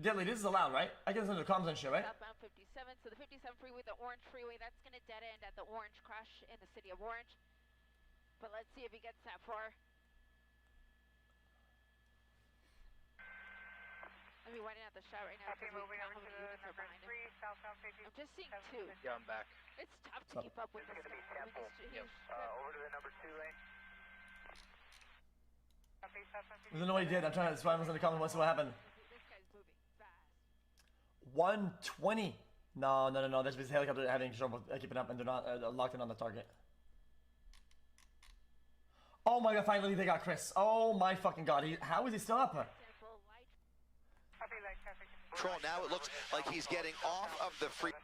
Dilly, this is allowed, right? I can listen to the comms and shit, right? Southbound 57, so the 57 freeway, the Orange freeway, that's going to dead end at the Orange crush in the city of Orange. But let's see if he gets that far. Let me widen out the shot right now because we moving count over how to many units are number behind 3, him. southbound 57. I'm just seeing 2. Yeah, I'm back. It's tough to keep up with this guy. I mean, Over to the number 2 lane. Copy, southbound 57. I don't know what he did. I'm trying to. That's why I was in the comments. What's what happened? This guy's moving fast. 120. No. There's this helicopter having trouble keeping up, and they're not locked in on the target. Oh my god! Finally, they got Chris. Oh my fucking god! How is he still up? Copy, light traffic. Control. Now it looks like he's getting off of the free.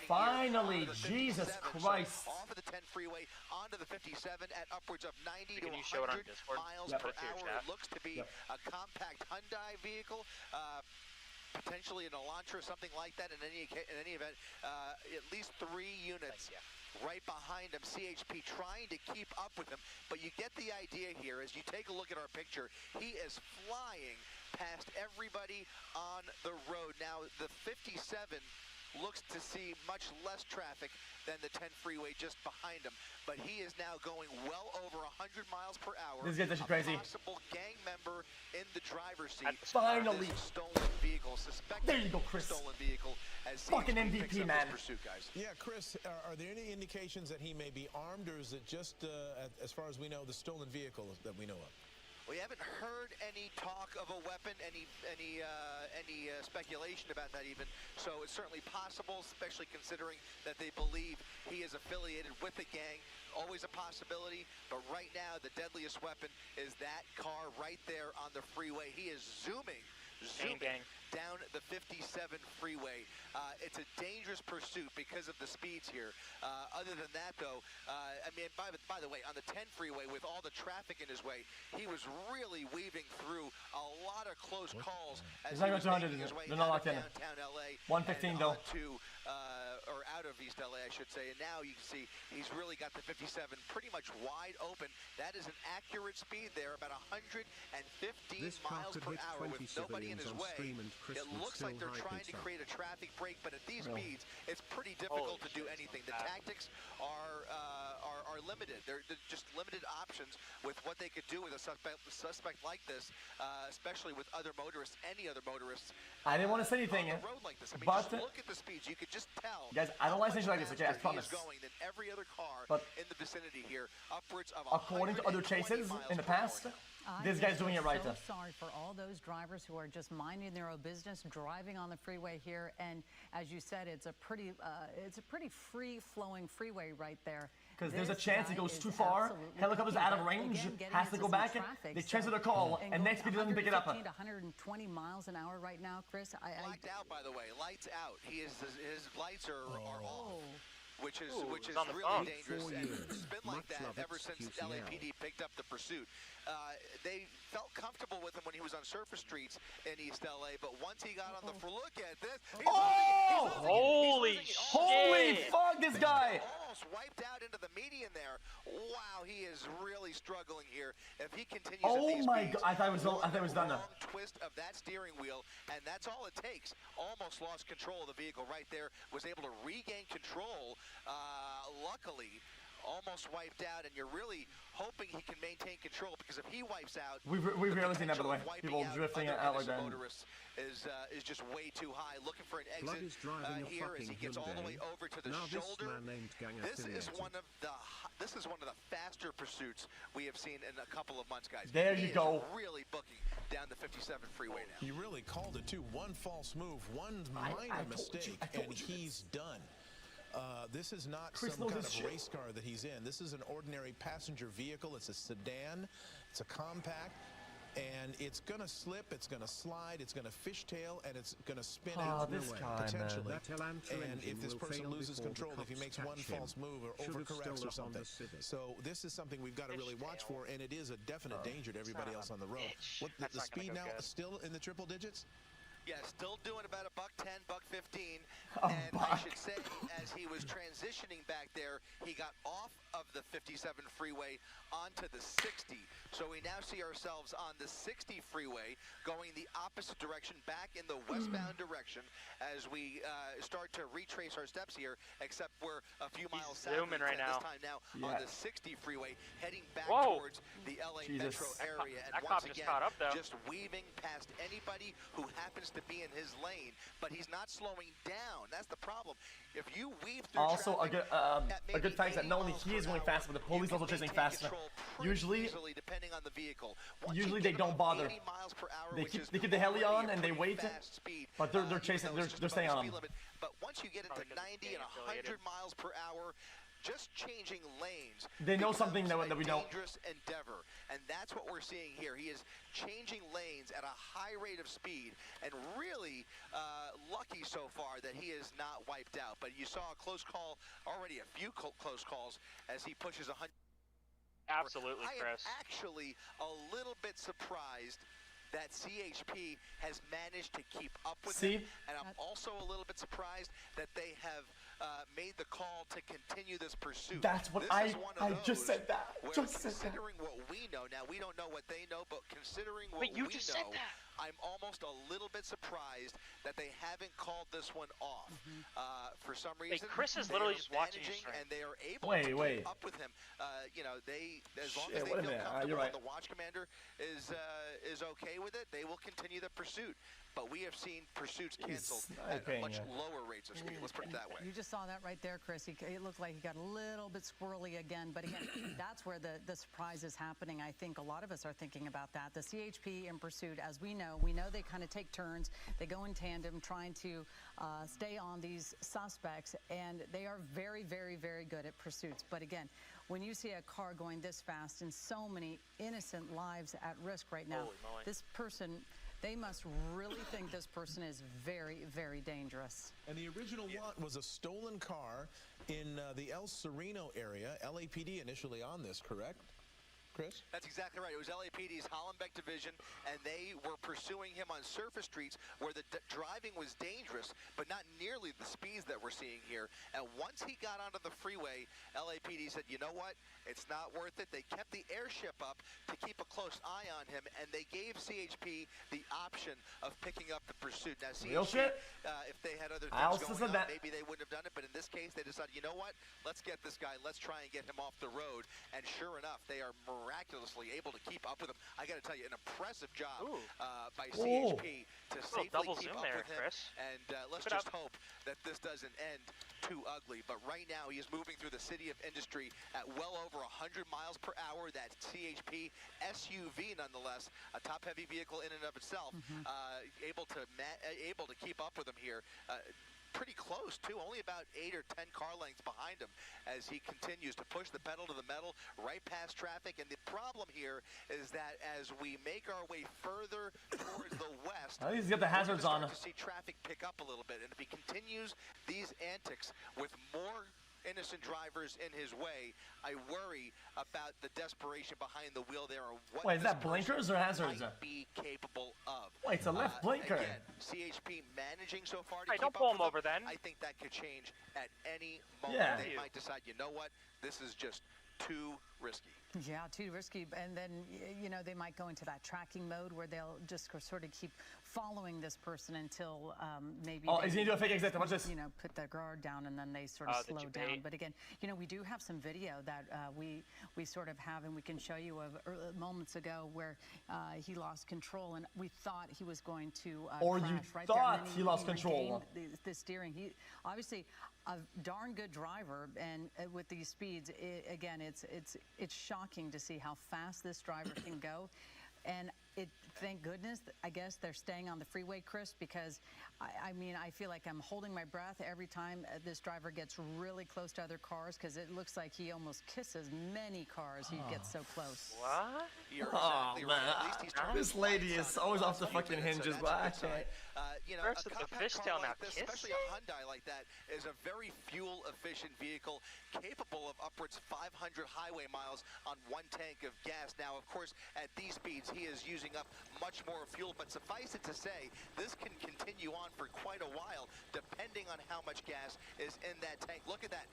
Finally, Jesus Christ! So off of the 10 freeway onto the 57 at upwards of 90 Can to you show it on 100 Discord? miles Yep. per Put it to your hour. chat. It looks to be a compact Hyundai vehicle. Potentially an Elantra, something like that. In any event, at least 3 units right behind him. CHP trying to keep up with him, but you get the idea here. As you take a look at our picture, he is flying past everybody on the road. Now the 57 looks to see much less traffic than the 10 freeway just behind him, but he is now going well over 100 miles per hour. This guy's actually crazy. A possible gang member in the driver's seat. Finally. This stolen vehicle, suspected There you go, Chris. stolen vehicle, as Fucking CHP MVP, picks up man. this pursuit, guys. Yeah, Chris, are there any indications that he may be armed, or is it just, as far as we know, the stolen vehicle that we know of? We haven't heard any talk of a weapon, any speculation about that even. So it's certainly possible, especially considering that they believe he is affiliated with the gang. Always a possibility, but right now the deadliest weapon is that car right there on the freeway. He is zooming down the 57 freeway. It's a dangerous pursuit because of the speeds here. Other than that, though, I mean, by the way, on the 10 freeway with all the traffic in his way, he was really weaving through a lot of close calls as he was making his way out of downtown LA. 115 though. Or out of East LA, I should say. And now you can see he's really got the 57 pretty much wide open. That is an accurate speed there, about 115 miles per hour with nobody in his way. It looks like they're trying to create a traffic break, but at these speeds, it's pretty difficult to do anything. The tactics are limited. They're just limited options with what they could do with a suspect like this, especially with other motorists, any other motorists. I didn't want to say anything, on the road like this. I mean, but just look at the speeds. You could just tell. guys, I don't like things like this. Okay, I promise. He is going than every other car But in the vicinity here, upwards of according to other chases in the past, this guy's doing it right. I'm so sorry for all those drivers who are just minding their own business, driving on the freeway here. And as you said, it's a pretty free-flowing freeway right there. Because there's a chance he goes too far, helicopter's out of range, has to go back, they transfer the call, and next speed doesn't pick it up. 115 to 120 miles an hour right now, Chris. Blacked out, by the way. Lights out. His lights are off. Which is really dangerous, and it's been like that ever since LAPD picked up the pursuit. They felt comfortable with him when he was on surface streets in East LA, but once he got on the floor, look at this. Holy fuck, this guy! Almost wiped out into the median there. Wow, he is really struggling here. If he continues at these speeds, I thought it was done. Long twist of that steering wheel, and that's all it takes. Almost lost control of the vehicle right there. Was able to regain control. Luckily, almost wiped out, and you're really hoping he can maintain control, because if he wipes out, We've rarely seen that, by the way. People drifting out like that. motorists is just way too high. Looking for an Blood exit is driving a here as he fucking gets all the way Hyundai. over to the Now this shoulder. man named gang This is affiliated. one of the faster pursuits we have seen in a couple of months, guys. There He you is go. really booking down the 57 freeway now. He really called it too. One false move, one minor mistake, and he's done. This is not Chris some knows kind his of shit. race car that he's in. This is an ordinary passenger vehicle. It's a sedan. It's a compact. And it's going to slip, it's going to slide, it's going to fishtail, and it's going to spin out this guy, potentially. man. That Elantra And engine if this will person fail loses before control, the if he cops makes one catch him. false move or Should have overcorrects stolen or something. Honda Civic. So this is something we've got to really watch for, and it is a definite danger to everybody else on the road. What That's the not gonna speed go now good. still in the triple digits? Yeah, still doing about a $110, $115. Oh, And I should say, as he was transitioning back there, he got off of the 57 freeway onto the 60. So we now see ourselves on the 60 freeway going the opposite direction, back in the westbound direction, as we start to retrace our steps here, except we're a few miles south of zooming right this now. time now on the 60 freeway, heading back Whoa. towards the LA Jesus. metro area. And That once cop just again, caught up, though. just weaving past anybody who happens to be in his lane, but he's not slowing down. That's the problem. If you weave through Also, a traffic good fact is that not only he is going faster, but the police also chasing faster. Usually, easily, depending on the vehicle. usually they don't bother. They keep the heli on and they wait, but they're chasing. They're staying on him. But once you get into 90 and 100 miles per hour, just changing lanes. They know something that we don't. Dangerous endeavor, and that's what we're seeing here. He is changing lanes at a high rate of speed, and really lucky so far that he is not wiped out. But you saw a close call, already a few close calls, as he pushes 100. Absolutely, Chris. I am actually a little bit surprised that CHP has managed to keep up with him, and I'm also a little bit surprised that they have made the call to continue this pursuit. That's what this is one of I those just said that. where Just said that. considering what we know, now we don't know what they know, but considering what Wait, you we just know, said that. I'm almost a little bit surprised that they haven't called this one off. For some reason, Chris is they literally are just watching you managing, stream. and they are able to keep up with him. You know, they as long as they feel comfortable and the watch commander is okay with it, they will continue the pursuit. But we have seen pursuits canceled at much lower rates of speed. Let's put it that way. You just saw that right there, Chris. It looked like he got a little bit squirrely again. But again, that's where the surprise is happening. I think a lot of us are thinking about that. The CHP in pursuit, as we know they kind of take turns. They go in tandem trying to stay on these suspects. And they are very, very, very good at pursuits. But again, when you see a car going this fast and so many innocent lives at risk right now, this person... They must really think this person is very, very dangerous. And the original want was a stolen car in the El Sereno area. LAPD initially on this, correct? Chris? That's exactly right. It was LAPD's Hollenbeck division, and they were pursuing him on surface streets where the driving was dangerous, but not nearly the speeds that we're seeing here. And once he got onto the freeway, LAPD said, you know what? It's not worth it. They kept the airship up to keep a close eye on him, and they gave CHP the option of picking up the pursuit. Now, CHP, if they had other things going on, maybe they wouldn't have done it, but in this case, they decided, you know what? Let's get this guy. Let's try and get him off the road. And sure enough, they are miraculously able to keep up with him. I got to tell you, an impressive job by CHP to safely keep up with him. Chris. And let's just hope that this doesn't end too ugly. But right now, he is moving through the city of Industry at well over 100 miles per hour. That CHP SUV, nonetheless, a top-heavy vehicle in and of itself, able to keep up with him here. Pretty close, too, only about 8 or 10 car lengths behind him as he continues to push the pedal to the metal right past traffic. And the problem here is that as we make our way further towards the west, he's got the hazards on. To see traffic pick up a little bit. And if he continues these antics with more innocent drivers in his way, I worry about the desperation behind the wheel there and what is that blinkers or hazards? Might be capable of. Wait, it's a left blinker. Again, CHP managing so far to keep don't up pull him with over then. I think that could change at any moment. Yeah. They might decide, you know what, this is just too risky. Yeah, too risky. And then, you know, they might go into that tracking mode where they'll just sort of keep following this person until maybe is he going to do a fake exit? Watch this. You know, put their guard down and then they sort of slow down. But again, you know, we do have some video that we sort of have, and we can show you of moments ago where he lost control, and we thought he was going to or crash you right thought there. he lost control. The steering. He obviously a darn good driver, and with these speeds, again, it's shocking to see how fast this driver can go. And thank goodness, I guess they're staying on the freeway, Chris, because I mean, I feel like I'm holding my breath every time this driver gets really close to other cars, because it looks like he almost kisses many cars. He gets so close. What? You're exactly right. At least he's trying This lady is always off the fucking hinges, but I can't. You know, First a with the compact fishtail, car now like this, kissing? especially a Hyundai like that, is a very fuel-efficient vehicle, capable of upwards 500 highway miles on one tank of gas. Now, of course, at these speeds, he is using up much more fuel, but suffice it to say, this can continue on for quite a while, depending on how much gas is in that tank. Look at that.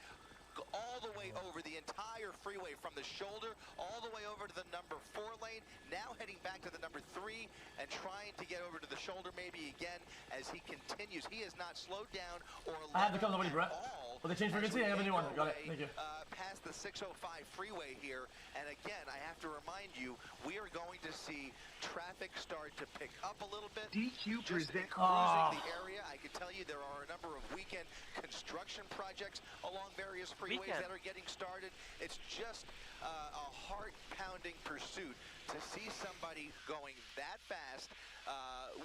All the way over the entire freeway, from the shoulder all the way over to the number 4 lane, now heading back to the number 3 and trying to get over to the shoulder maybe again as he continues. He has not slowed down or I have to come to nobody, Brett. Well, they changed frequency. I have a new one. Got it. Thank you. Past the 605 freeway here, and again, I have to remind you, we are going to see traffic start to pick up a little bit. DQ Just present. cruising the area. I can tell you there are a number of weekend construction projects along various freeways that are getting started. It's just a heart-pounding pursuit to see somebody going that fast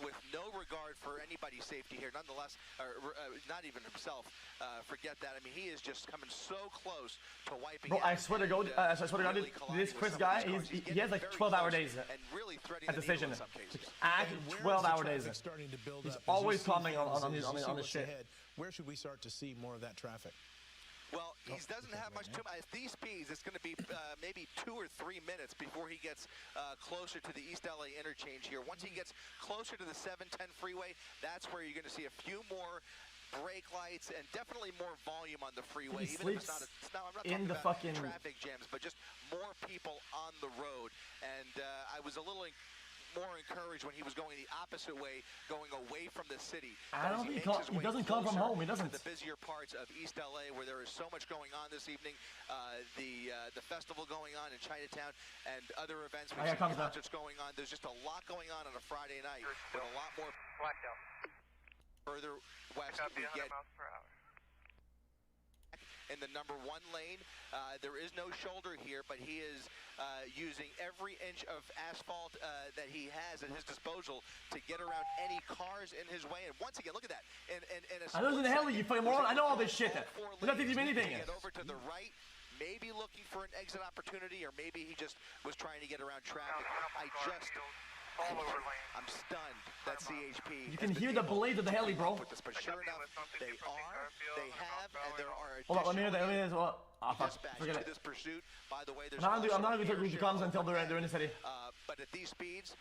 with no regard for anybody's safety here. Nonetheless, not even himself. Forget that. I mean, he is just coming so close to wiping Bro, out. I swear to God, this Chris guy, he has like 12-hour days at the station. 12-hour days. He's always commenting on his shit. Where should we start to see more of that traffic? Well, he doesn't have much time. At these speeds, it's going to be maybe 2 or 3 minutes before he gets closer to the East LA interchange here. Once he gets closer to the 710 freeway, that's where you're going to see a few more brake lights and definitely more volume on the freeway. He Even if sleeps it's not, I'm not in talking the about fucking traffic jams, but just more people on the road. And I was a little more encouraged when he was going the opposite way, going away from the city. I don't think he doesn't come from home. He doesn't. The busier parts of East LA, where there is so much going on this evening, the festival going on in Chinatown and other events, concerts going on. There's just a lot going on a Friday night with a lot more. Blackout. Further west we get. In the number 1 lane, there is no shoulder here, but he is using every inch of asphalt that he has at his disposal to get around any cars in his way. And once again, look at that. I know in the hell, you fucking moron. I know all this shit. We're not teaching me anything. Get over to the right, maybe looking for an exit opportunity, or maybe he just was trying to get around traffic. I'm stunned that CHP. You can hear the blade of the heli, bro. But sure enough, they have, and there are. Hold on, let me hear that. Forget it. This pursuit. By the way, there's I'm not going to read the comments until they're in the city. But at these speeds,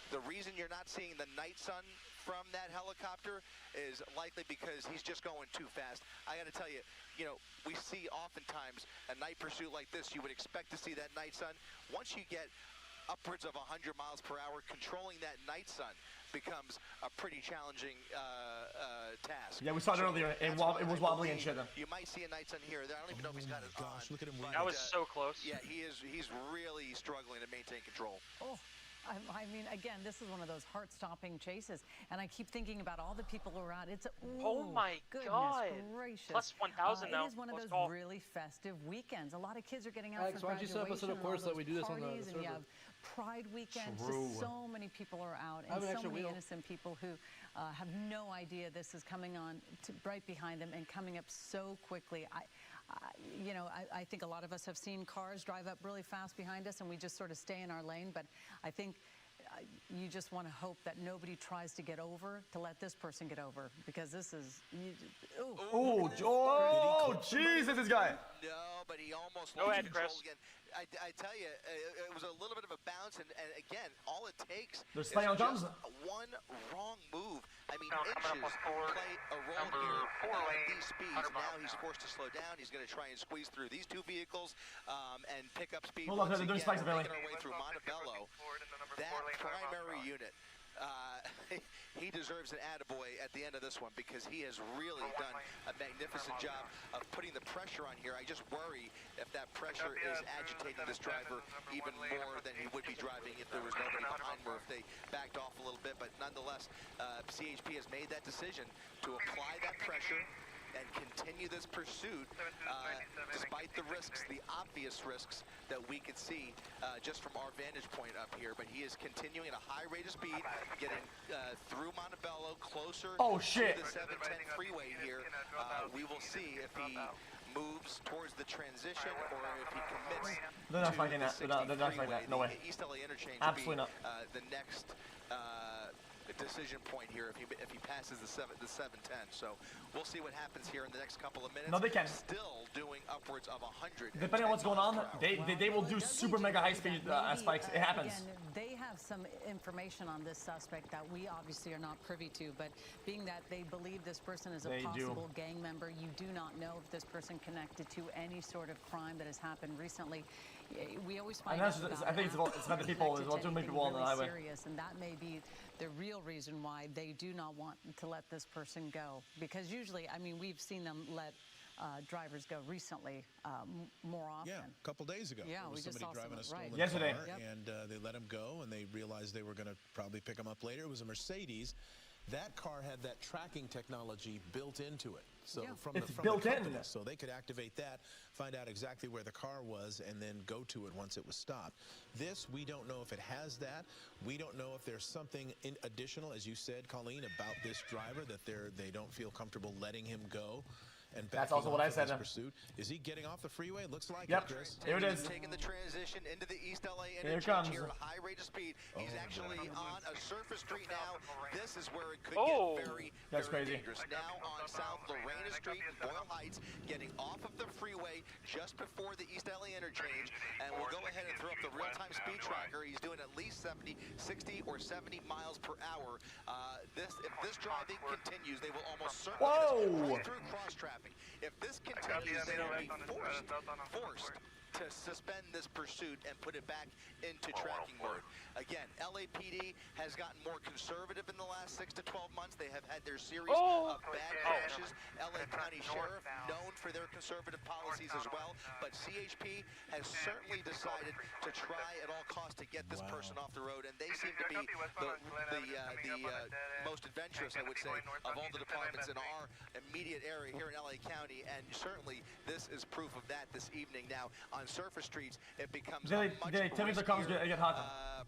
the reason you're not seeing the night sun from that helicopter is likely because he's just going too fast. I got to tell you, we see oftentimes a night pursuit like this, you would expect to see that night sun. Once you get upwards of 100 miles per hour, controlling that night sun becomes a pretty challenging task. Yeah, we saw it earlier. It was wobbly and shit. You might see a night sun here or there. I don't even know if he's got it on. Look at him. That was so close. Yeah, he's really struggling to maintain control. Oh. I mean, again, this is one of those heart-stopping chases, and I keep thinking about all the people who are out. It's oh my goodness gracious. Plus 1,000 now. It is one of those really festive weekends. A lot of kids are getting out Alex, for graduation. why don't you set up a course that we do this on the parties, and server? you have Pride weekend. Just so many people are out, and so many innocent people who have no idea this is coming on right behind them and coming up so quickly. I think a lot of us have seen cars drive up really fast behind us, and we just sort of stay in our lane. But I think you just want to hope that nobody tries to get over to let this person get over, because this is. Oh, Jesus, this guy. No, but he almost Go lost ahead, control Chris. again. I tell you, it was a little bit of a bounce, and again, all it takes They're is staying on just guns. one wrong move. I mean, Now coming up inches on four, play a role number here 4 at lane, these speeds. 100 miles Now he's an hour. forced to slow down. He's going to try and squeeze through these two vehicles and pick up speed. Hold on, once they're doing again. spikes, We're apparently. making our way through Montebello. That primary unit. He deserves an attaboy at the end of this one, because he has really done a magnificent job of putting the pressure on here. I just worry if that pressure is agitating this driver even more than he would be driving if there was nobody behind him, or if they backed off a little bit. But nonetheless, CHP has made that decision to apply that pressure and continue this pursuit despite the risks, the obvious risks that we could see just from our vantage point up here. But he is continuing at a high rate of speed, getting through Montebello, closer Oh, to shit. the 710 freeway here. We will see if he moves towards the transition or if he commits They're not to fighting the that. 60 They're not fighting freeway. that. No way. The East LA interchange Absolutely will be the next decision point here if he passes the 710. So we'll see what happens here in the next couple of minutes. No, they can. Still doing upwards of 100. Depending on what's going on, they will do super mega high speed spikes. It happens. Again, they have some information on this suspect that we obviously are not privy to, but being that they believe this person is a They do. possible gang member, you do not know if this person connected to any sort of crime that has happened recently. We always find out about I think it's about the people. There's about too many people on the really highway. serious, and that may be the real reason why they do not want to let this person go. Because usually, I mean, we've seen them let drivers go recently more often. Yeah, a couple days ago. Yeah, there was we just somebody saw driving a some, stolen right. Yesterday. car, Yep. and they let him go, and they realized they were going to probably pick him up later. It was a Mercedes. That car had that tracking technology built into it. So Yeah. from It's the built in. company, so they could activate that, find out exactly where the car was, and then go to it once it was stopped. This, we don't know if it has that. We don't know if there's something additional, as you said, Colleen, about this driver that they don't feel comfortable letting him go. And That's also backing what I off of said. his pursuit. Is he getting off the freeway? Looks like Yep. it, Chris. Here it is. Taking the transition into the East LA Here it interchange comes. here at a high rate of speed. He's actually on a surface street now. This is where it could Oh. get very, That's very crazy. dangerous. Now on South Lorena Street in Boyle Heights, getting off of the freeway just before the East LA interchange. And we'll go ahead and throw up the real-time speed tracker. He's doing at least 70, 60, or 70 miles per hour. If this driving continues, they will almost certainly get us right through cross traffic. If this continues, they will be forced to suspend this pursuit and put it back into tracking mode. Again, LAPD has gotten more conservative in the last 6 to 12 months. They have had their series of bad crashes. LA County Sheriff, known for their conservative policies as well, but CHP has certainly decided to try at all costs to get this person off the road, and they seem to be the most adventurous, I would say, of all the departments in our immediate area here in LA County, and certainly this is proof of that this evening. Now, on surface streets, it becomes a much temperature comes get hotter.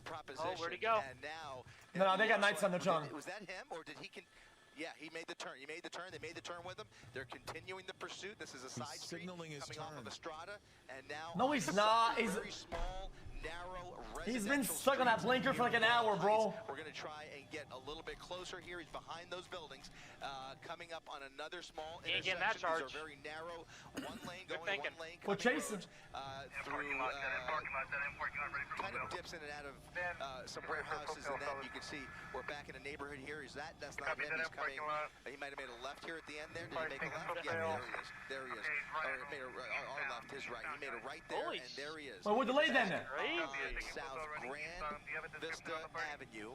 proposition. Oh, where'd he go? And now, No, they got nights on their tongue. Was that him, or did he? Yeah, he made the turn. He made the turn. They made the turn with him. They're continuing the pursuit. This is a side street signaling his coming off turn. of Estrada, and now No, he's not. He's very small, narrow. He's been residential stuck on that streets blinker for like an here in hour, bro. We're going to try and get a little bit closer here. He's behind those buildings, coming up on another small He ain't intersection. getting that charge. These are very narrow, one lane Good going, thinking. one lane We're coming chasing. roads, through kind of dips in and out of some warehouses, and then you can see we're back in a neighborhood here. That's not him. He's coming. He might have made a left here at the end there. Did he make a left? Yeah, there he is. Or made our left, his right. He made a right there, Holy and there he is. Well, we're delayed then. On South Grand Vista Avenue,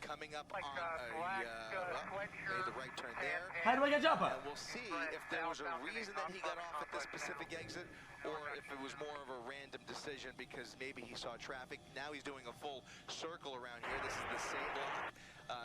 coming up on made the right turn there. How do I get jump And up? we'll see if there was a reason that he got off at this specific exit, or if it was more of a random decision because maybe he saw traffic. Now he's doing a full circle around here. This is the same block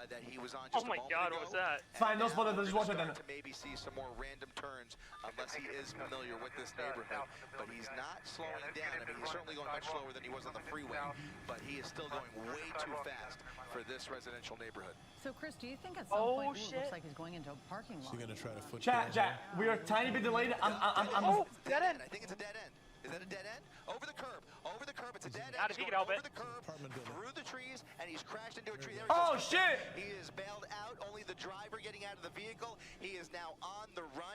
that he was on just Oh my a moment God, ago. what was that? Fine, those And now brothers, we're just watch it gonna then. start to maybe see some more random turns, unless he is familiar with this neighborhood. But he's not slowing down. I mean, he's certainly going much slower than he was on the freeway, but he is still going way too fast for this residential neighborhood. So, Chris, do you think at some point, it looks like he's going into a parking lot? So you're going to try to foot Chat, we are a tiny bit delayed. I'm Oh, dead end. I think it's a dead end. Is that a dead end? Over the curb. Over the curb. It's a dead end. Not if he He's can help going it. over the curb, through the trees, and he's crashed into a tree. There he Oh, goes. shit! He is bailed out. Only the driver getting out of the vehicle. He is now on the run.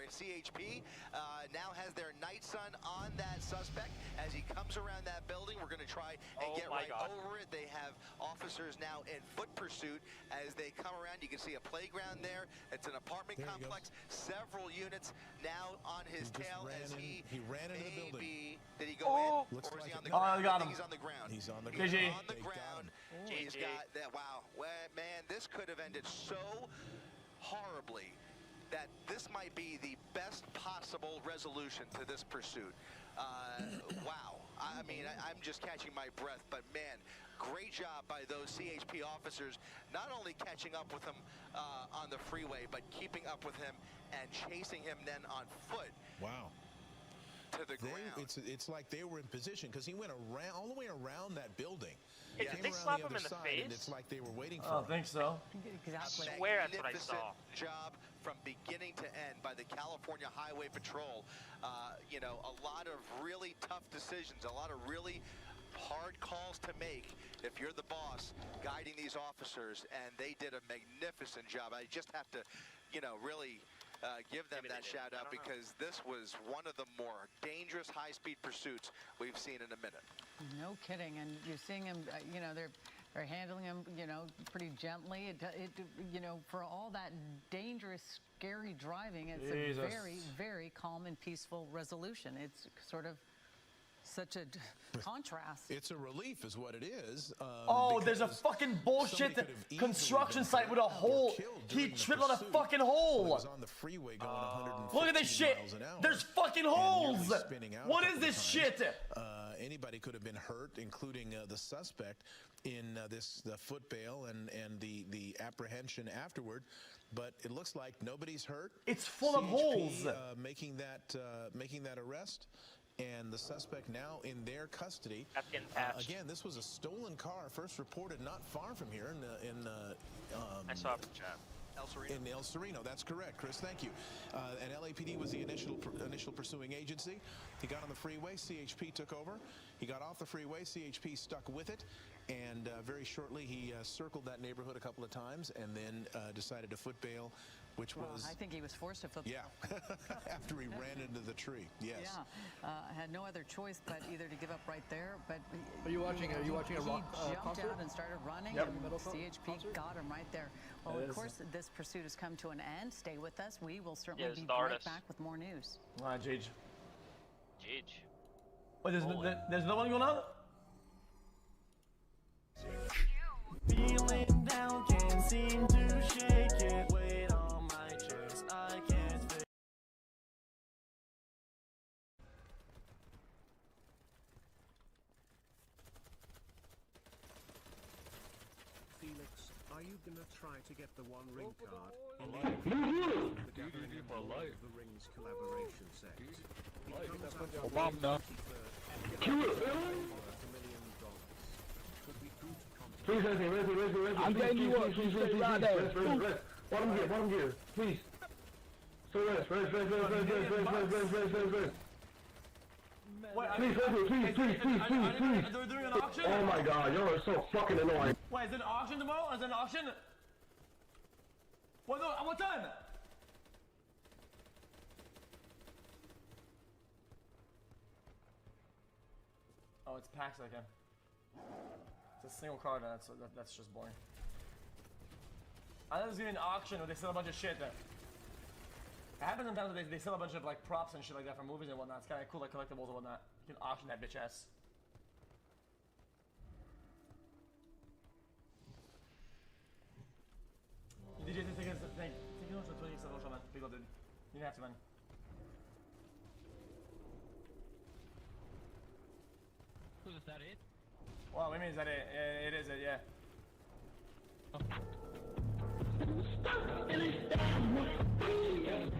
CHP now has their night sun on that suspect. As he comes around that building, we're going to try and get right over it. They have officers now in foot pursuit as they come around. You can see a playground there. It's an apartment complex. Several units now on his tail as he ran into the building. Did he go in? Looks or is like he on the it. ground? I got him. He's on the ground. He's on the He's ground. on the ground. He's got that. Wow. Well, man, this could have ended so horribly that this might be the best possible resolution to this pursuit. Wow. I mean, I'm just catching my breath, but man, great job by those CHP officers, not only catching up with him on the freeway, but keeping up with him and chasing him then on foot. Wow. To the ground. It's like they were in position because he went around all the way around that building. Hey, did they slap him in the face? And it's like they were waiting for I don't him. think so. Exactly. I swear that's what I saw. Job from beginning to end by the California Highway Patrol. You know, a lot of really tough decisions, a lot of really hard calls to make if you're the boss guiding these officers, and they did a magnificent job. I just have to, you know, really give them that shout out because this was one of the more dangerous high-speed pursuits we've seen in a minute. No kidding, and you're seeing him. You know, they're handling him. You know, pretty gently. You know, for all that dangerous, scary driving, it's a very, very calm and peaceful resolution. It's sort of such a contrast. It's a relief is what it is. Oh, there's a fucking bullshit construction site with a hole. He tripped on a fucking hole. Was on the freeway going 150 Look at this shit. miles an hour. There's fucking holes. Spinning out What a is couple this of shit? times. Anybody could have been hurt, including the suspect in the foot bail and the apprehension afterward. But it looks like nobody's hurt. It's full of holes. Making that arrest. And the suspect now in their custody. That's getting patched. Again, this was a stolen car, first reported not far from here I saw it in the chat. El Sereno. In El Sereno, that's correct, Chris. Thank you. And LAPD was the initial pursuing agency. He got on the freeway. CHP took over. He got off the freeway. CHP stuck with it, and very shortly he circled that neighborhood a couple of times, and then decided to foot bail, which was. I think he was forced to foot. Yeah, after he ran into the tree. Yes. Yeah, had no other choice but either to give up right there. But Are you watching a rock he jumped concert? out and started running. Yep. And CHP got him right there. Well, It of is. course, this pursuit has come to an end. Stay with us. We will certainly Yes, be the right artist. back with more news. All right, Jage. Jage. Wait, there's no one going on? Feeling down, can't seem to shake it. Weight on my chest, I can't fake. Felix, are you gonna try to get the One Ring card in For life. the Rings collaboration set? It comes out Obama. $23rd and worth $1 million. Could be good content. I'm getting you up. Please stay right there. Bottom gear. Please. So rest. Wait, Please, Are we doing an auction? Oh my god, y'all are so fucking annoying. Wait, is it an auction tomorrow? Is it an auction? What time? Oh, it's packs again. It's a single card, and that's just boring. I know there's gonna be an auction where they sell a bunch of shit. It happens sometimes where they sell a bunch of like props and shit like that from movies and whatnot. It's kind of cool, like collectibles and whatnot. You can auction that bitch ass. DJ, take it for 20 seconds, man. People did. You didn't have to, man. Is that it? Well, I mean, is that it? Yeah, it is it, yeah.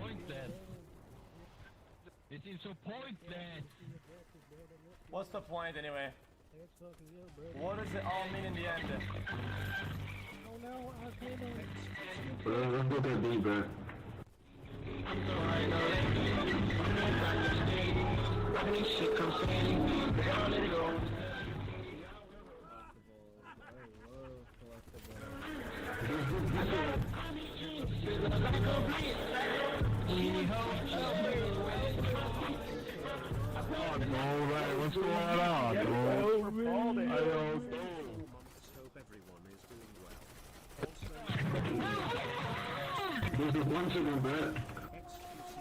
Point then. It is a point then. What's the point anyway? What does it all mean in the end? Let's look at B, bro. Alright, what's going on, dude? Hope everyone is doing well. This is one second, man.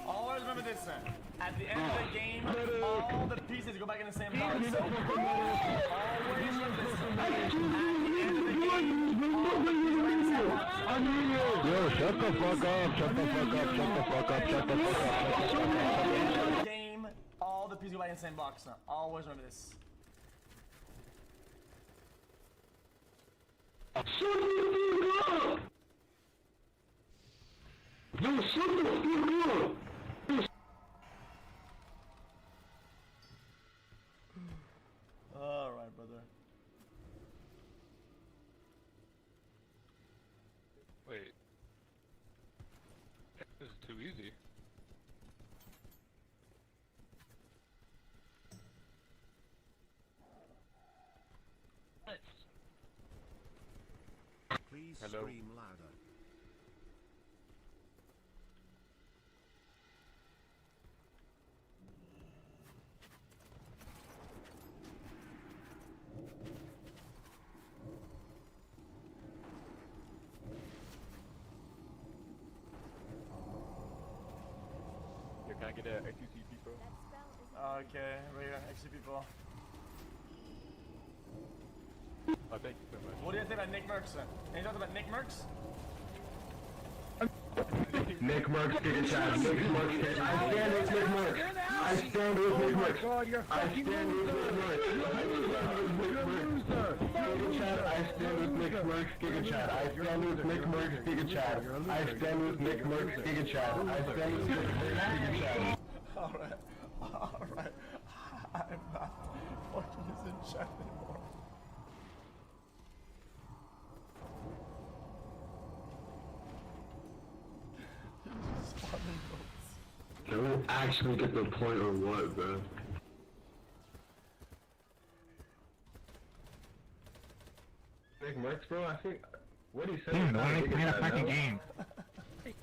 Always remember this, son. At the end of the game, all the pieces go back in the same box. Always remember this. At the end of the game, all the pieces go back in the same box. Yo, shut the fuck up, shut the fuck up, shut the fuck up, shut the fuck up. At the end of the game, all the pieces go back in the same box. Now. Always remember this. Shut the fuck up! Yo, shut the fuck up! Alright, brother. Wait. This is too easy. Please Hello? scream louder. Yo, can I get a XCC people? Okay, right here, extra people. Oh, thank you so much. What do you think about Nick Merckx? Any thoughts about Nick Merckx? Nick Merckx, get a shot. Nick Merckx, I stand with Nick Merckx. I stand with Nick Merckx. I stand with Nick Merckx. I stand with Nick Merckx, Giga Chat. I stand with Nick Merckx, Giga Chat. I stand with Nick Merckx, Giga Chat. I stand with Nick Merckx, Giga Chat. Alright, alright. I'm not fucking in chat anymore. Don't actually get the point or what, bro? Nick Merckx, bro, I think what he said. Dude, no, I played a fucking game.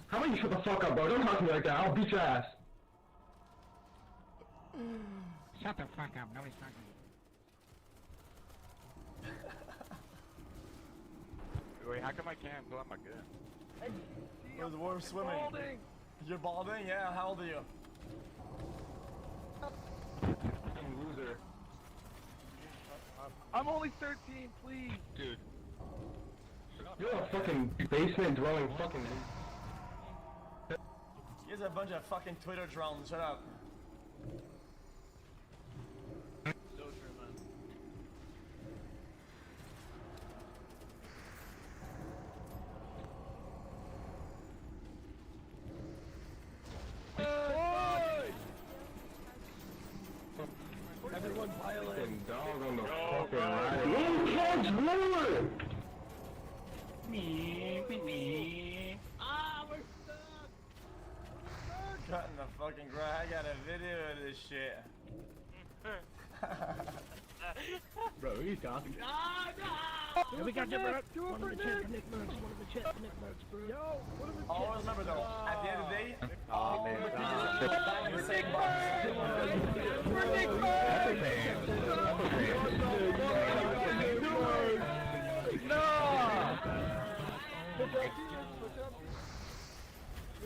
How about you shut the fuck up, bro? Don't talk to me like that. I'll beat your ass. Shut the fuck up, nobody's talking. Wait, how come I can't pull out my gun? We're swimming. Balding. You're balding? Yeah, how old are you? I'm loser. I'm only 13, please. Dude. You're a fucking basement dwelling fucking. You guys are a bunch of fucking Twitter drones, shut up. Everyone violent. Dog on the fucking ride. Little kids, Lord! Me. Ah, we're stuck. Cutting the fucking grass. I got a video of this shit. Bro, he's talking. Ah, no! Yeah, we got different. One of the chats for Nick Merckx. One of the chats for Nick Merckx, bro. Yo, one of the chats. Always remember though, at the end of the day, Oh, all man. the pieces go back in the same box.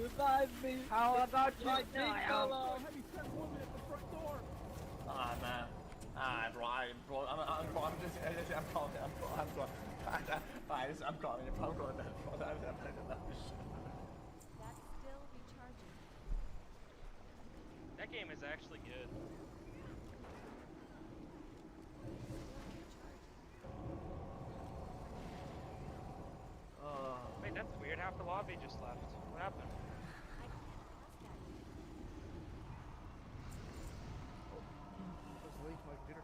Revive me. How about you right now? Have you sent woman at the front door? Ah man, bro, I'm calling this. I'm calling. I'm calling that. That's still recharging. That game is actually good. Wait, that's weird. Half the lobby just left. What happened? Leave my computer.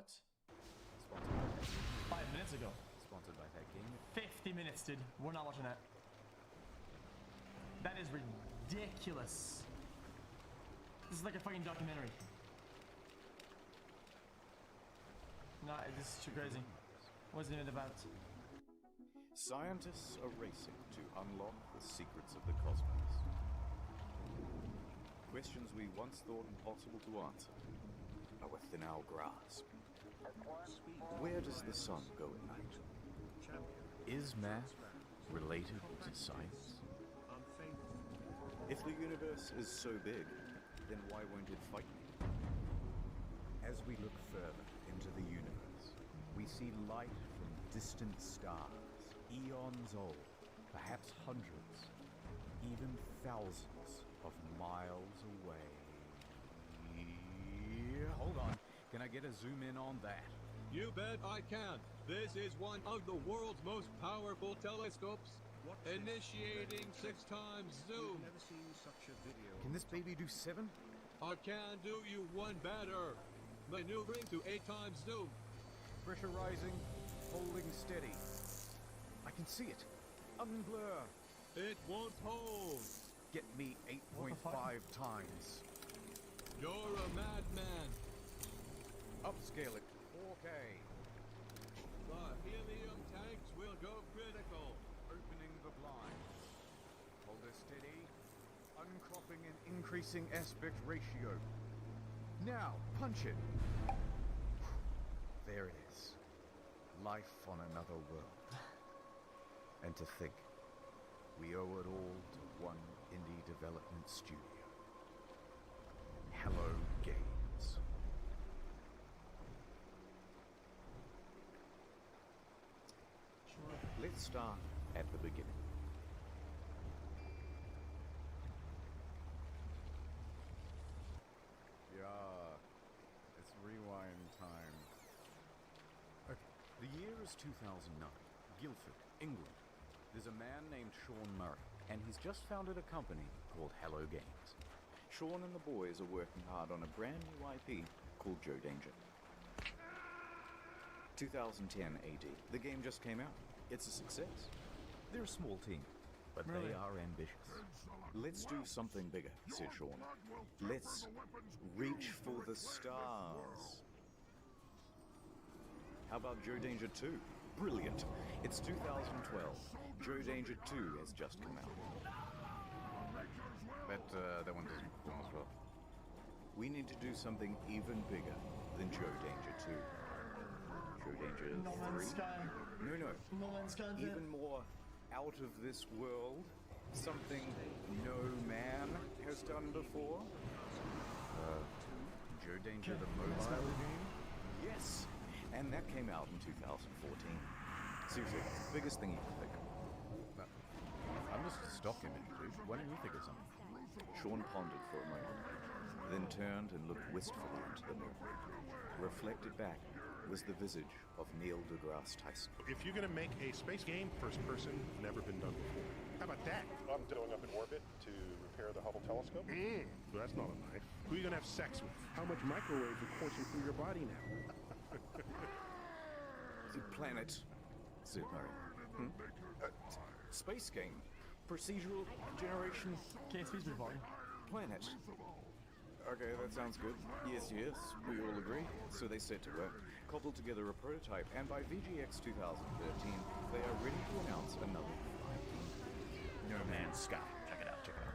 What? Sponsored by 5 minutes ago. Sponsored by Tech Gaming. 50 minutes, dude. We're not watching that. That is ridiculous. This is like a fucking documentary. No, this is too crazy. What's it about? Scientists are racing to unlock the secrets of the cosmos. Questions we once thought impossible to answer are within our grasp. Where does the sun go at night? Is math related to science? If the universe is so big, then why won't it fight me? As we look further into the universe, we see light from distant stars, eons old, perhaps hundreds, even thousands of miles away. Hold on, can I get a zoom in on that? You bet I can. This is one of the world's most powerful telescopes. Initiating 6 times zoom. Never seen such a video. Can this baby do 7? I can do you one better. Maneuvering to 8 times zoom. Pressure rising, holding steady. I can see it. Unblur. It won't hold. Get me 8.5 times. You're a madman. Upscale it to 4K. The helium tanks will go critical. Opening the blind. Hold her steady. Uncropping and increasing aspect ratio. Now, punch it. There it is. Life on another world. And to think, we owe it all to one indie development studio. Hello Games. Let's start at the beginning. Yeah, it's rewind time. Okay, the year is 2009. Guildford, England. There's a man named Sean Murray, and he's just founded a company called Hello Games. Sean and the boys are working hard on a brand new IP called Joe Danger. 2010 AD. The game just came out. It's a success. They're a small team, but Really? they are ambitious. Let's do something bigger, said Sean. Let's reach for the stars. How about Joe Danger 2? Brilliant. It's 2012. Joe Danger 2 has just come out. But that one doesn't perform as well. We need to do something even bigger than Joe Danger 2. Joe Danger 3? No Man's Sky. No. No Man's Sky. Even more out of this world. Something no man has done before. Joe Danger, the mobile game? Yes, and that came out in 2014. Seriously, biggest thing you can think of. I'm just a stock image, dude. Why don't you think of something? Sean pondered for a moment, then turned and looked wistfully into the moon. Reflected back was the visage of Neil deGrasse Tyson. If you're going to make a space game, first person, never been done before. How about that? I'm going up in orbit to repair the Hubble telescope. That's not a knife. Who are you going to have sex with? How much microwaves are coursing through your body now? The planet, said Murray. Space game. Procedural generation. Can't speak to volume. Planet. Okay, that sounds good. Yes, we all agree. So they set to work, cobbled together a prototype, and by VGX 2013, they are ready to announce another No Man's Sky. Check it out, check it out.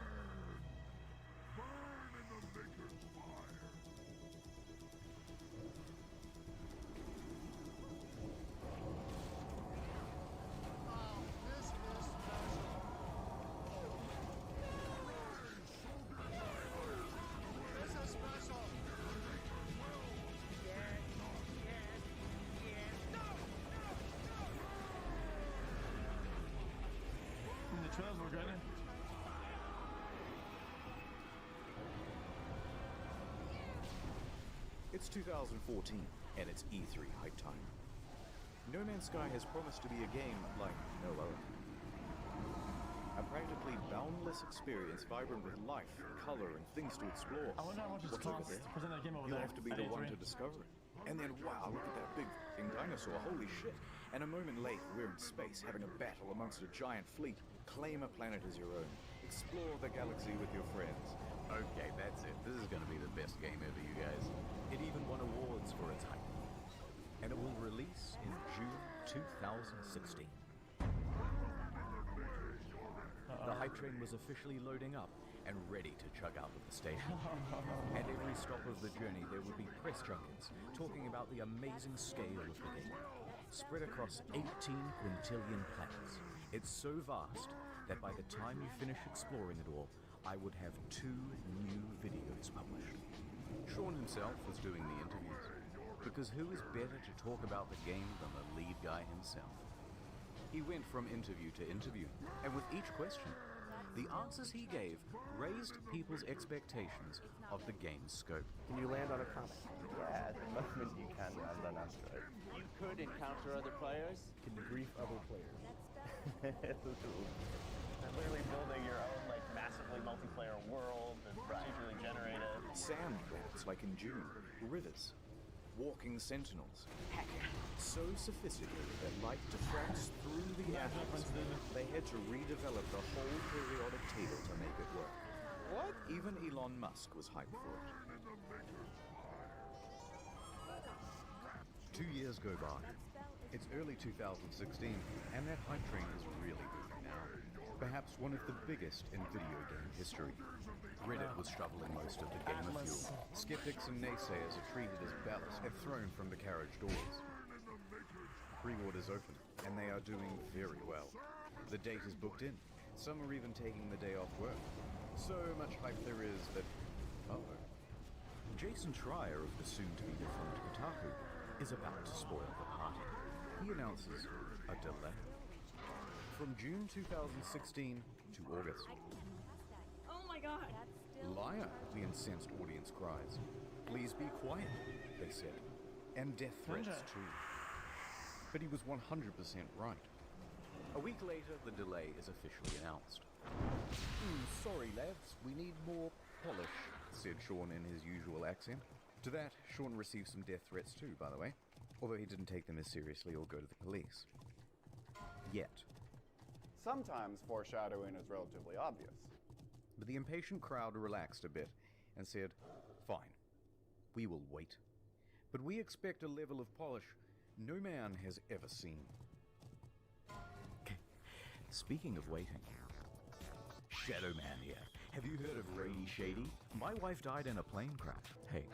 The trails were good. It's 2014, and it's E3 hype time. No Man's Sky has promised to be a game like no other. A practically boundless experience vibrant with life, color, and things to explore. I wonder how much it's What's over cost there? to present that game over You'll there. have to be at the one E3. to discover it. And then, wow, look at that big f***ing dinosaur, holy shit. And a moment later, we're in space, having a battle amongst a giant fleet. Claim a planet as your own. Explore the galaxy with your friends. Okay, that's it. This is gonna be the best game ever, you guys. It even won awards for its hype. And it will release in June 2016. The hype train was officially loading up and ready to chug out of the station. At every stop of the journey, there would be press junkets talking about the amazing scale of the game. Spread across 18 quintillion planets. It's so vast that by the time you finish exploring it all, I would have 2 new videos published. Sean himself was doing the interviews, because who is better to talk about the game than the lead guy himself? He went from interview to interview, and with each question, the answers he gave raised people's expectations of the game's scope. Can you land on a comet? Yeah, at the moment you can land on asteroid. You could encounter other players. Can you brief other players? Literally building your own like massively multiplayer world and procedurally generated. Sand planets like in June, rivers, walking sentinels, hacking. So sophisticated that light diffracts through the atoms. They had to redevelop the whole periodic table to make it work. What? Even Elon Musk was hyped for it. 2 years go by. It's early 2016, and that hype train is really moving now. Perhaps one of the biggest in video game history. Reddit was shoveling most of the gamer fuel. Skeptics and naysayers are treated as ballast and thrown from the carriage doors. Pre-orders open, and they are doing very well. The date is booked in. Some are even taking the day off work. So much hype there is that... Uh-oh. Jason Schreier of the soon-to-be defunct Kotaku is about to spoil the party. He announces a delay. From June 2016 to August. Oh my god. Liar, the incensed audience cries. Please be quiet, they said. And death threats too. But he was 100% right. A week later, the delay is officially announced. Sorry, lads, we need more polish, said Sean in his usual accent. To that, Sean received some death threats too, by the way, although he didn't take them as seriously or go to the police. Yet. Sometimes foreshadowing is relatively obvious. But the impatient crowd relaxed a bit and said, fine, we will wait. But we expect a level of polish no man has ever seen. Speaking of waiting, Shadow Man here. Have you heard of Raid Shady? My wife died in a plane crash. Hey,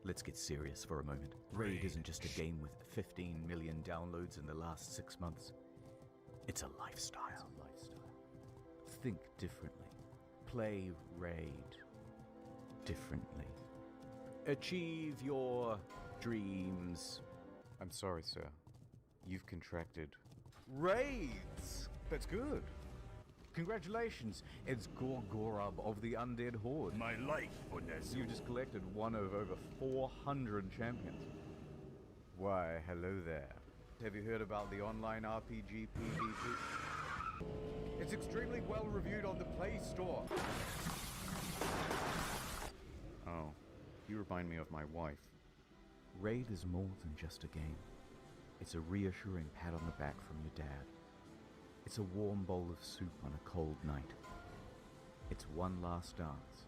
let's get serious for a moment. Raid isn't just a game with 15 million downloads in the last 6 months. It's a lifestyle. Think differently. Play Raid differently. Achieve your dreams. I'm sorry, sir. You've contracted raids. That's good. Congratulations, it's Gorgorub of the Undead Horde. My life for this. You just collected one of over 400 champions. Why, hello there. Have you heard about the online RPG PvP? It's extremely well reviewed on the Play Store. Oh, you remind me of my wife. Raid is more than just a game. It's a reassuring pat on the back from your dad. It's a warm bowl of soup on a cold night. It's one last dance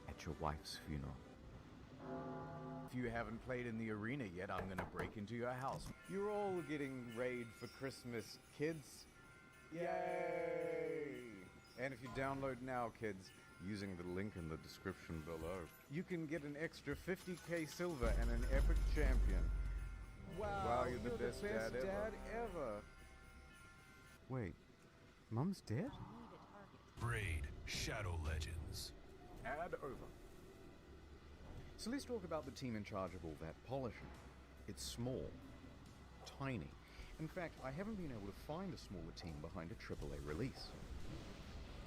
at your wife's funeral. If you haven't played in the arena yet, I'm gonna break into your house. You're all getting Raid for Christmas, kids. Yay! And if you download now, kids, using the link in the description below, you can get an extra 50k silver and an epic champion. Wow, you're the best dad ever. Wait, Mum's dead? Raid Shadow Legends. Ad over. So let's talk about the team in charge of all that polishing. It's small, tiny. In fact, I haven't been able to find a smaller team behind a AAA release.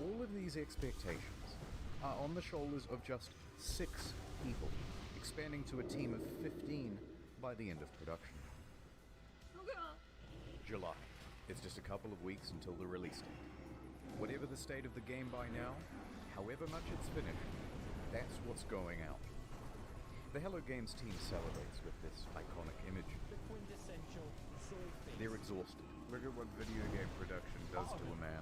All of these expectations are on the shoulders of just 6 people, expanding to a team of 15 by the end of production. July. It's just a couple of weeks until the release date. Whatever the state of the game by now, however much it's finished, that's what's going out. The Hello Games team celebrates with this iconic image. The quintessential soul face. They're exhausted. Look at what video game production does to a man.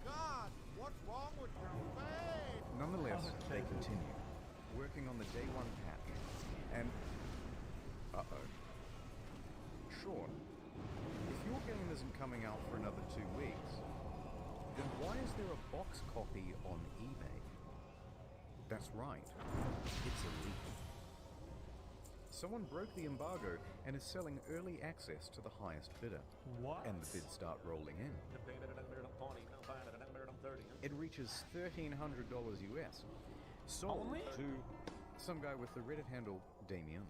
God, what's wrong with your face? Nonetheless, they continue, working on the day one patch. And... uh-oh. Sean, if your game isn't coming out for another 2 weeks, then why is there a box copy on eBay? That's right. It's illegal. Someone broke the embargo and is selling early access to the highest bidder. What? And the bids start rolling in. It reaches $1,300 US. Sold Only? to some guy with the Reddit handle Damien.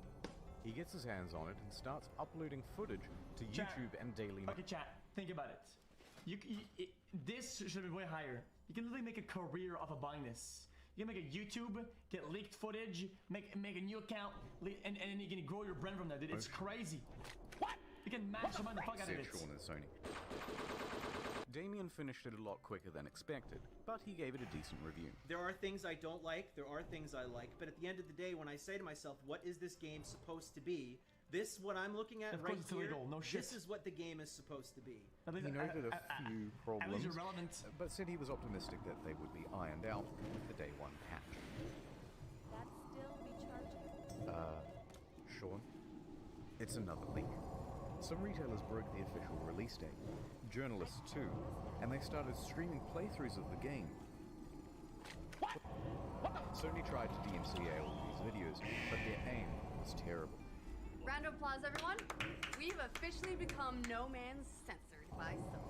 He gets his hands on it and starts uploading footage to YouTube and Daily Mail. Okay, chat, think about it. This should be way higher. You can literally make a career off of buying this. You can make a YouTube, get leaked footage, make a new account, and then you can grow your brand from there, dude. It's crazy. What? You can mastermind the fuck out of Said it. Sean and Sony. Damien finished it a lot quicker than expected, but he gave it a decent review. There are things I don't like, there are things I like, but at the end of the day, when I say to myself, what is this game supposed to be? This, what I'm looking at right here, this is what the game is supposed to be. He noted a few problems, irrelevant. but said he was optimistic that they would be ironed out with the day one patch. That's still rechargeable. Sean? It's another leak. Some retailers broke the official release date. Journalists too, and they started streaming playthroughs of the game. Sony tried to DMCA all these videos, but their aim was terrible. Round of applause, everyone. We've officially become No Man's censored by Sony.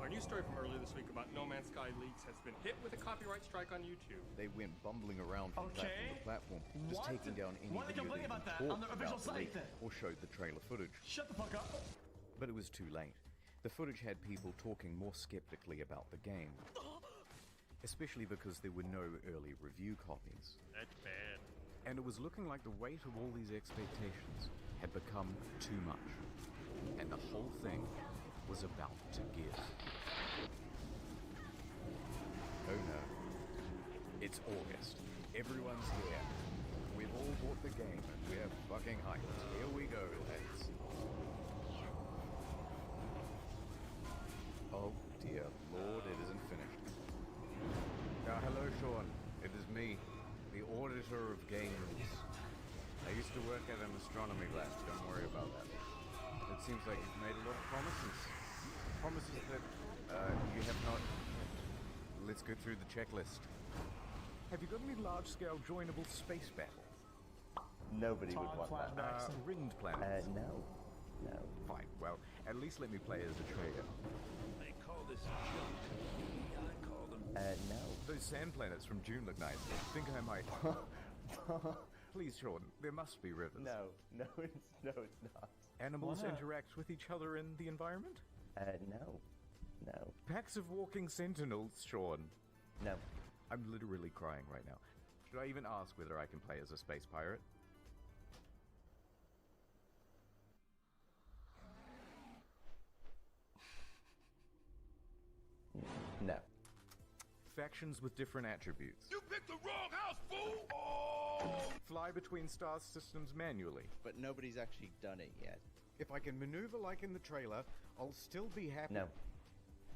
Our news story from earlier this week about No Man's Sky leaks has been hit with a copyright strike on YouTube. They went bumbling around from platform to platform, just taking down any Why are they video complaining that about that even on their talked official about the site leak then? or showed the trailer footage. Shut the fuck up. But it was too late. The footage had people talking more skeptically about the game. Especially because there were no early review copies. That's bad. And it was looking like the weight of all these expectations had become too much. And the whole thing was about to give. Oh no. It's August. Everyone's here. We've all bought the game and we're fucking hyped. Here we go, lads. Oh dear lord, it isn't finished. Hello Sean, it is me, the auditor of game rules. I used to work at an astronomy lab, don't worry about that. It seems like you've made a lot of promises. Promises that you have not... Let's go through the checklist. Have you got any large-scale joinable space battle? Nobody would want that. Ringed planets? No. No. Fine, well, at least let me play as a trader. They call this junk. I call them... No. Those sand planets from June look nice. Think I might... Please, Sean, there must be rivers. No, it's not. Animals interact with each other in the environment? No. Packs of walking sentinels, Sean. No. I'm literally crying right now. Should I even ask whether I can play as a space pirate? No. Factions with different attributes. You picked the wrong house, fool! Oh! Fly between star systems manually. But nobody's actually done it yet. If I can maneuver like in the trailer, I'll still be happy. No.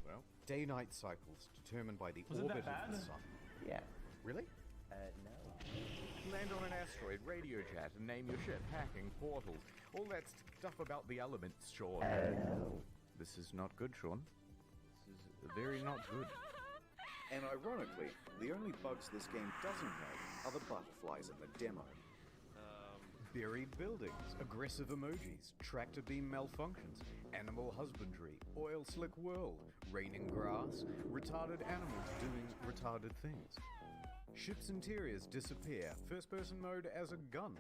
Well, day-night cycles determined by the Was it orbit that of the bad? sun. Yeah. Really? No. Land on an asteroid, radio chat, and name your ship, hacking, portals, all that stuff about the elements, Sean. No. This is not good, Sean. This is very not good. And ironically, the only bugs this game doesn't have are the butterflies in the demo. Buried buildings, aggressive emojis, tractor beam malfunctions, animal husbandry, oil slick world, raining grass, retarded animals doing retarded things. Ship's interiors disappear, first-person mode as a gun.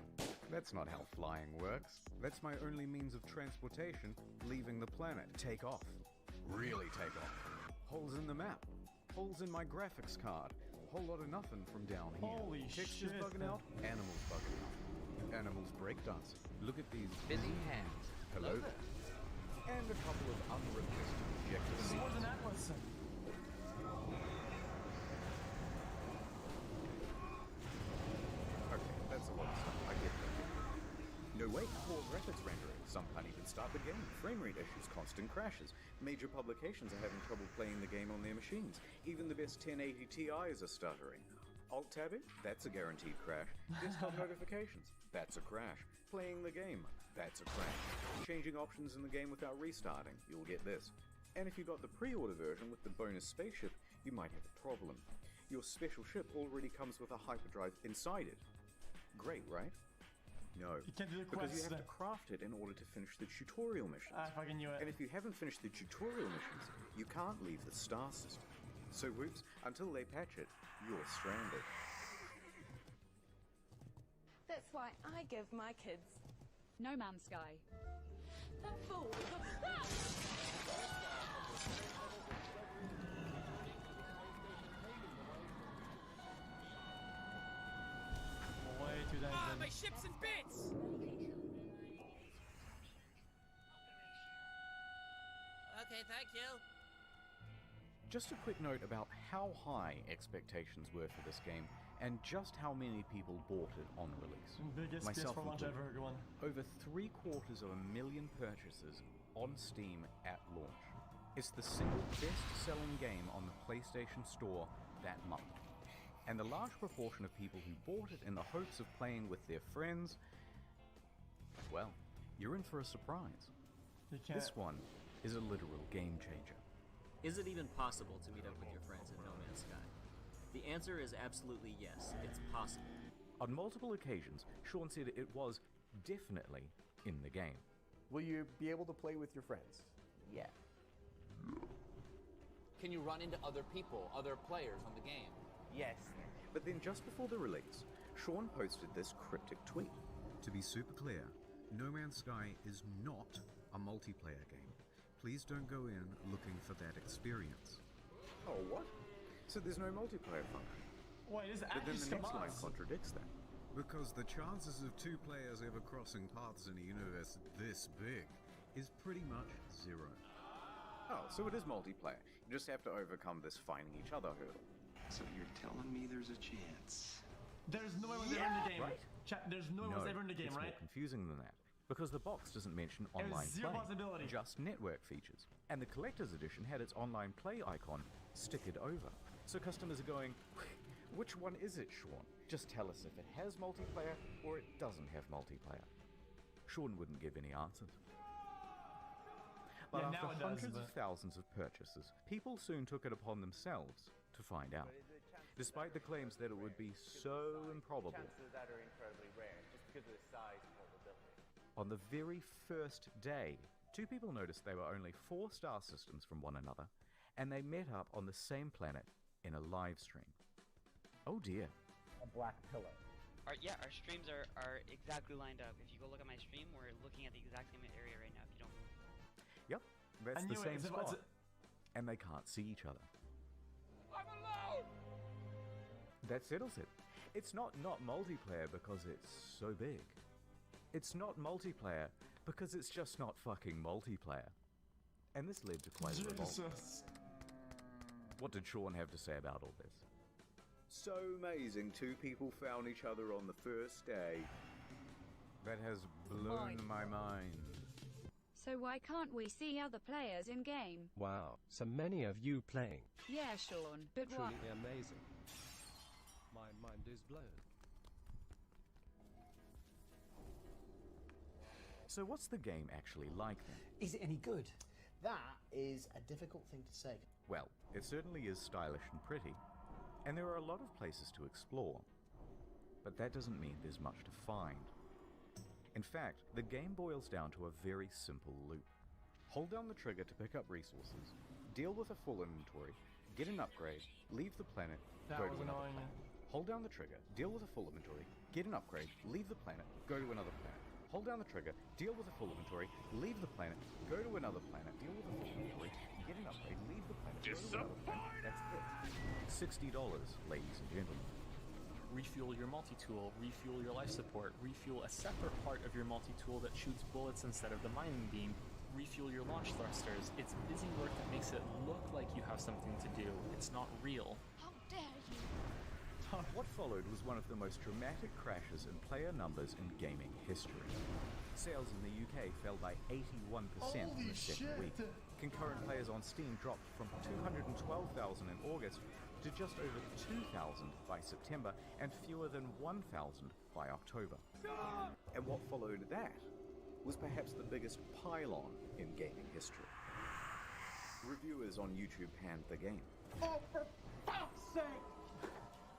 That's not how flying works. That's my only means of transportation, leaving the planet. Take off. Really take off. Holes in the map. Holes in my graphics card. Whole lot of nothing from down here. Holy Textures shit. bugging out, animals bugging out. Animals breakdancing. Look at these Busy hands. Hello there. And a couple of unrequested objective This is more scenes. than Atlas. Okay, that's a lot of stuff. wait, poor graphics rendering. Some can't even start the game. Frame rate issues, constant crashes. Major publications are having trouble playing the game on their machines. Even the best 1080 Ti's are stuttering. Alt-tabbing? That's a guaranteed crash. Desktop notifications? That's a crash. Playing the game? That's a crash. Changing options in the game without restarting? You'll get this. And if you got the pre-order version with the bonus spaceship, you might have a problem. Your special ship already comes with a hyperdrive inside it. Great, right? No, You can't do the because you quests have to craft it in order to finish the tutorial missions. I fucking knew it. And if you haven't finished the tutorial missions, you can't leave the star system. So whoops, until they patch it, you're stranded. That's why I give my kids No Man's Sky. that fool. Way too dangerous. My ship's in bits! Okay, thank you. Just a quick note about how high expectations were for this game and just how many people bought it on release. Biggest Myself PS4 launch included. ever, everyone. Over 750,000 purchases on Steam at launch. It's the single best-selling game on the PlayStation Store that month. And the large proportion of people who bought it in the hopes of playing with their friends, well, you're in for a surprise. This one is a literal game changer. Is it even possible to meet up with your friends in No Man's Sky? The answer is absolutely yes, it's possible. On multiple occasions, Sean said it was definitely in the game. Will you be able to play with your friends? Yeah. Can you run into other people, other players on the game? Yes. But then just before the release, Sean posted this cryptic tweet. To be super clear, No Man's Sky is not a multiplayer game. Please don't go in looking for that experience. Oh, what? So there's no multiplayer function? Wait, is it But then actually the next some line mods? contradicts that. Because the chances of two players ever crossing paths in a universe this big is pretty much zero. Oh, so it is multiplayer. You just have to overcome this finding each other hurdle. So you're telling me there's a chance? There's no way was ever in the game. Right? Chat, there's no way was ever in the game, it's right? more confusing than that. Because the box doesn't mention There's online zero play, possibility. just network features. And the collector's edition had its online play icon stickered over. So customers are going, which one is it, Sean? Just tell us if it has multiplayer or it doesn't have multiplayer. Sean wouldn't give any answers. But Yeah, after now it does, hundreds of but- thousands of purchases, people soon took it upon themselves to find out. Despite the claims that it would be so improbable. Chances that are incredibly rare, just because of the size and vulnerability. On the very first day, two people noticed they were only 4 star systems from one another, and they met up on the same planet in a live stream. Oh dear. A black pillow. Our streams are exactly lined up. If you go look at my stream, we're looking at the exact same area right now. If you don't move. Yep, that's I the knew it. same It's a- spot. it's a- And they can't see each other. I'm alone! That settles it. It's not multiplayer because it's so big. It's not multiplayer because it's just not fucking multiplayer. And this led to quite a revolt. Jesus. What did Sean have to say about all this? So amazing, 2 people found each other on the first day. That has blown my mind. So why can't we see other players in game? Wow, so many of you playing. Yeah, Sean, but Truly what? amazing. My mind is blown. So what's the game actually like then? Is it any good? That is a difficult thing to say. Well, it certainly is stylish and pretty, and there are a lot of places to explore. But that doesn't mean there's much to find. In fact, the game boils down to a very simple loop. Hold down the trigger to pick up resources, deal with a full inventory, get an upgrade, leave the planet, That go was to another annoying. planet. Hold down the trigger, deal with a full inventory, get an upgrade, leave the planet, go to another planet. Hold down the trigger, deal with a full inventory, leave the planet, go to another planet, deal with a full inventory, get an upgrade, leave the planet, go to another planet. That's it. $60, ladies and gentlemen. Refuel your multi-tool, refuel your life support, refuel a separate part of your multi-tool that shoots bullets instead of the mining beam, refuel your launch thrusters. It's busy work that makes it look like you have something to do. It's not real. How dare you? What followed was one of the most dramatic crashes in player numbers in gaming history. Sales in the UK fell by 81% in Holy the second shit. week. Concurrent players on Steam dropped from 212,000 in August to just over 2,000 by September and fewer than 1,000 by October. And what followed that was perhaps the biggest pylon in gaming history. Reviewers on YouTube panned the game. Oh, for fuck's sake!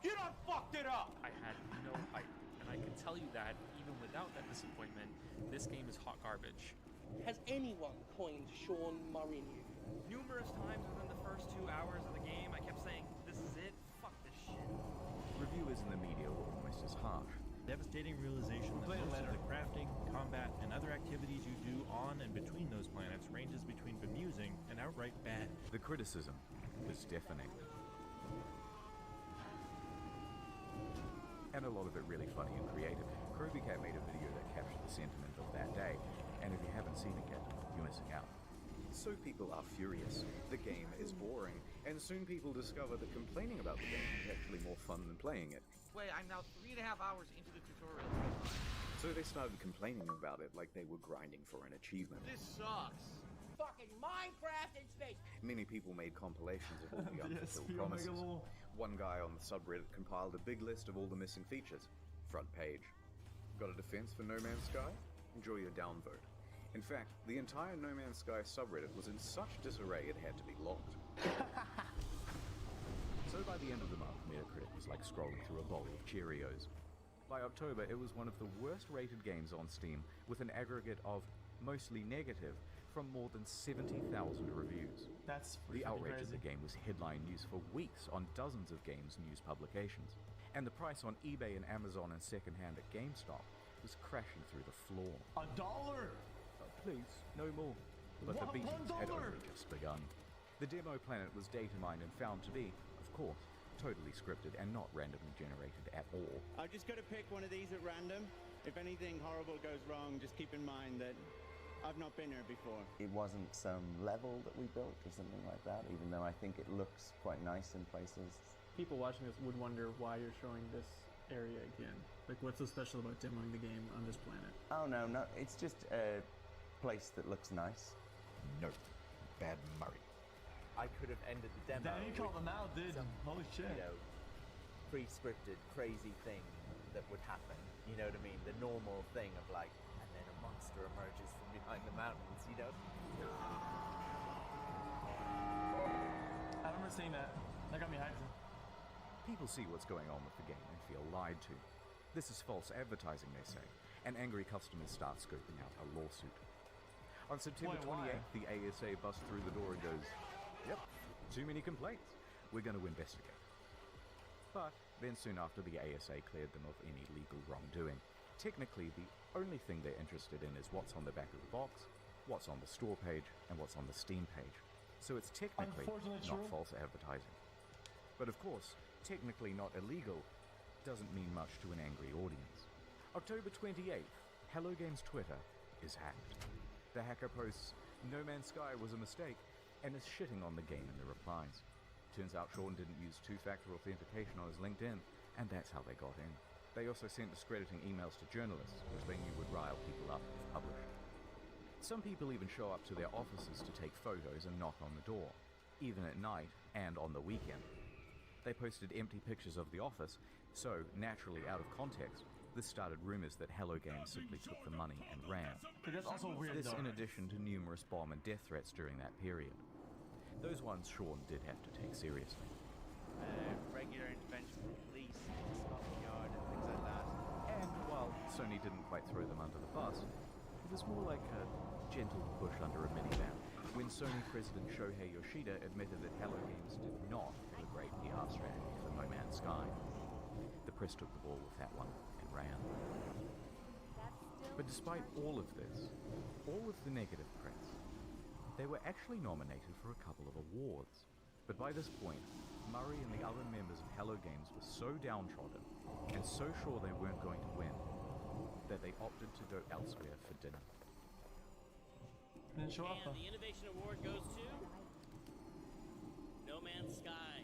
You done fucked it up! I had no hype, and I can tell you that, even without that disappointment, this game is hot garbage. Has anyone coined Sean Mourinho? Numerous times within the first 2 hours of the game, I kept saying, this is it, fuck this shit. Reviewers in the media were almost as harsh. Devastating realization that most of the crafting, combat, and other activities you do on and between those planets ranges between bemusing and outright bad. The criticism was deafening. And a lot of it really funny and creative. Cat made a video that captured the sentiment of that day, and if you haven't seen it yet, you're missing out. So people are furious. The game is boring, and soon people discover that complaining about the game is actually more fun than playing it. Wait, I'm now 3.5 hours into the tutorial. So they started complaining about it like they were grinding for an achievement. This sucks. Fucking Minecraft in space! Many people made compilations of all the unfulfilled promises. One guy on the subreddit compiled a big list of all the missing features. Front page. Got a defense for No Man's Sky? Enjoy your downvote. In fact, the entire No Man's Sky subreddit was in such disarray it had to be locked. So by the end of the month, Metacritic was like scrolling through a bowl of Cheerios. By October, it was one of the worst rated games on Steam, with an aggregate of mostly negative from more than 70,000 reviews. That's the outrage crazy. of the game was headline news for weeks on dozens of games news publications. And the price on eBay and Amazon and secondhand at GameStop was crashing through the floor. $1! Please, no more. But the beatings had $1? only just begun. The demo planet was data mined and found to be, of course, totally scripted and not randomly generated at all. I've just got to pick one of these at random. If anything horrible goes wrong, just keep in mind that I've not been here before. It wasn't some level that we built or something like that, even though I think it looks quite nice in places. People watching this would wonder why you're showing this area again. Like, what's so special about demoing the game on this planet? Oh, no, it's just a place that looks nice. No. Bad Murray. I could have ended the demo. Damn, you called them out, dude. Holy shit. You know, pre-scripted, crazy thing that would happen. You know what I mean? The normal thing of like, and then a monster emerges from behind the mountains, you know? I remember seeing that. That got me hyped. People see what's going on with the game and feel lied to. This is false advertising, they say, and angry customers start scoping out a lawsuit. On September 28th, the ASA busts through the door and goes, "Yep, too many complaints. We're going to investigate." But then soon after, the ASA cleared them of any legal wrongdoing. Technically, the only thing they're interested in is what's on the back of the box, what's on the store page, and what's on the Steam page. So it's technically not false advertising. But of course, technically not illegal doesn't mean much to an angry audience. October 28th, Hello Games Twitter is hacked. The hacker posts, "No Man's Sky was a mistake," and is shitting on the game in the replies. Turns out Sean didn't use two-factor authentication on his LinkedIn, and that's how they got in. They also sent discrediting emails to journalists, which they knew would rile people up if published. Some people even show up to their offices to take photos and knock on the door, even at night and on the weekend. They posted empty pictures of the office, so, naturally out of context, this started rumors that Hello Games simply took the money and ran. That's also weird, This though. in addition to numerous bomb and death threats during that period. Those ones Sean did have to take seriously. Regular intervention from police, Scotland Yard, and things like that. And while Sony didn't quite throw them under the bus, it was more like a gentle push under a minivan when Sony President Shohei Yoshida admitted that Hello Games did not have a great PR strategy for No Man's Sky. The press took the ball with that one and ran. But despite all of this, all of the negative press, they were actually nominated for a couple of awards. But by this point, Murray and the other members of Hello Games were so downtrodden and so sure they weren't going to win that they opted to go elsewhere for dinner. Didn't show up. And the Innovation Award goes to No Man's Sky.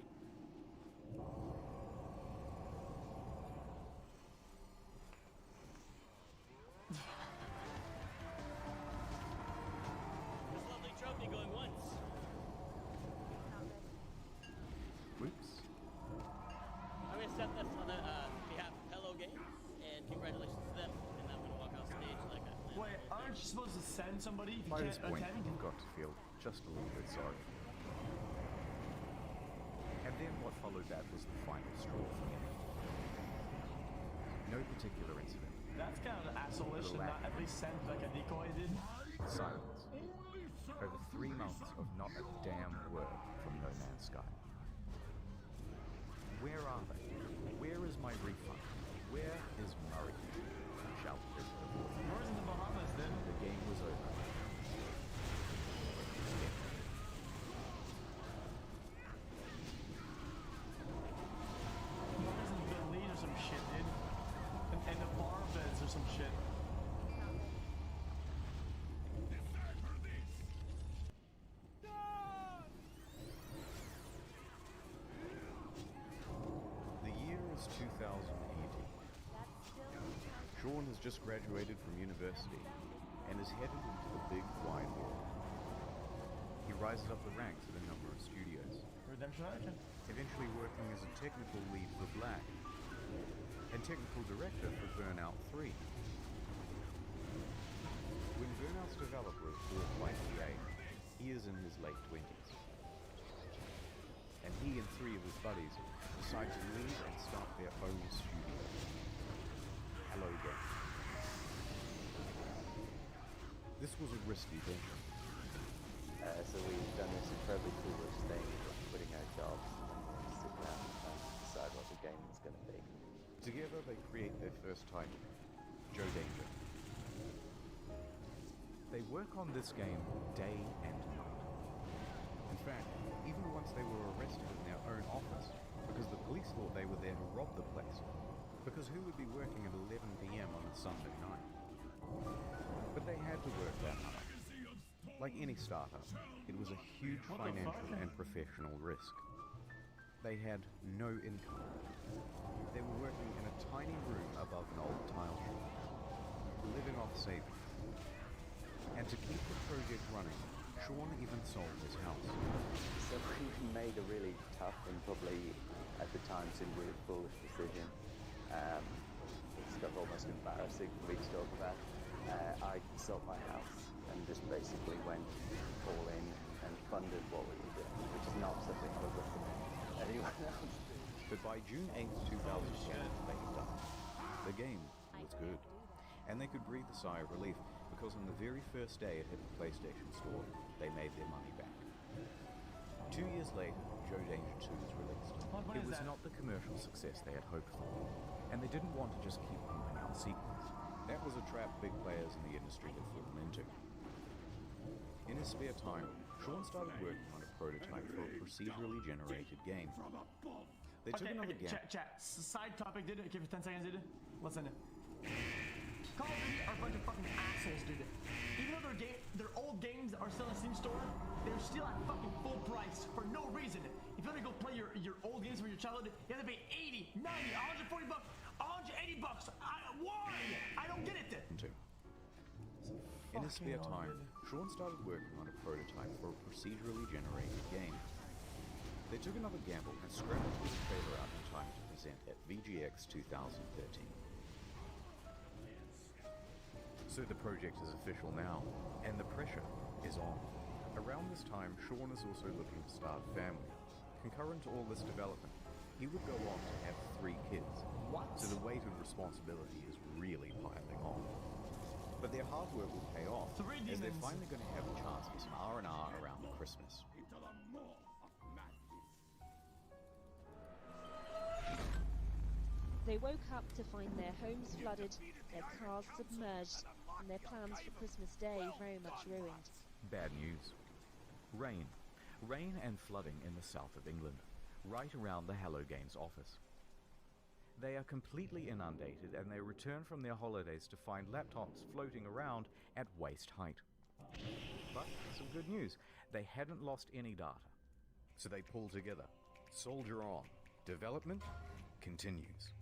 accept this on behalf of Hello Games, and congratulations to them. And I'm gonna walk off stage like I planned. Wait, aren't you supposed to send somebody if you By can't this point, attend? you've got to feel just a little bit sorry. And then what followed that was the final straw for me. No particular incident. That's kind of asshole-ish and not at least send like a decoy did. Silence. Over 3 months of not a damn word from No Man's Sky. Where are they? Where is my refund? Where is Murray? Shouted over the voice. Where's in the Bahamas then? The game was over. Where's in Belize or some shit, dude? And the bar beds or some shit. The year is 2018. Sean has just graduated from university and is headed into the big wide world. He rises up the ranks at a number of studios, Redemption Arc. eventually working as a technical lead for Black and technical director for Burnout 3. When Burnout's developer is bought by EA, he is in his late 20s. And he and 3 of his buddies decide to leave and start their own studio. Hello Games. This was a risky venture. So we've done this incredibly foolish thing of quitting our jobs and sit down and decide what the game is going to be. Together they create their first title, Joe Danger. They work on this game day and night. In fact, even once they were arrested in their own office because the police thought they were there to rob the place. Because who would be working at 11 p.m. on a Sunday night? But they had to work that hard. Like any startup, it was a huge financial and professional risk. They had no income. They were working in a tiny room above an old tile shop, living off savings. And to keep the project running, Sean even sold his house. So we made a really tough and probably, at the time, seemed really foolish decision. It's got almost embarrassing for me to talk about. I sold my house and just basically went all in and funded what we were doing, which is not something I would recommend anyone else do. But by June 8th, 2007, they had done it. The game was good. And they could breathe a sigh of relief because on the very first day it hit the PlayStation Store, they made their money back. 2 years later, Joe Danger 2 was released. It was not the commercial success they had hoped for, and they didn't want to just keep pumping out sequels. That was a trap big players in the industry had fallen into. In his spare time, Sean started working on a prototype for a procedurally generated game. They took another gap. Chat. Side topic, dude. Give it 10 seconds, dude. Listen. Call of Duty are a bunch of fucking assholes, dude. Even though their old games are still in the Steam store, they're still at fucking full price for no reason. If you want to go play your old games from your childhood, you have to pay 80, 90, 140 bucks, 180 bucks. Why? I don't get it. In his spare time, Sean started working on a prototype for a procedurally generated game. They took another gamble and scrambled to get the trailer out in time to present at VGX 2013. So the project is official now, and the pressure is on. Around this time, Sean is also looking to start a family. Concurrent to all this development, he would go on to have 3 kids. What? So the weight of responsibility is really piling on. But their hard work will pay off, as they're finally going to have a chance for some R&R around Christmas. They woke up to find their homes flooded, their cars submerged, and their plans for Christmas Day very much ruined. Bad news. Rain. Rain and flooding in the south of England, right around the Hello Games office. They are completely inundated and they return from their holidays to find laptops floating around at waist height. But some good news. They hadn't lost any data. So they pull together. Soldier on. Development continues.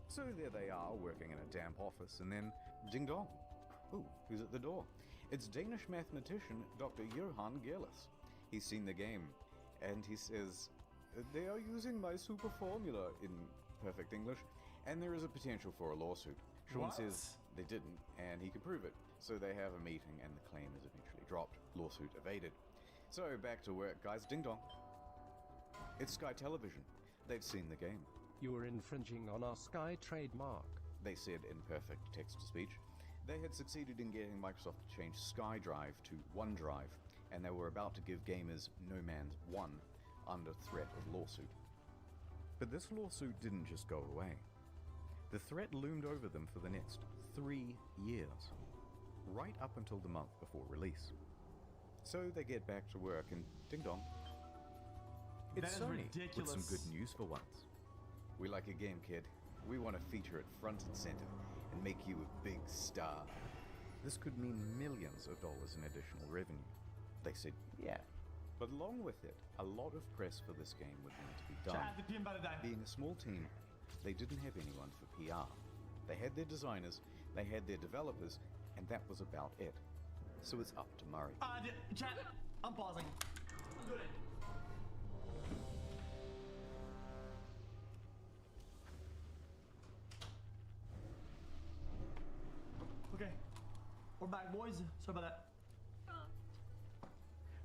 So there they are, working in a damp office, and then ding dong. Ooh, who's at the door? It's Danish mathematician Dr. Johan Gerlis. He's seen the game, and he says, They are using my super formula in perfect English, and there is a potential for a lawsuit. Sean What? says they didn't, and he can prove it. So they have a meeting, and the claim is eventually dropped. Lawsuit evaded. So back to work, guys. Ding dong. It's Sky Television. They'd seen the game. You are infringing on our Sky trademark. They said in perfect text-to-speech. They had succeeded in getting Microsoft to change SkyDrive to OneDrive, and they were about to give gamers No Man's 1 under threat of lawsuit. But this lawsuit didn't just go away. The threat loomed over them for the next 3 years, right up until the month before release. So they get back to work and ding dong. It's That is Sony ridiculous. with some good news for once. We like a game, kid. We want to feature it front and center and make you a big star. This could mean millions of dollars in additional revenue. They said, yeah. But along with it, a lot of press for this game would need to be done. Chad, the PM about to die. Being a small team, they didn't have anyone for PR. They had their designers, they had their developers, and that was about it. So it's up to Murray. Chat, I'm pausing. I'm doing it. Okay, we're back, boys. Sorry about that.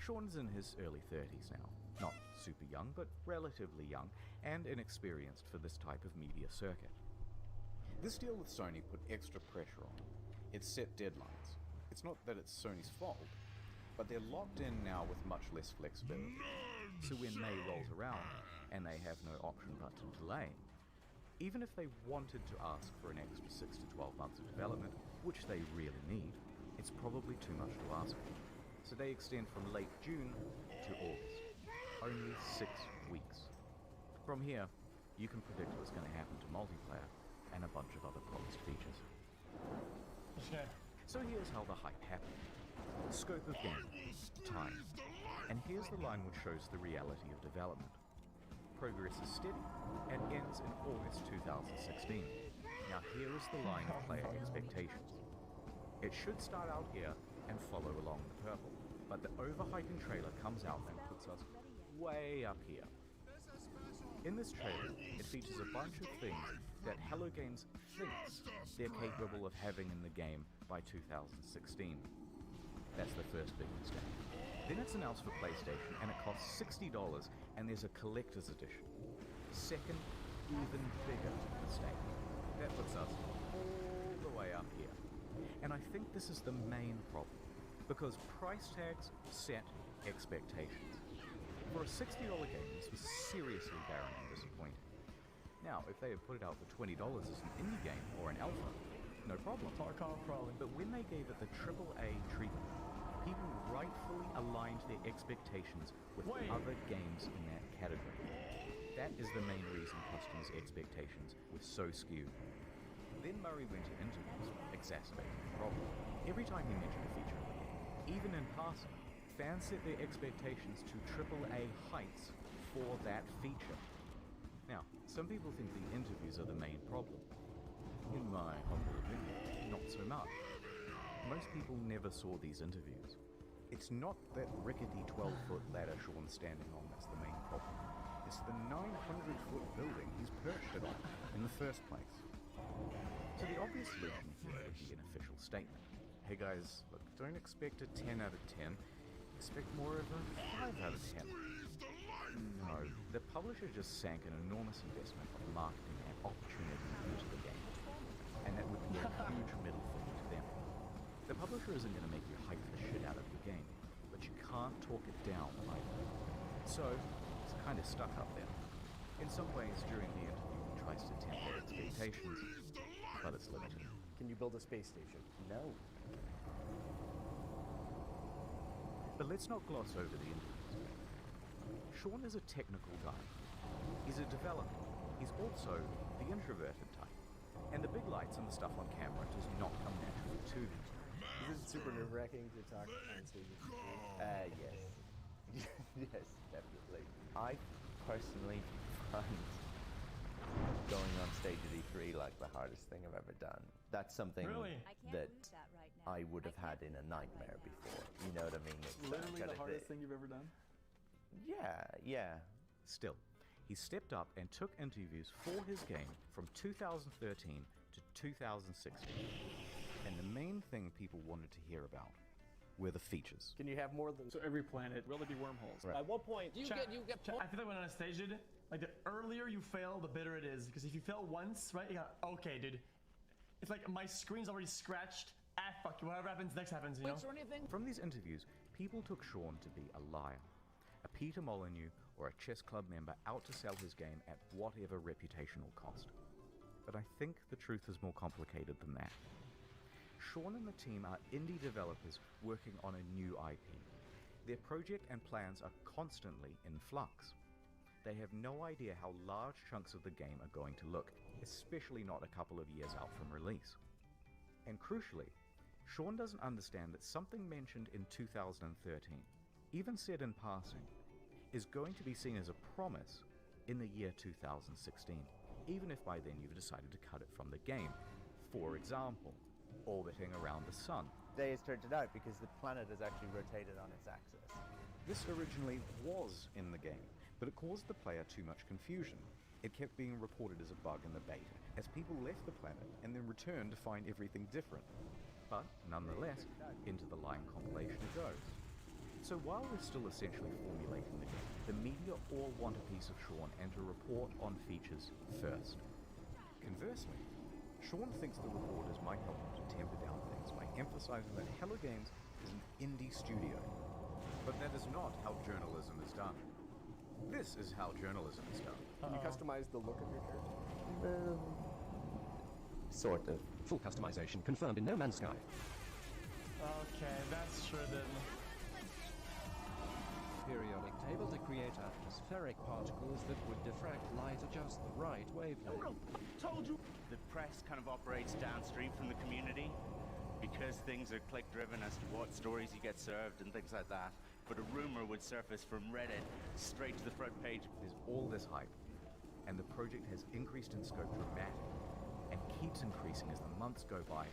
Sean's in his early 30s now. Not super young, but relatively young, and inexperienced for this type of media circuit. This deal with Sony put extra pressure on him. It set deadlines. It's not that it's Sony's fault, but they're locked in now with much less flexibility. So when May rolls around, and they have no option but to delay, even if they wanted to ask for an extra 6 to 12 months of development, which they really need, it's probably too much to ask for. So they extend from late June to August. Only 6 weeks. From here, you can predict what's going to happen to multiplayer and a bunch of other promised features. Okay. So here's how the hype happened. Scope of game, time, and here's the line which shows the reality of development. Progress is steady and ends in August 2016. Now here is the line of player expectations. It should start out here and follow along the purple, but the overhyping trailer comes out and puts us way up here. In this trailer, it features a bunch of things that Hello Games thinks they're capable of having in the game by 2016. That's the first big mistake. Then it's announced for PlayStation and it costs $60 and there's a collector's edition. Second, even bigger mistake. That puts us all the way up here. And I think this is the main problem, because price tags set expectations. For a $60 game, this was seriously barren and disappointing. Now, if they had put it out for $20 as an indie game or an alpha, no problem. But when they gave it the AAA treatment, people rightfully aligned their expectations with other games in that category. That is the main reason customers' expectations were so skewed. Then Murray went to interviews, exacerbating the problem. Every time he mentioned a feature of the game, even in passing, fans set their expectations to AAA heights for that feature. Now, some people think the interviews are the main problem. In my humble opinion, not so much. Most people never saw these interviews. It's not that rickety 12-foot ladder Sean's standing on that's the main problem. It's the 900-foot building he's perched it on in the first place. So the obvious solution here would be an official statement. Hey guys, look, don't expect a 10 out of 10. Expect more of a 5 out of 10. No, the publisher just sank an enormous investment of marketing and opportunity into the game. And that would be a huge middle finger to them. The publisher isn't going to make you hype the shit out of your game, but you can't talk it down either. So, it's kind of stuck up there. In some ways, during the interview, he tries to temper expectations, but it's limited. Can you build a space station? No. But let's not gloss over the interviews. Sean is a technical guy. He's a developer. He's also the introverted type. And the big lights and the stuff on camera does not come naturally to him. Is it super nerve-wracking to talk on stage? Yes. Yes, definitely. I personally find going on stage at E3 like the hardest thing I've ever done. That's something that I would have had in a nightmare before. You know what I mean? It's literally the hardest thing you've ever done? Yeah. Still, he stepped up and took interviews for his game from 2013 to 2016. And the main thing people wanted to hear about were the features. Can you have more than... So every planet, will there be wormholes? Right. At what point... I feel like when Anastasia did, like the earlier you fail, the better it is. Because if you fail once, right, you got, okay, dude. It's like my screen's already scratched. Fuck you, whatever happens next happens, you know? or anything? From these interviews, people took Sean to be a liar, a Peter Molyneux or a chess club member out to sell his game at whatever reputational cost. But I think the truth is more complicated than that. Sean and the team are indie developers working on a new IP. Their project and plans are constantly in flux. They have no idea how large chunks of the game are going to look, especially not a couple of years out from release. And crucially, Sean doesn't understand that something mentioned in 2013, even said in passing, is going to be seen as a promise in the year 2016, even if by then you've decided to cut it from the game. For example, orbiting around the sun. They has turned it out because the planet has actually rotated on its axis. This originally was in the game, but it caused the player too much confusion. It kept being reported as a bug in the beta, as people left the planet and then returned to find everything different. But nonetheless, into the Lion compilation it goes. So while we're still essentially formulating the game, the media all want a piece of Sean and to report on features first. Conversely, Sean thinks the reporters might help him to temper down things by emphasizing that Hello Games is an indie studio. But that is not how journalism is done. This is how journalism is done. Can you customize the look of your character? Sort of. Full customization confirmed in No Man's Sky. Okay, that's true then. Periodic table to create atmospheric particles that would diffract light at just the right wavelength. Told you! The press kind of operates downstream from the community because things are click-driven as to what stories you get served and things like that. But a rumor would surface from Reddit straight to the front page. There's all this hype, and the project has increased in scope dramatically, and keeps increasing as the months go by,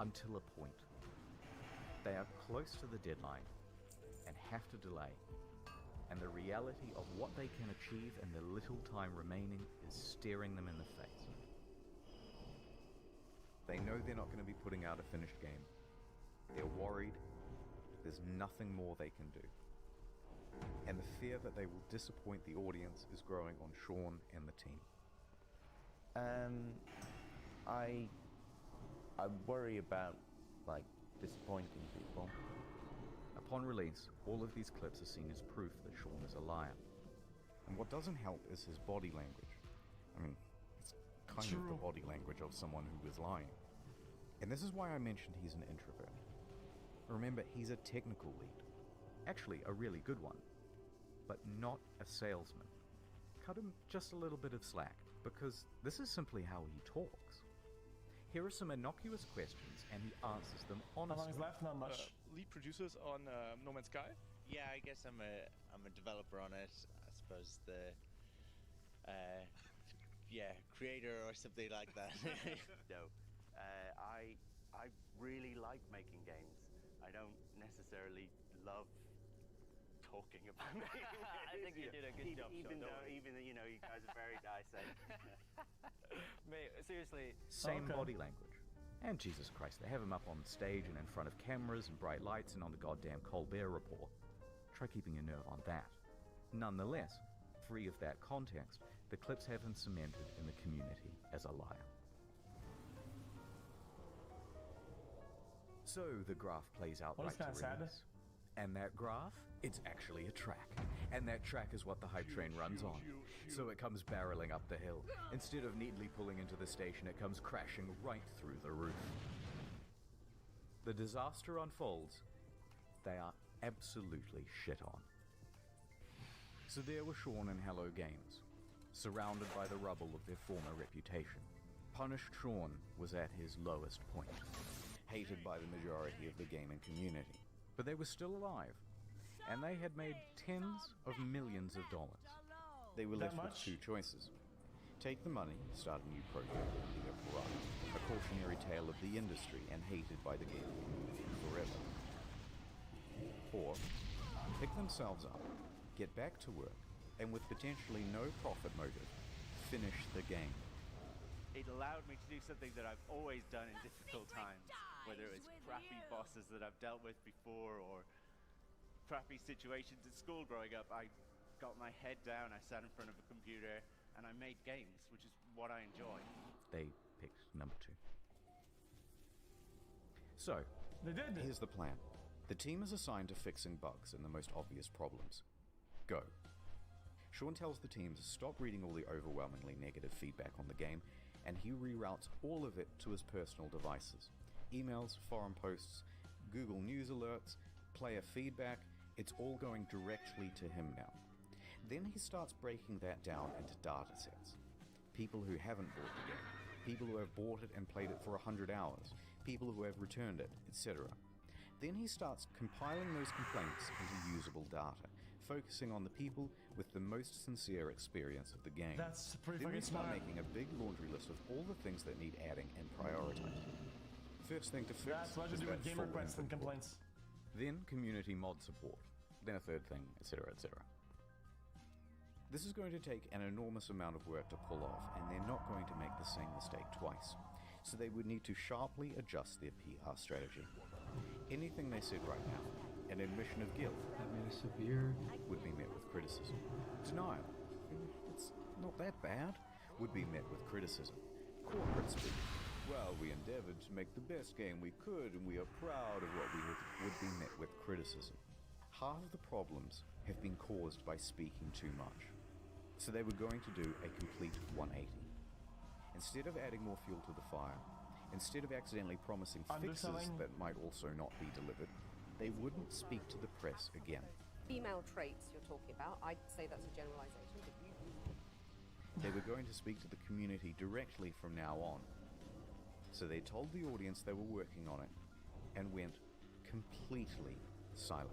until a point. They are close to the deadline, and have to delay, and the reality of what they can achieve in the little time remaining is staring them in the face. They know they're not going to be putting out a finished game. They're worried. There's nothing more they can do. And the fear that they will disappoint the audience is growing on Sean and the team. I worry about, like, disappointing people. Upon release, all of these clips are seen as proof that Sean is a liar. And what doesn't help is his body language. I mean, it's kind of the body language of someone who is lying. And this is why I mentioned he's an introvert. Remember, he's a technical lead. Actually, a really good one. But not a salesman. Cut him just a little bit of slack, because this is simply how he talks. Here are some innocuous questions, and he answers them honestly. How long is left? Not much. Lead producers on No Man's Sky? Yeah, I guess I'm a developer on it. I suppose the creator or something like that. No, I really like making games. I don't necessarily love talking about making games. I think you did a good job. Even though you know, you guys are very nice. Mate, seriously. Same body language. And Jesus Christ, they have him up on stage and in front of cameras and bright lights and on the goddamn Colbert Report. Try keeping your nerve on that. Nonetheless, free of that context, the clips have him cemented in the community as a liar. So the graph plays out right to release. And that graph, it's actually a track. And that track is what the hype train runs on. So it comes barreling up the hill. Instead of neatly pulling into the station, it comes crashing right through the roof. The disaster unfolds. They are absolutely shit on. So there were Sean and Hello Games, surrounded by the rubble of their former reputation. Punished Sean was at his lowest point, hated by the majority of the gaming community. But they were still alive, and they had made tens of millions of dollars. They were left with two choices. Take the money, start a new project, leave it run, a cautionary tale of the industry and hated by the gaming community forever. Or pick themselves up, get back to work, and with potentially no profit motive, finish the game. It allowed me to do something that I've always done in difficult times, whether it's crappy bosses that I've dealt with before or crappy situations at school growing up. I got my head down, I sat in front of a computer, and I made games, which is what I enjoy. They picked number 2. So, here's the plan. The team is assigned to fixing bugs and the most obvious problems. Go. Sean tells the team to stop reading all the overwhelmingly negative feedback on the game, and he reroutes all of it to his personal devices. Emails, forum posts, Google News alerts, player feedback, it's all going directly to him now. Then he starts breaking that down into data sets. People who haven't bought the game, people who have bought it and played it for 100 hours, people who have returned it, etc. Then he starts compiling those complaints into usable data, focusing on the people with the most sincere experience of the game. That's pretty then we fucking start smart. making a big laundry list of all the things that need adding and prioritizing. First thing to fix That's what I is do with that game full requests and input complaints. port. Then community mod support. Then a third thing, etc., etc. This is going to take an enormous amount of work to pull off, and they're not going to make the same mistake twice. So they would need to sharply adjust their PR strategy. Anything they said right now, an admission of guilt, would be met with criticism. Denial, it's not that bad, would be met with criticism. Corporate speak, well, we endeavored to make the best game we could, and we are proud of what we have, would be met with criticism. Half of the problems have been caused by speaking too much. So they were going to do a complete 180. Instead of adding more fuel to the fire, instead of accidentally promising fixes that might also not be delivered, they wouldn't speak to the press again. Female traits you're talking about, I'd say that's a generalization, but you... They were going to speak to the community directly from now on. So they told the audience they were working on it and went completely silent.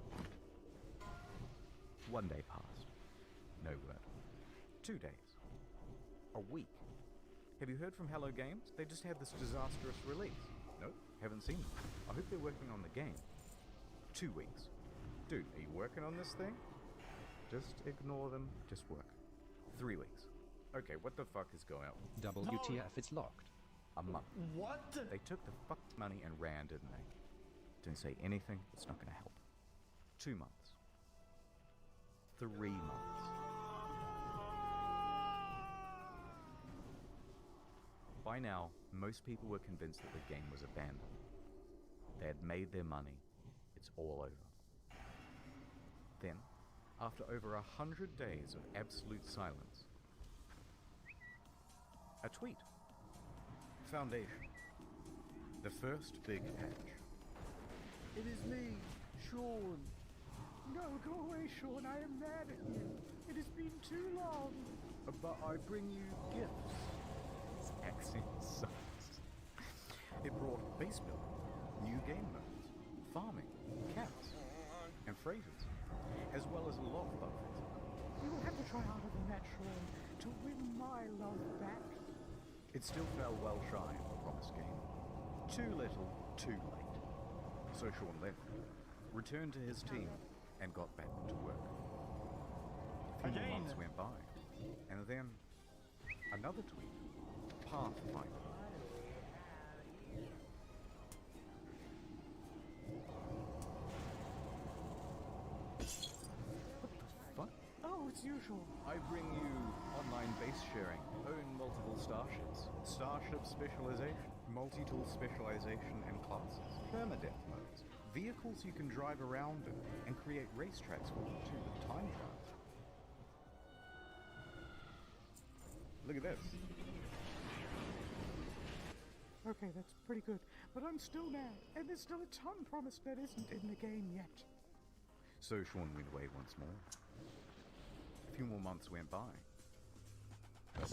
1 day passed. No word. 2 days. A week. Have you heard from Hello Games? They just had this disastrous release. Nope, haven't seen them. I hope they're working on the game. 2 weeks. Dude, are you working on this thing? Just ignore them, just work. 3 weeks. Okay, what the fuck is going on? WTF, it's locked. A month. What? They took the fucked money and ran, didn't they? Didn't say anything, it's not gonna help. 2 months. 3 months. By now, most people were convinced that the game was abandoned. They had made their money. It's all over. Then, after over 100 days of absolute silence, a tweet. Foundation. The first big patch. It is me, Sean. No, go away, Sean. I am mad at you. It has been too long. But I bring you gifts. His accent sucks. It brought base building, new game modes, farming, cats, and freighters, as well as a lot of bugs. You will have to try harder than that, Sean, to win my love back. It still fell well shy of the promised game. Too little, too late. So Sean left, returned to his team, and got back to work. A few more months went by, and then another tweet. Pathfinder. What? Oh, it's usual. I bring you online base sharing, own multiple starships, starship specialization, multi-tool specialization and classes, permadeath modes, vehicles you can drive around in, and create racetracks for them too with time trials. Look at this. Okay, that's pretty good, but I'm still mad, and there's still a ton promised that isn't in the game yet. So Sean went away once more. A few more months went by.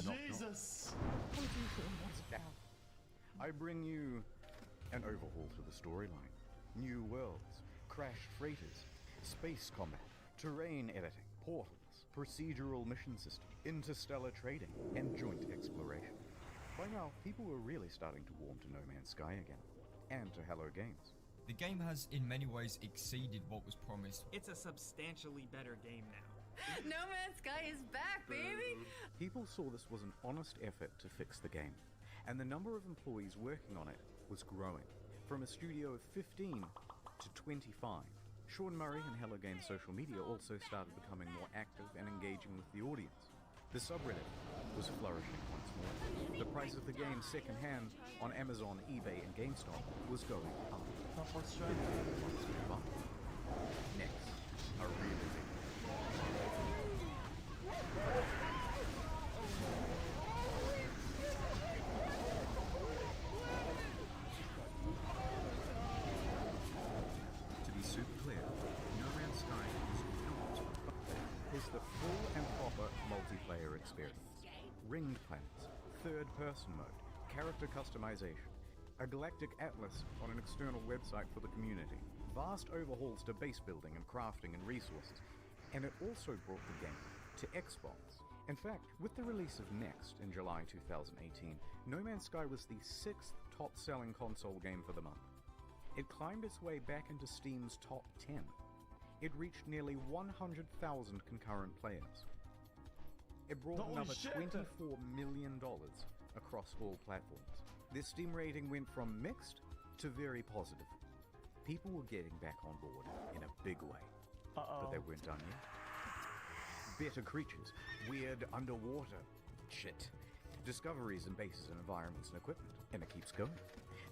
Jesus! What do you Sean? What's it now? I bring you an overhaul to the storyline. New worlds, crashed freighters, space combat, terrain editing, portals, procedural mission system, interstellar trading, and joint exploration. By now, people were really starting to warm to No Man's Sky again, and to Hello Games. The game has in many ways exceeded what was promised. It's a substantially better game now. No Man's Sky is back, baby! People saw this was an honest effort to fix the game, and the number of employees working on it was growing, from a studio of 15 to 25. Sean Murray and Hello Games social media also started becoming more active and engaging with the audience. The subreddit was flourishing once more. The price of the game secondhand on Amazon, eBay, and GameStop was going up. Next, a really big To be super clear, No Man's Sky is the full and proper multiplayer experience. Ringed planets, third-person mode, character customization, a galactic atlas on an external website for the community, vast overhauls to base building and crafting and resources, and it also brought the game to Xbox. In fact, with the release of Next in July 2018, No Man's Sky was the 6th top-selling console game for the month. It climbed its way back into Steam's top 10. It reached nearly 100,000 concurrent players. It brought another $24 million across all platforms. Their Steam rating went from mixed to very positive. People were getting back on board in a big way. But they weren't done yet. Better creatures, weird underwater shit, discoveries in bases and environments and equipment, and it keeps going.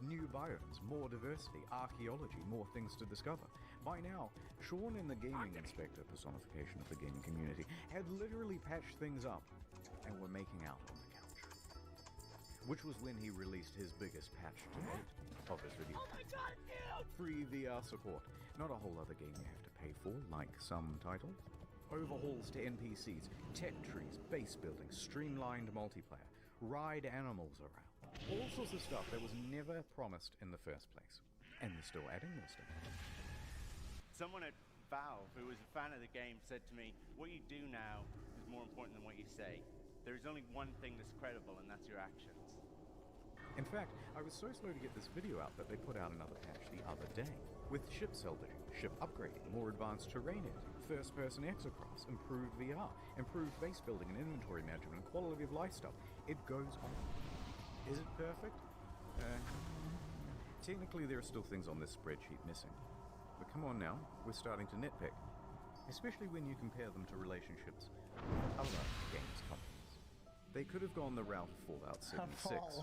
New biomes, more diversity, archaeology, more things to discover. By now, Sean and the gaming inspector, personification of the gaming community, had literally patched things up and were making out on the couch. Which was when he released his biggest patch to date of his video. Oh my god, dude! Free VR support. Not a whole other game you have to pay for, like some titles. Overhauls to NPCs, tech trees, base building, streamlined multiplayer, ride animals around. All sorts of stuff that was never promised in the first place. And they're still adding more stuff. Someone at Valve, who was a fan of the game, said to me, what you do now is more important than what you say. There is only one thing that's credible, and that's your actions. In fact, I was so slow to get this video out that they put out another patch the other day. With ship salvaging, ship upgrading, more advanced terrain editing, first-person exocrafts, improved VR, improved base building and inventory management, and quality of life stuff. It goes on. Is it perfect? Technically, there are still things on this spreadsheet missing. But come on now, we're starting to nitpick. Especially when you compare them to relationships with other games companies. They could have gone the route of Fallout 76,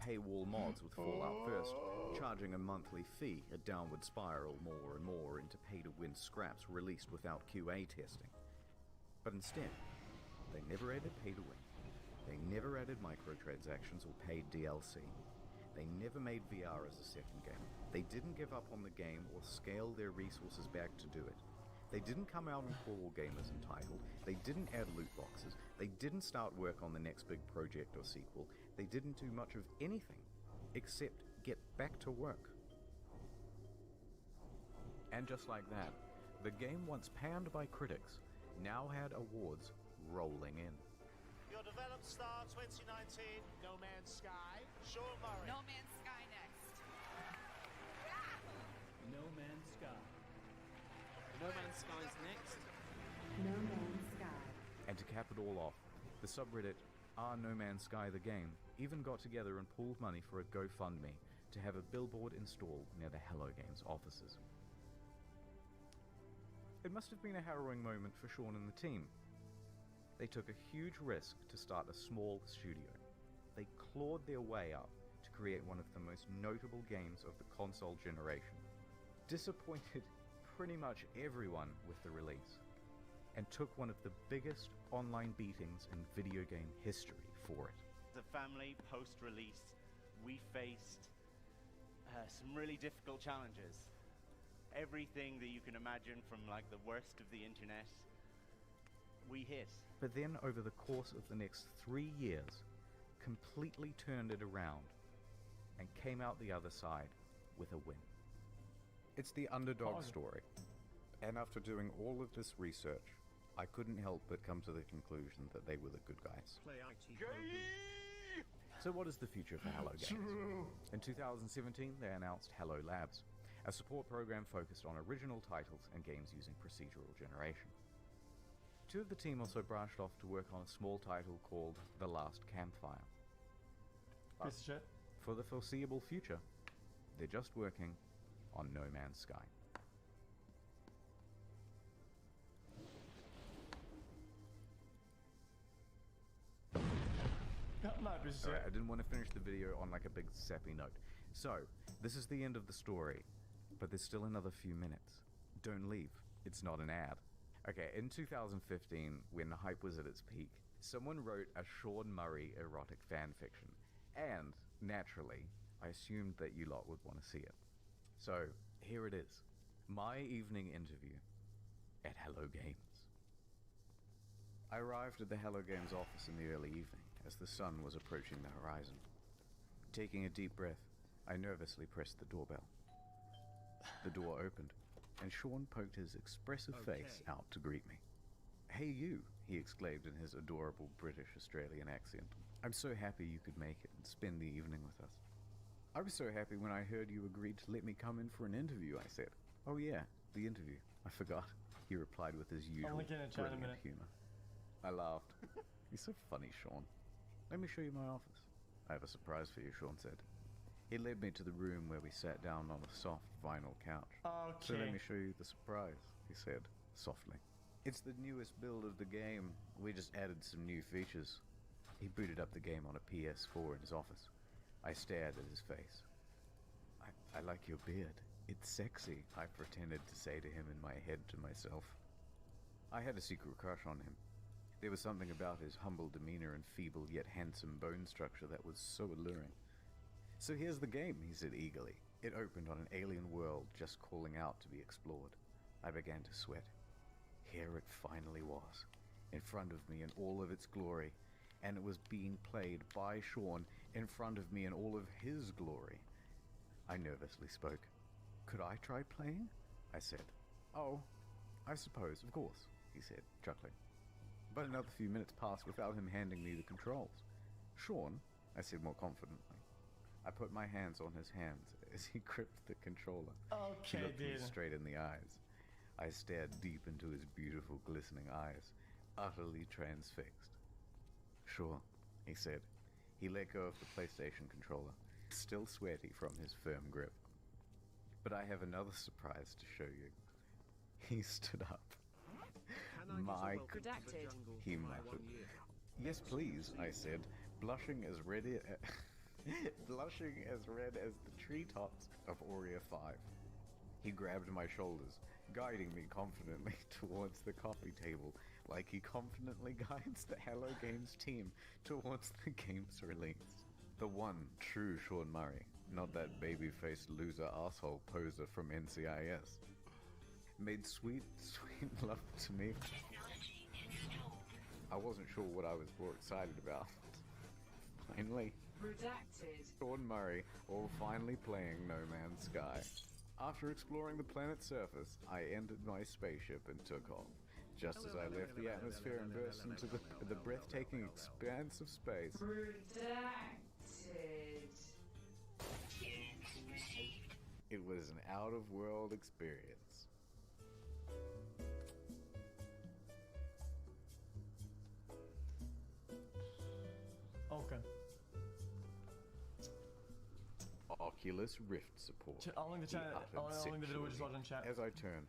paywall mods with Fallout first, charging a monthly fee, a downward spiral more and more into pay-to-win scraps released without QA testing. But instead, they never added pay-to-win. They never added microtransactions or paid DLC. They never made VR as a second game. They didn't give up on the game or scale their resources back to do it. They didn't come out and call all gamers entitled. They didn't add loot boxes. They didn't start work on the next big project or sequel. They didn't do much of anything except get back to work. And just like that, the game once panned by critics now had awards rolling in. Your developed star 2019, No Man's Sky, Sean Murray. No Man's Sky next. No Man's Sky. No Man's Sky's next. No Man's Sky. And to cap it all off, the subreddit No Man's Sky the Game even got together and pooled money for a GoFundMe to have a billboard installed near the Hello Games offices. It must have been a harrowing moment for Sean and the team. They took a huge risk to start a small studio. They clawed their way up to create one of the most notable games of the console generation. Disappointed pretty much everyone with the release, and took one of the biggest online beatings in video game history for it. As a family, post-release, we faced some really difficult challenges. Everything that you can imagine, from like the worst of the internet, we hit. But then over the course of the next 3 years, completely turned it around and came out the other side with a win. It's the underdog story. And after doing all of this research, I couldn't help but come to the conclusion that they were the good guys. So what is the future for Hello Games? In 2017, they announced Hello Labs, a support program focused on original titles and games using procedural generation. Two of the team also branched off to work on a small title called The Last Campfire. Piece of shit. For the foreseeable future, they're just working on No Man's Sky. Alright, I didn't want to finish the video on like a big sappy note. So, this is the end of the story, but there's still another few minutes. Don't leave. It's not an ad. Okay, in 2015, when hype was at its peak, someone wrote a Sean Murray erotic fanfiction. And, naturally, I assumed that you lot would want to see it. So, here it is. My evening interview at Hello Games. I arrived at the Hello Games office in the early evening, as the sun was approaching the horizon. Taking a deep breath, I nervously pressed the doorbell. The door opened, and Sean poked his expressive face out to greet me. "Hey you," he exclaimed in his adorable British-Australian accent. "I'm so happy you could make it and spend the evening with us." "I was so happy when I heard you agreed to let me come in for an interview," I said. "Oh yeah, the interview. I forgot," he replied with his usual brilliant humor. I laughed. "You're so funny, Sean. Let me show you my office." "I have a surprise for you," Sean said. He led me to the room where we sat down on a soft vinyl couch. "So let me show you the surprise," he said, softly. "It's the newest build of the game. We just added some new features." He booted up the game on a PS4 in his office. I stared at his face. I like your beard. It's sexy," I pretended to say to him in my head to myself. I had a secret crush on him. There was something about his humble demeanor and feeble yet handsome bone structure that was so alluring. "So here's the game," he said eagerly. It opened on an alien world just calling out to be explored. I began to sweat. Here it finally was, in front of me in all of its glory, and it was being played by Sean in front of me in all of his glory. I nervously spoke. "Could I try playing?" I said. "Oh, I suppose, of course," he said, chuckling. But another few minutes passed without him handing me the controls. "Sean," I said more confidently. I put my hands on his hands as he gripped the controller. He looked me straight in the eyes. I stared deep into his beautiful, glistening eyes, utterly transfixed. "Sure," he said. He let go of the PlayStation controller, still sweaty from his firm grip. "But I have another surprise to show you." He stood up. "My Redacted. he muttered. "Yes, please," I said, blushing as red as the treetops of Aurea 5. He grabbed my shoulders, guiding me confidently towards the coffee table, like he confidently guides the Hello Games team towards the game's release. The one true Sean Murray, not that baby-faced loser asshole poser from NCIS. Made sweet, sweet love to me. I wasn't sure what I was more excited about. Finally, Redacted. Sean Murray, all finally playing No Man's Sky. After exploring the planet's surface, I entered my spaceship and took off. Just as I left the atmosphere and burst into the breathtaking expanse of space. Redacted. It was an out-of-world experience. Okay. Oculus Rift support. I'll link the chat. I'll link the video we just watched in chat. As I turned,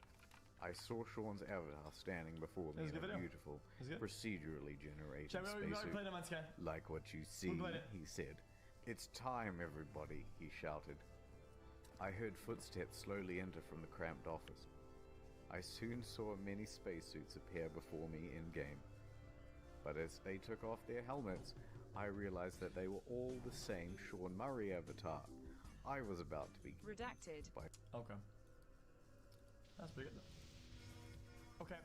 I saw Sean's avatar standing before me in a beautiful, procedurally generated spacesuit. "Like what you see," he said. "It's time, everybody," he shouted. I heard footsteps slowly enter from the cramped office. I soon saw many spacesuits appear before me in-game. But as they took off their helmets, I realized that they were all the same Sean Murray avatar. I was about to be Redacted. Okay. That's pretty good. Okay.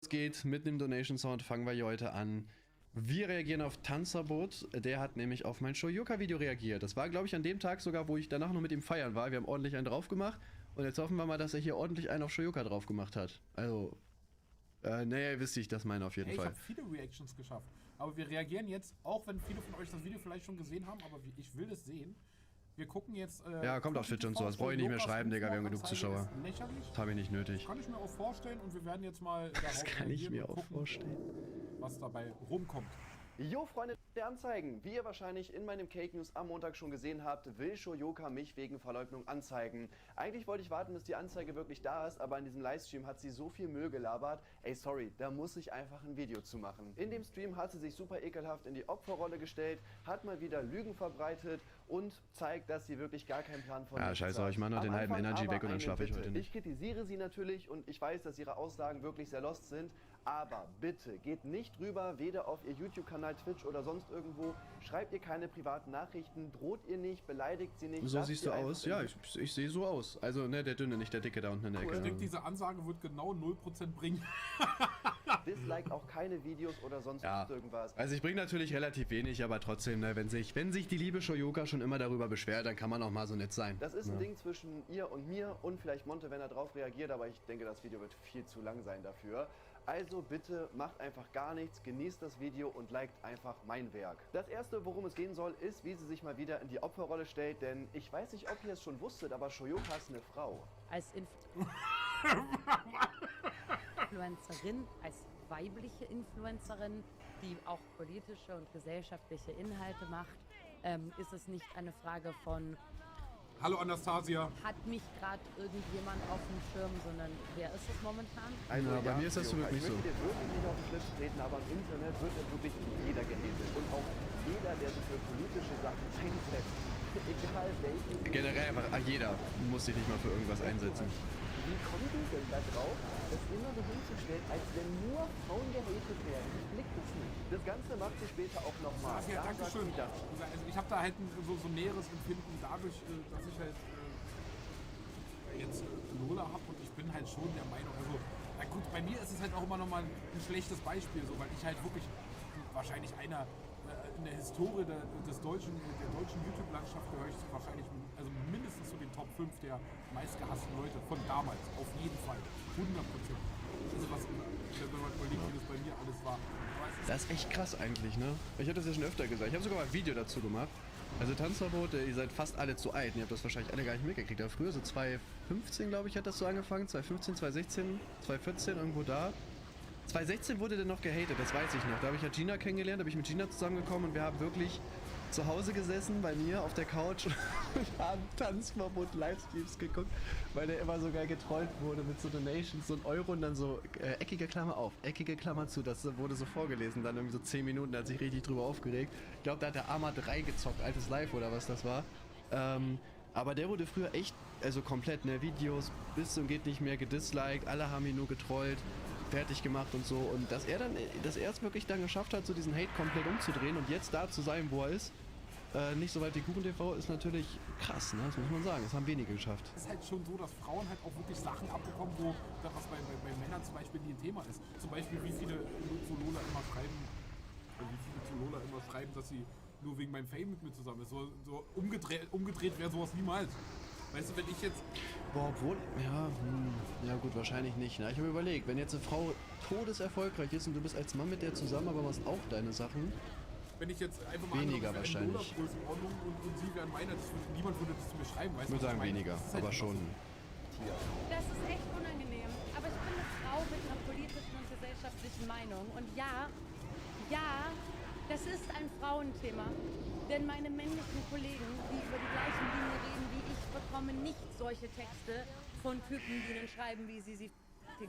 geht mit dem Donation Sound, fangen wir hier heute an. Wir reagieren auf Tanzerbot, der hat nämlich auf mein Shoyoka-Video reagiert. Das war, glaube ich, an dem Tag sogar, wo ich danach noch mit ihm feiern war. Wir haben ordentlich einen drauf gemacht und jetzt hoffen wir mal, dass er hier ordentlich einen auf Shoyoka drauf gemacht hat. Also, naja, ihr wisst, wie ich das meine auf jeden Fall. Ich habe viele Reactions geschafft, aber wir reagieren jetzt, auch wenn viele von euch das Video vielleicht schon gesehen haben, aber ich will es sehen. Wir gucken jetzt... ja, kommt auf Twitch und sowas. Brauche ich nicht mehr schreiben, Digga, wir haben genug Zuschauer. Das habe ich nicht nötig. Das kann ich mir auch vorstellen und wir werden jetzt mal das kann ich mir auch vorstellen, was dabei rumkommt. Jo, Freunde der Anzeigen, wie ihr wahrscheinlich in meinem Cake News am Montag schon gesehen habt, will Shoyoka mich wegen Verleugnung anzeigen. Eigentlich wollte ich warten, bis die Anzeige wirklich da ist, aber in diesem Livestream hat sie so viel Müll gelabert. Ey, sorry, da muss ich einfach ein Video zu machen. In dem Stream hat sie sich super ekelhaft in die Opferrolle gestellt, hat mal wieder Lügen verbreitet und zeigt, dass sie wirklich gar keinen Plan von nichts scheiße, hat. ich mache noch den halben Energy weg und dann schlafe ich Bitte. heute nicht. Ich kritisiere sie natürlich und ich weiß, dass ihre Aussagen wirklich sehr lost sind, aber bitte geht nicht rüber, weder auf ihr YouTube-Kanal, Twitch oder sonst irgendwo. Schreibt ihr keine privaten Nachrichten, droht ihr nicht, beleidigt sie nicht. So siehst du aus? Ja, ich sehe so aus. Also, ne, der Dünne, nicht der Dicke da unten in der Ecke. Ich denke, diese Ansage wird genau 0% bringen. Disliked auch keine Videos oder sonst irgendwas. Also ich bringe natürlich relativ wenig, aber trotzdem, ne, wenn sich die liebe Shoyoka schon immer darüber beschwert, dann kann man auch mal so nett sein. Das ist ein Ding zwischen ihr und mir und vielleicht Monte, wenn er drauf reagiert, aber ich denke, das Video wird viel zu lang sein dafür. Also bitte macht einfach gar nichts, genießt das Video und liked einfach mein Werk. Das erste, worum es gehen soll, ist, wie sie sich mal wieder in die Opferrolle stellt, denn ich weiß nicht, ob ihr es schon wusstet, aber Shoyoka ist eine Frau. Als Influencerin, als weibliche Influencerin, die auch politische und gesellschaftliche Inhalte macht, ist es nicht eine Frage von Hallo Anastasia. Hat mich gerade irgendjemand auf dem Schirm, sondern wer ist es momentan? Also ja, bei mir ist das zum Glück nicht so. Ich möchte wirklich nicht auf den Schlips treten, aber im Internet wird ja wirklich jeder gehatet. Und auch jeder, der sich für politische Sachen einsetzt. Egal welches. Generell einfach, jeder muss sich nicht mal für irgendwas einsetzen. Wie kommen die denn da drauf, das immer so hinzustellen, als wenn nur Frauen gehatet werden? Ich blick das nicht. Das Ganze macht sie später auch nochmal. Ja, danke schön. Also ich habe da halt so näheres Empfinden dadurch, dass ich halt jetzt Lola habe und ich bin halt schon der Meinung, also na gut, bei mir ist es halt auch immer nochmal ein schlechtes Beispiel, so, weil ich halt wirklich wahrscheinlich einer in der Historie der deutschen YouTube-Landschaft gehöre ich wahrscheinlich also mindestens zu den Top 5 der meistgehassten Leute von damals, auf jeden Fall, 100%. Also was, wenn man überlegt, wie das bei mir alles war. Das ist echt krass eigentlich, ne? Ich habe das ja schon öfter gesagt, ich habe sogar mal ein Video dazu gemacht. Also Tanzverbot, ihr seid fast alle zu alt, ihr habt das wahrscheinlich alle gar nicht mitgekriegt. Aber früher, so 2015 glaube ich, hat das so angefangen, 2015, 2016, 2014, irgendwo da. 2016 wurde der noch gehatet, das weiß ich noch. Da habe ich ja Gina kennengelernt, da bin ich mit Gina zusammengekommen und wir haben wirklich zu Hause gesessen bei mir auf der Couch und haben Tanzverbot Livestreams geguckt, weil der immer so geil getrollt wurde mit so Donations, so ein Euro und dann so eckige Klammer auf, eckige Klammer zu. Das wurde so vorgelesen, dann irgendwie so 10 Minuten, da hat sich richtig drüber aufgeregt. Ich glaube, da hat der Arma 3 gezockt, altes Live oder was das war. Aber der wurde früher echt, also komplett, ne, Videos bis zum geht nicht mehr gedisliked, alle haben ihn nur getrollt, fertig gemacht und so. Und dass er es wirklich dann geschafft hat, so diesen Hate komplett umzudrehen und jetzt da zu sein, wo er ist, nicht so weit wie Kuchen TV, ist natürlich krass, ne? Das muss man sagen, das haben wenige geschafft. Es ist halt schon so, dass Frauen halt auch wirklich Sachen abbekommen, wo das was bei Männern zum Beispiel nie ein Thema ist. Zum Beispiel, wie viele zu Lola immer schreiben, dass sie nur wegen meinem Fame mit mir zusammen ist. So umgedreht wäre sowas niemals. Weißt du, wenn ich jetzt... Boah, obwohl... Ja gut, wahrscheinlich nicht. Ne? Ich habe überlegt, wenn jetzt eine Frau todeserfolgreich ist und du bist als Mann mit der zusammen, aber machst auch deine Sachen... Wenn ich jetzt einfach mal weniger wahrscheinlich. Größenordnung und sie wären meiner, niemand würde das zu mir schreiben, weißt du? Ich würde sagen weniger, halt aber schon. Das ist echt unangenehm, aber ich bin eine Frau mit einer politischen und gesellschaftlichen Meinung und ja, das ist ein Frauenthema, denn meine männlichen Kollegen, die über die gleichen Dinge reden wie ich, bekommen nicht solche Texte von Typen, die ihnen schreiben, wie sie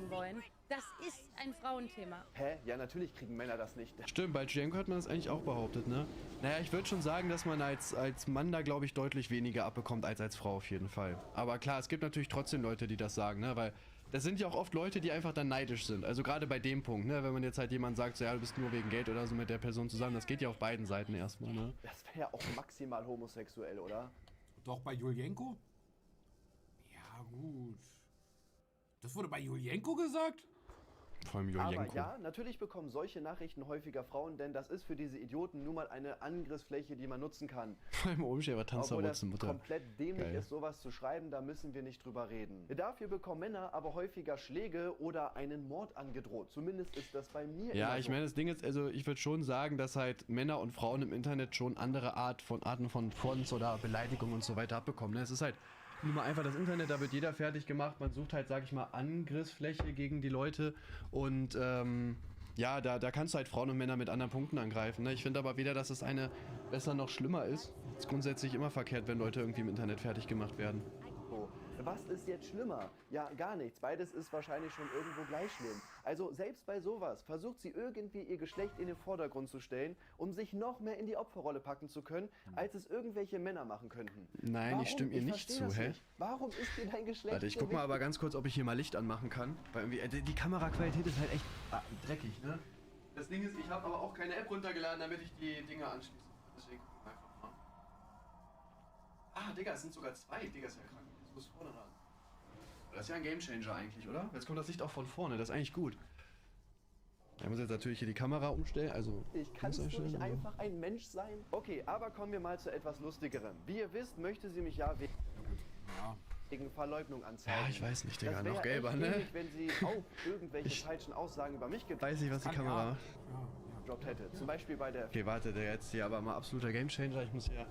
wollen. Das ist ein Frauenthema. Hä? Ja, natürlich kriegen Männer das nicht. Stimmt, bei Jenko hat man das eigentlich auch behauptet, ne? Naja, ich würde schon sagen, dass man als Mann da, glaube ich, deutlich weniger abbekommt als Frau auf jeden Fall. Aber klar, es gibt natürlich trotzdem Leute, die das sagen, ne? Weil das sind ja auch oft Leute, die einfach dann neidisch sind. Also gerade bei dem Punkt, ne? Wenn man jetzt halt jemand sagt, so, ja, du bist nur wegen Geld oder so mit der Person zusammen, das geht ja auf beiden Seiten erstmal, ne? Das wäre ja auch maximal homosexuell, oder? Doch bei Julienko? Ja, gut. Das wurde bei Julienko gesagt? Vor allem Aber Jojenko. ja, natürlich bekommen solche Nachrichten häufiger Frauen, denn das ist für diese Idioten nun mal eine Angriffsfläche, die man nutzen kann. Vor allem Umschäfer Obwohl das Tanzverbotsenmutter. komplett dämlich Geil. ist, sowas zu schreiben, da müssen wir nicht drüber reden. Dafür bekommen Männer aber häufiger Schläge oder einen Mord angedroht. Zumindest ist das bei mir Ja, immer ich so. meine, das Ding ist, also ich würde schon sagen, dass halt Männer und Frauen im Internet schon andere Arten von Fronts oder Beleidigungen und so weiter abbekommen. Ne? Es ist halt nur mal einfach das Internet, da wird jeder fertig gemacht. Man sucht halt, sag ich mal, Angriffsfläche gegen die Leute und ja, da kannst du halt Frauen und Männer mit anderen Punkten angreifen. Ne? Ich finde aber weder, dass das eine besser noch schlimmer ist. Es ist grundsätzlich immer verkehrt, wenn Leute irgendwie im Internet fertig gemacht werden. So, was ist jetzt schlimmer? Ja, gar nichts. Beides ist wahrscheinlich schon irgendwo gleich schlimm. Also selbst bei sowas versucht sie irgendwie ihr Geschlecht in den Vordergrund zu stellen, um sich noch mehr in die Opferrolle packen zu können, als es irgendwelche Männer machen könnten. Nein, Warum? ich stimme ihr nicht verstehe zu, das hä? nicht. Warum ist dir dein Geschlecht Warte, ich so guck mal aber wichtig? ganz kurz, ob ich hier mal Licht anmachen kann. Weil irgendwie, die Kameraqualität ist halt echt dreckig, ne? Das Ding ist, ich habe aber auch keine App runtergeladen, damit ich die Dinger anschließe. Deswegen gucken wir einfach mal. Ah, Digga, es sind sogar zwei. Digga, ist ja krank. Das muss vorne ran. Das ist ja ein Gamechanger eigentlich, oder? Jetzt kommt das Licht auch von vorne, das ist eigentlich gut. Ich muss jetzt natürlich hier die Kamera umstellen, also... Kannst du nicht einstellen, aber- einfach ein Mensch sein? Okay, aber kommen wir mal zu etwas Lustigerem. Wie ihr wisst, möchte sie mich ja wegen Verleugnung anzeigen. Ja, ich weiß nicht, Digga, Das wär noch gelber, echt ne? ähnlich, wenn sie auch irgendwelche falschen Aussagen über mich Weiß nicht, was die Kamera macht. gedroppt hätte. Zum Beispiel bei der... Okay, warte, der jetzt hier aber mal absoluter Gamechanger. Ich muss hier...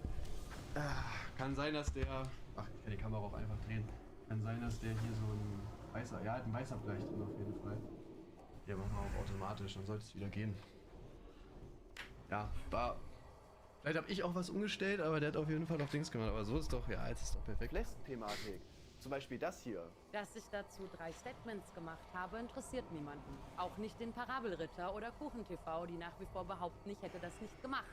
kann sein, dass der... Ach, ich kann die Kamera auch einfach drehen. Kann sein, dass der hier so ein weißer... Ja, hat ein weißer Bereich drin auf jeden Fall. Ja, machen wir auf automatisch, dann sollte es wieder gehen. Ja, war... Vielleicht habe ich auch was umgestellt, aber der hat auf jeden Fall noch Dings gemacht. Aber so ist doch... Ja, jetzt ist doch perfekt. Thematik. Zum Beispiel das hier. Dass ich dazu 3 Statements gemacht habe, interessiert niemanden. Auch nicht den Parabelritter oder KuchenTV, die nach wie vor behaupten, ich hätte das nicht gemacht.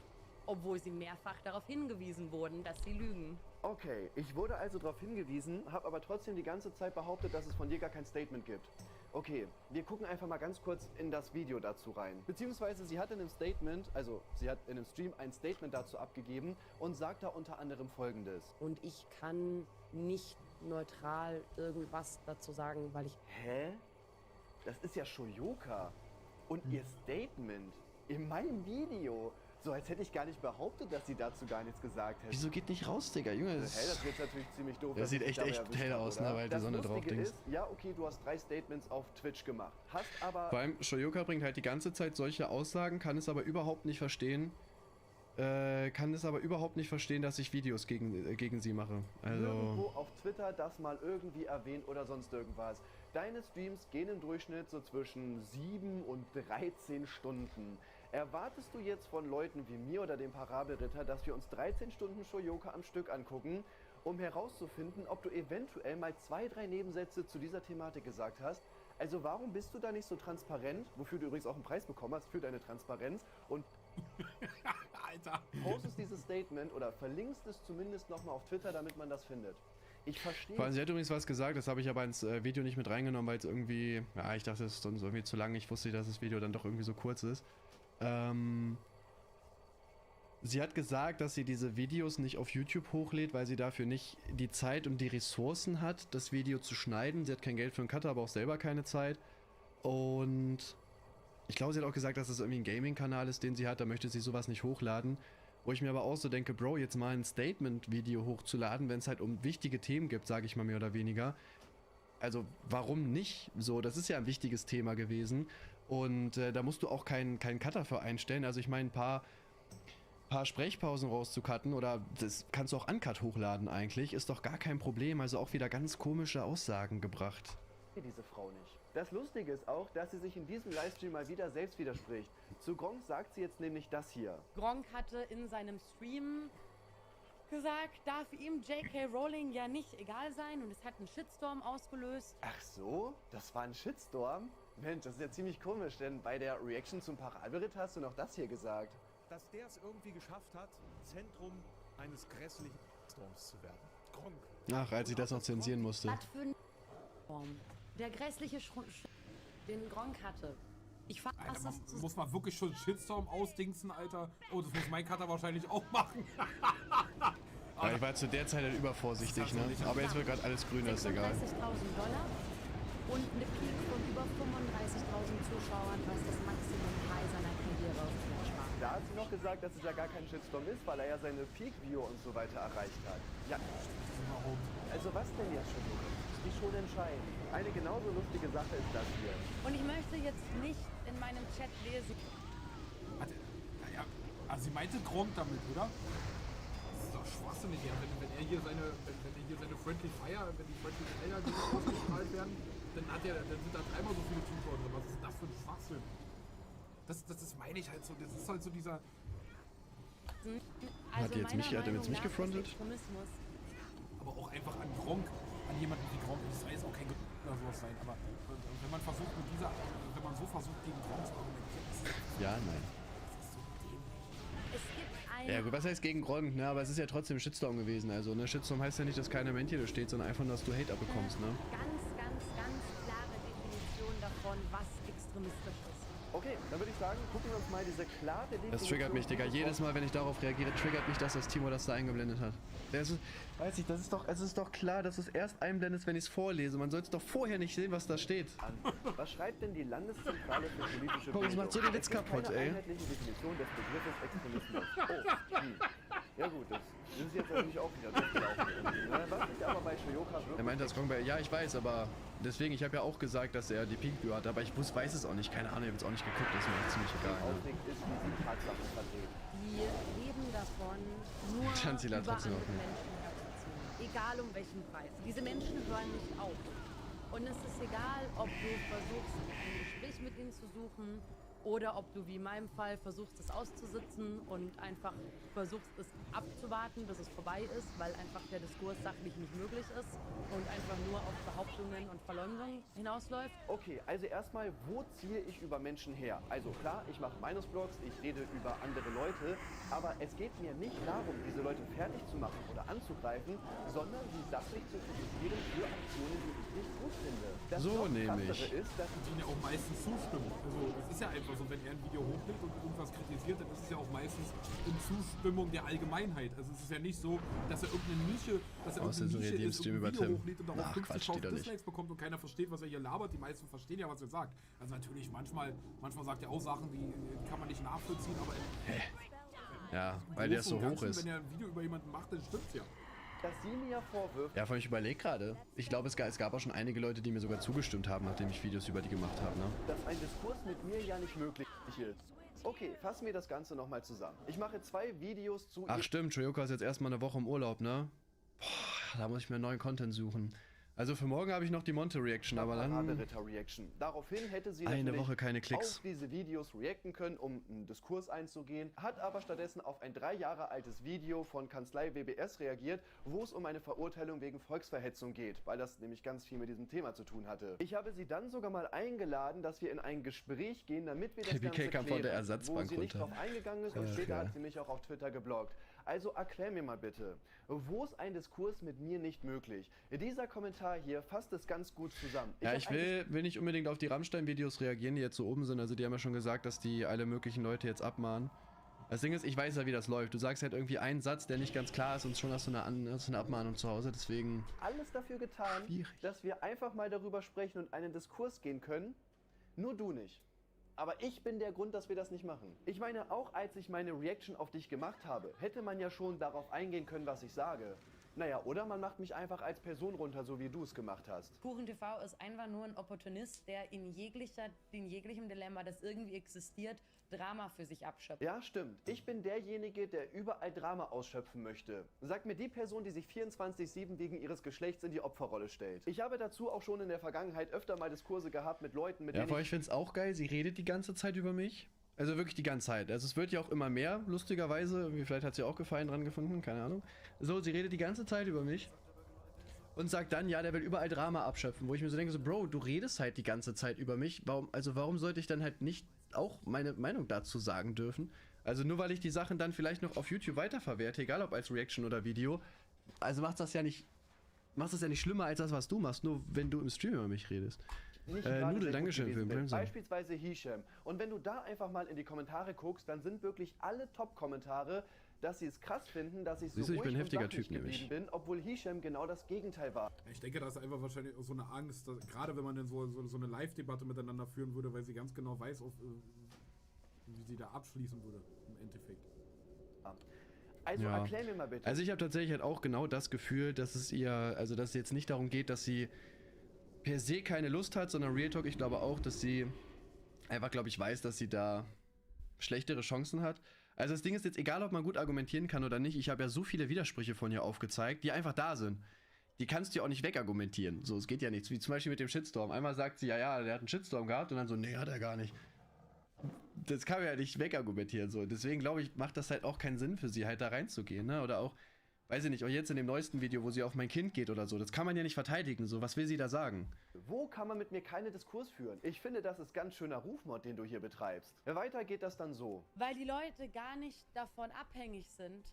Obwohl sie mehrfach darauf hingewiesen wurden, dass sie lügen. Okay, ich wurde also darauf hingewiesen, habe aber trotzdem die ganze Zeit behauptet, dass es von dir gar kein Statement gibt. Okay, wir gucken einfach mal ganz kurz in das Video dazu rein. Beziehungsweise sie hat in einem Statement, also sie hat in einem Stream ein Statement dazu abgegeben und sagt da unter anderem Folgendes. Und ich kann nicht neutral irgendwas dazu sagen, weil ich... Hä? Das ist ja Shoyoka. Und ihr Statement in meinem Video. So als hätte ich gar nicht behauptet, dass sie dazu gar nichts gesagt hätte. Wieso geht nicht raus, Digga? Junge, Das wird jetzt natürlich ziemlich doof. Das dass sieht ich echt dabei echt erwischt hell habe, aus, oder? ne, weil die Das Sonne drauf Lustige dings. ist, ja, okay, du hast 3 Statements auf Twitch gemacht. Hast aber... Vor allem, Shoyoka bringt halt die ganze Zeit solche Aussagen, kann es aber überhaupt nicht verstehen, dass ich Videos gegen sie mache. Nirgendwo Also... auf Twitter das mal irgendwie erwähnt oder sonst irgendwas. Deine Streams gehen im Durchschnitt so zwischen 7 und 13 Stunden. Erwartest du jetzt von Leuten wie mir oder dem Parabelritter, dass wir uns 13 Stunden Shoyoka am Stück angucken, um herauszufinden, ob du eventuell mal 2, 3 Nebensätze zu dieser Thematik gesagt hast? Also warum bist du da nicht so transparent, wofür du übrigens auch einen Preis bekommen hast für deine Transparenz, und Alter. postest dieses Statement oder verlinkst es zumindest nochmal auf Twitter, damit man das findet? Ich verstehe. Vor allem, sie hat übrigens was gesagt, das habe ich aber ins Video nicht mit reingenommen, weil es irgendwie... Ja, ich dachte, es ist sonst irgendwie zu lang. Ich wusste nicht, dass das Video dann doch irgendwie so kurz ist. Sie hat gesagt, dass sie diese Videos nicht auf YouTube hochlädt, weil sie dafür nicht die Zeit und die Ressourcen hat, das Video zu schneiden. Sie hat kein Geld für einen Cutter, aber auch selber keine Zeit. Und ich glaube, sie hat auch gesagt, dass das irgendwie ein Gaming-Kanal ist, den sie hat. Da möchte sie sowas nicht hochladen. Wo ich mir aber auch so denke, Bro, jetzt mal ein Statement-Video hochzuladen, wenn es halt um wichtige Themen gibt, sage ich mal mehr oder weniger. Also warum nicht? So, das ist ja ein wichtiges Thema gewesen. Und da musst du auch keinen Cutter für einstellen. Also ich meine, ein paar Sprechpausen rauszucutten oder das kannst du auch uncut hochladen eigentlich, ist doch gar kein Problem. Also auch wieder ganz komische Aussagen gebracht. Diese Frau nicht. Das Lustige ist auch, dass sie sich in diesem Livestream mal wieder selbst widerspricht. Zu Gronk sagt sie jetzt nämlich das hier. Gronk hatte in seinem Stream gesagt, darf ihm J.K. Rowling ja nicht egal sein, und es hat einen Shitstorm ausgelöst. Ach so? Das war ein Shitstorm? Mensch, das ist ja ziemlich komisch, denn bei der Reaction zum Parabelritt hast du noch das hier gesagt. Dass der es irgendwie geschafft hat, Zentrum eines grässlichen Sturms zu werden. Gronk. Ach, als ich das noch zensieren musste. Was für ein Shitstorm. Der grässliche den Gronk hatte. Ich fasse Alter, es zusammen. muss man wirklich schon Shitstorm ausdingsen, Alter? Oh, das muss mein Cutter wahrscheinlich auch machen. Ja, ich war zu der Zeit halt übervorsichtig, ne? Aber jetzt wird gerade alles grün, das ist egal. $35.000 und eine Peak von über 35 Zuschauern, was das Maximum High seiner Karriere auf Twitch war. Da hat sie noch gesagt, dass es ja gar kein Shitstorm ist, weil er ja seine Peak-View und so weiter erreicht hat. Ja. Also was denn jetzt schon, Lukas? Die schon entscheiden. Eine genauso lustige Sache ist das hier. Und ich möchte jetzt nicht in meinem Chat lesen. Also sie meinte Gronk damit, oder? Das ist doch schwachsinnig, ja. Wenn er hier seine Friendly Fire, wenn die Friendly Fire ausgestrahlt werden, dann sind da dreimal so viele Zuschauer drin. Was ist das für ein Schwachsinn? Das meine ich halt so. Das ist halt so dieser... Hat die jetzt mich, hat er jetzt mich gefrontet? Aber auch einfach an Gronk, an jemanden wie Gronk. Das soll jetzt auch kein oder sowas sein, aber wenn man versucht wenn man so versucht gegen Gronk zu argumentieren, ist das... Ja, nein. Ja gut, was heißt gegen Gronk, ne? Aber es ist ja trotzdem Shitstorm gewesen. Also, ne? Shitstorm heißt ja nicht, dass keiner Mensch hier steht, sondern einfach nur, dass du Hate abbekommst, ne? Ganz klare Definition davon, was extremistisch ist. Okay, dann würde ich sagen, gucken wir uns mal diese klare Definition... Das triggert mich, Digga. Jedes Mal, wenn ich darauf reagiere, triggert mich, dass das Timo das da eingeblendet hat. Weiß ich, es ist doch klar, dass du es erst einblendest, wenn ich es vorlese. Man soll es doch vorher nicht sehen, was da steht. Was schreibt denn die Landeszentrale für politische Guck, das macht so den Witz kaputt, ey. Einheitliche Definition des Begriffes Extremismus. Ja gut, das ist jetzt natürlich auch wieder durchgelaufen. Was ich aber bei Shoyoka wirklich... Er meint das Gronk, ja, ich weiß, aber deswegen, ich habe ja auch gesagt, dass er die Peak-View hat, aber ich weiß es auch nicht, keine Ahnung, ich habe jetzt auch nicht geguckt, das ist mir ziemlich egal. Aufregt ist, wie sie Tatsachen vertreten. Die leben davon, nur über andere Menschen herzuziehen. Egal um welchen Preis. Diese Menschen hören nicht auf. Und es ist egal, ob du versuchst, ein Gespräch mit ihnen zu suchen oder ob du, wie in meinem Fall, versuchst, es auszusitzen und einfach versuchst, es abzuwarten, bis es vorbei ist, weil einfach der Diskurs sachlich nicht möglich ist und einfach nur auf Behauptungen und Verleumdungen hinausläuft. Okay, also erstmal, wo ziehe ich über Menschen her? Also klar, ich mache Meinungsblogs, ich rede über andere Leute, aber es geht mir nicht darum, diese Leute fertig zu machen oder anzugreifen, sondern sie sachlich zu kritisieren für Aktionen, die ich nicht gut finde. Das so nämlich. Ist, dass die ja auch meistens zustimmen. Also es ist ja einfach so, wenn er ein Video hochlädt und irgendwas kritisiert, dann ist es ja auch meistens in Zustimmung der Allgemeinheit. Also es ist ja nicht so, dass er irgendeine Nische, ist, ein Video hochlädt und darauf 50.000 Dislikes bekommt und keiner versteht, was er hier labert. Die meisten verstehen ja, was er sagt. Also natürlich, manchmal sagt er auch Sachen, die kann man nicht nachvollziehen, aber ja, weil der so hoch ist. Wenn er ein Video über jemanden macht, dann stimmt's ja. Dass sie mir vorwirft. Ja, vor allem, ich überlege gerade. Ich glaube, es gab auch schon einige Leute, die mir sogar zugestimmt haben, nachdem ich Videos über die gemacht habe, ne? Dass ein Diskurs mit mir ja nicht möglich ist. Okay, fassen wir das Ganze nochmal zusammen. Ich mache 2 Videos zu... Ach stimmt, Shoyoka ist jetzt erstmal eine Woche im Urlaub, ne? Boah, da muss ich mir neuen Content suchen. Also für morgen habe ich noch die Monte-Reaction, aber dann... Reaction. Daraufhin hätte sie eine Woche keine Klicks. auf diese Videos reacten können, um einen Diskurs einzugehen, hat aber stattdessen auf ein 3 Jahre altes Video von Kanzlei WBS reagiert, wo es um eine Verurteilung wegen Volksverhetzung geht, weil das nämlich ganz viel mit diesem Thema zu tun hatte. Ich habe sie dann sogar mal eingeladen, dass wir in ein Gespräch gehen, damit wir das Ganze klären, von der Ersatzbank wo sie nicht drauf eingegangen ist und später hat sie mich auch auf Twitter geblockt. Also erklär mir mal bitte, wo ist ein Diskurs mit mir nicht möglich? Dieser Kommentar hier fasst es ganz gut zusammen. Ich will nicht unbedingt auf die Rammstein-Videos reagieren, die jetzt so oben sind. Also die haben ja schon gesagt, dass die alle möglichen Leute jetzt abmahnen. Das Ding ist, ich weiß ja, wie das läuft. Du sagst halt irgendwie einen Satz, der nicht ganz klar ist und schon hast du eine Abmahnung zu Hause, deswegen... Alles dafür getan, dass wir einfach mal darüber sprechen und einen Diskurs gehen können. Nur du nicht. Aber ich bin der Grund, dass wir das nicht machen. Ich meine, auch als ich meine Reaction auf dich gemacht habe, hätte man ja schon darauf eingehen können, was ich sage. Naja, oder man macht mich einfach als Person runter, so wie du es gemacht hast. KuchenTV ist einfach nur ein Opportunist, der in jeglichem Dilemma, das irgendwie existiert, Drama für sich abschöpft. Ja, stimmt. Ich bin derjenige, der überall Drama ausschöpfen möchte. Sagt mir die Person, die sich 24/7 wegen ihres Geschlechts in die Opferrolle stellt. Ich habe dazu auch schon in der Vergangenheit öfter mal Diskurse gehabt mit Leuten, mit denen ich finde es auch geil, sie redet die ganze Zeit über mich. Also wirklich die ganze Zeit. Also es wird ja auch immer mehr, lustigerweise. Vielleicht hat sie auch Gefallen dran gefunden, keine Ahnung. So, sie redet die ganze Zeit über mich. Und sagt dann, ja, der will überall Drama abschöpfen. Wo ich mir so denke, so, Bro, du redest halt die ganze Zeit über mich. Warum sollte ich dann halt nicht auch meine Meinung dazu sagen dürfen? Also nur weil ich die Sachen dann vielleicht noch auf YouTube weiterverwerte, egal ob als Reaction oder Video. Also machst das ja nicht schlimmer als das, was du machst, nur wenn du im Stream über mich redest. Nudel, dankeschön für den Bremsen. Beispielsweise Hisham. Und wenn du da einfach mal in die Kommentare guckst, dann sind wirklich alle Top-Kommentare dass sie es krass finden, dass ich so Siehst du, ich bin ruhig ein und heftiger sachlich Typ, geblieben nämlich. bin, obwohl Hisham genau das Gegenteil war. Ich denke, das ist einfach wahrscheinlich auch so eine Angst, dass, gerade wenn man dann so eine Live-Debatte miteinander führen würde, weil sie ganz genau weiß, wie sie da abschließen würde, im Endeffekt. Also erklär mir mal bitte. Also ich habe tatsächlich halt auch genau das Gefühl, dass es ihr, also dass es jetzt nicht darum geht, dass sie per se keine Lust hat, sondern Real Talk, ich glaube auch, dass sie einfach, glaube ich, weiß, dass sie da schlechtere Chancen hat. Also das Ding ist jetzt, egal ob man gut argumentieren kann oder nicht, ich habe ja so viele Widersprüche von ihr aufgezeigt, die einfach da sind. Die kannst du ja auch nicht wegargumentieren. So, es geht ja nichts. Wie zum Beispiel mit dem Shitstorm. Einmal sagt sie, ja, der hat einen Shitstorm gehabt und dann so, nee, hat er gar nicht. Das kann man ja nicht wegargumentieren. So. Deswegen glaube ich, macht das halt auch keinen Sinn für sie, halt da reinzugehen. Ne? Oder auch, weiß ich nicht, auch jetzt in dem neuesten Video, wo sie auf mein Kind geht oder so. Das kann man ja nicht verteidigen. So, was will sie da sagen? Wo kann man mit mir keine Diskurs führen? Ich finde, das ist ganz schöner Rufmord, den du hier betreibst. Weiter geht das dann so. Weil die Leute gar nicht davon abhängig sind,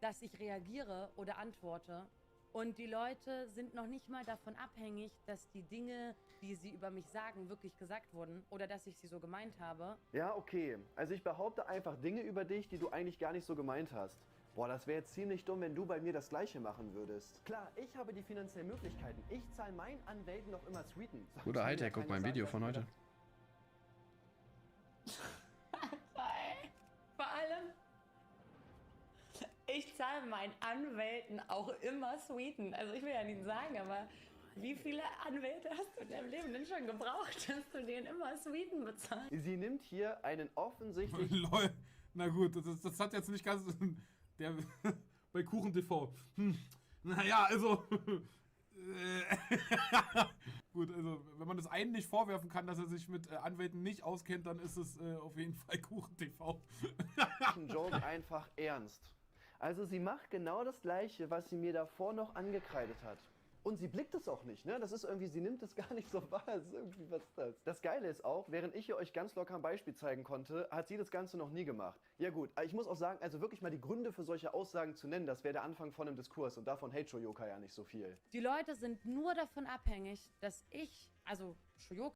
dass ich reagiere oder antworte. Und die Leute sind noch nicht mal davon abhängig, dass die Dinge, die sie über mich sagen, wirklich gesagt wurden oder dass ich sie so gemeint habe. Ja, okay. Also ich behaupte einfach Dinge über dich, die du eigentlich gar nicht so gemeint hast. Boah, das wäre jetzt ziemlich dumm, wenn du bei mir das Gleiche machen würdest. Klar, ich habe die finanziellen Möglichkeiten. Ich zahle meinen Anwälten noch immer Sweeten. Guter Hightech, guck mein Video von heute. Vor allem, ich zahle meinen Anwälten auch immer Sweeten. Also ich will ja nicht sagen, aber wie viele Anwälte hast du in deinem Leben denn schon gebraucht, dass du denen immer Sweeten bezahlst? Sie nimmt hier einen offensichtlich... Lol. Na gut, das hat jetzt nicht ganz... Der, bei Kuchen TV. Naja, also... Gut, also wenn man das einen nicht vorwerfen kann, dass er sich mit Anwälten nicht auskennt, dann ist es auf jeden Fall Kuchen TV. Joke einfach ernst. Also sie macht genau das Gleiche, was sie mir davor noch angekreidet hat. Und sie blickt es auch nicht, ne? Das ist irgendwie, sie nimmt es gar nicht so wahr. Das ist irgendwie, was ist das? Das Geile ist auch, während ich hier euch ganz locker ein Beispiel zeigen konnte, hat sie das Ganze noch nie gemacht. Ja gut, ich muss auch sagen, also wirklich mal die Gründe für solche Aussagen zu nennen, das wäre der Anfang von einem Diskurs und davon hält Shoyoka ja nicht so viel. Die Leute sind nur davon abhängig, dass ich, also Shoyoka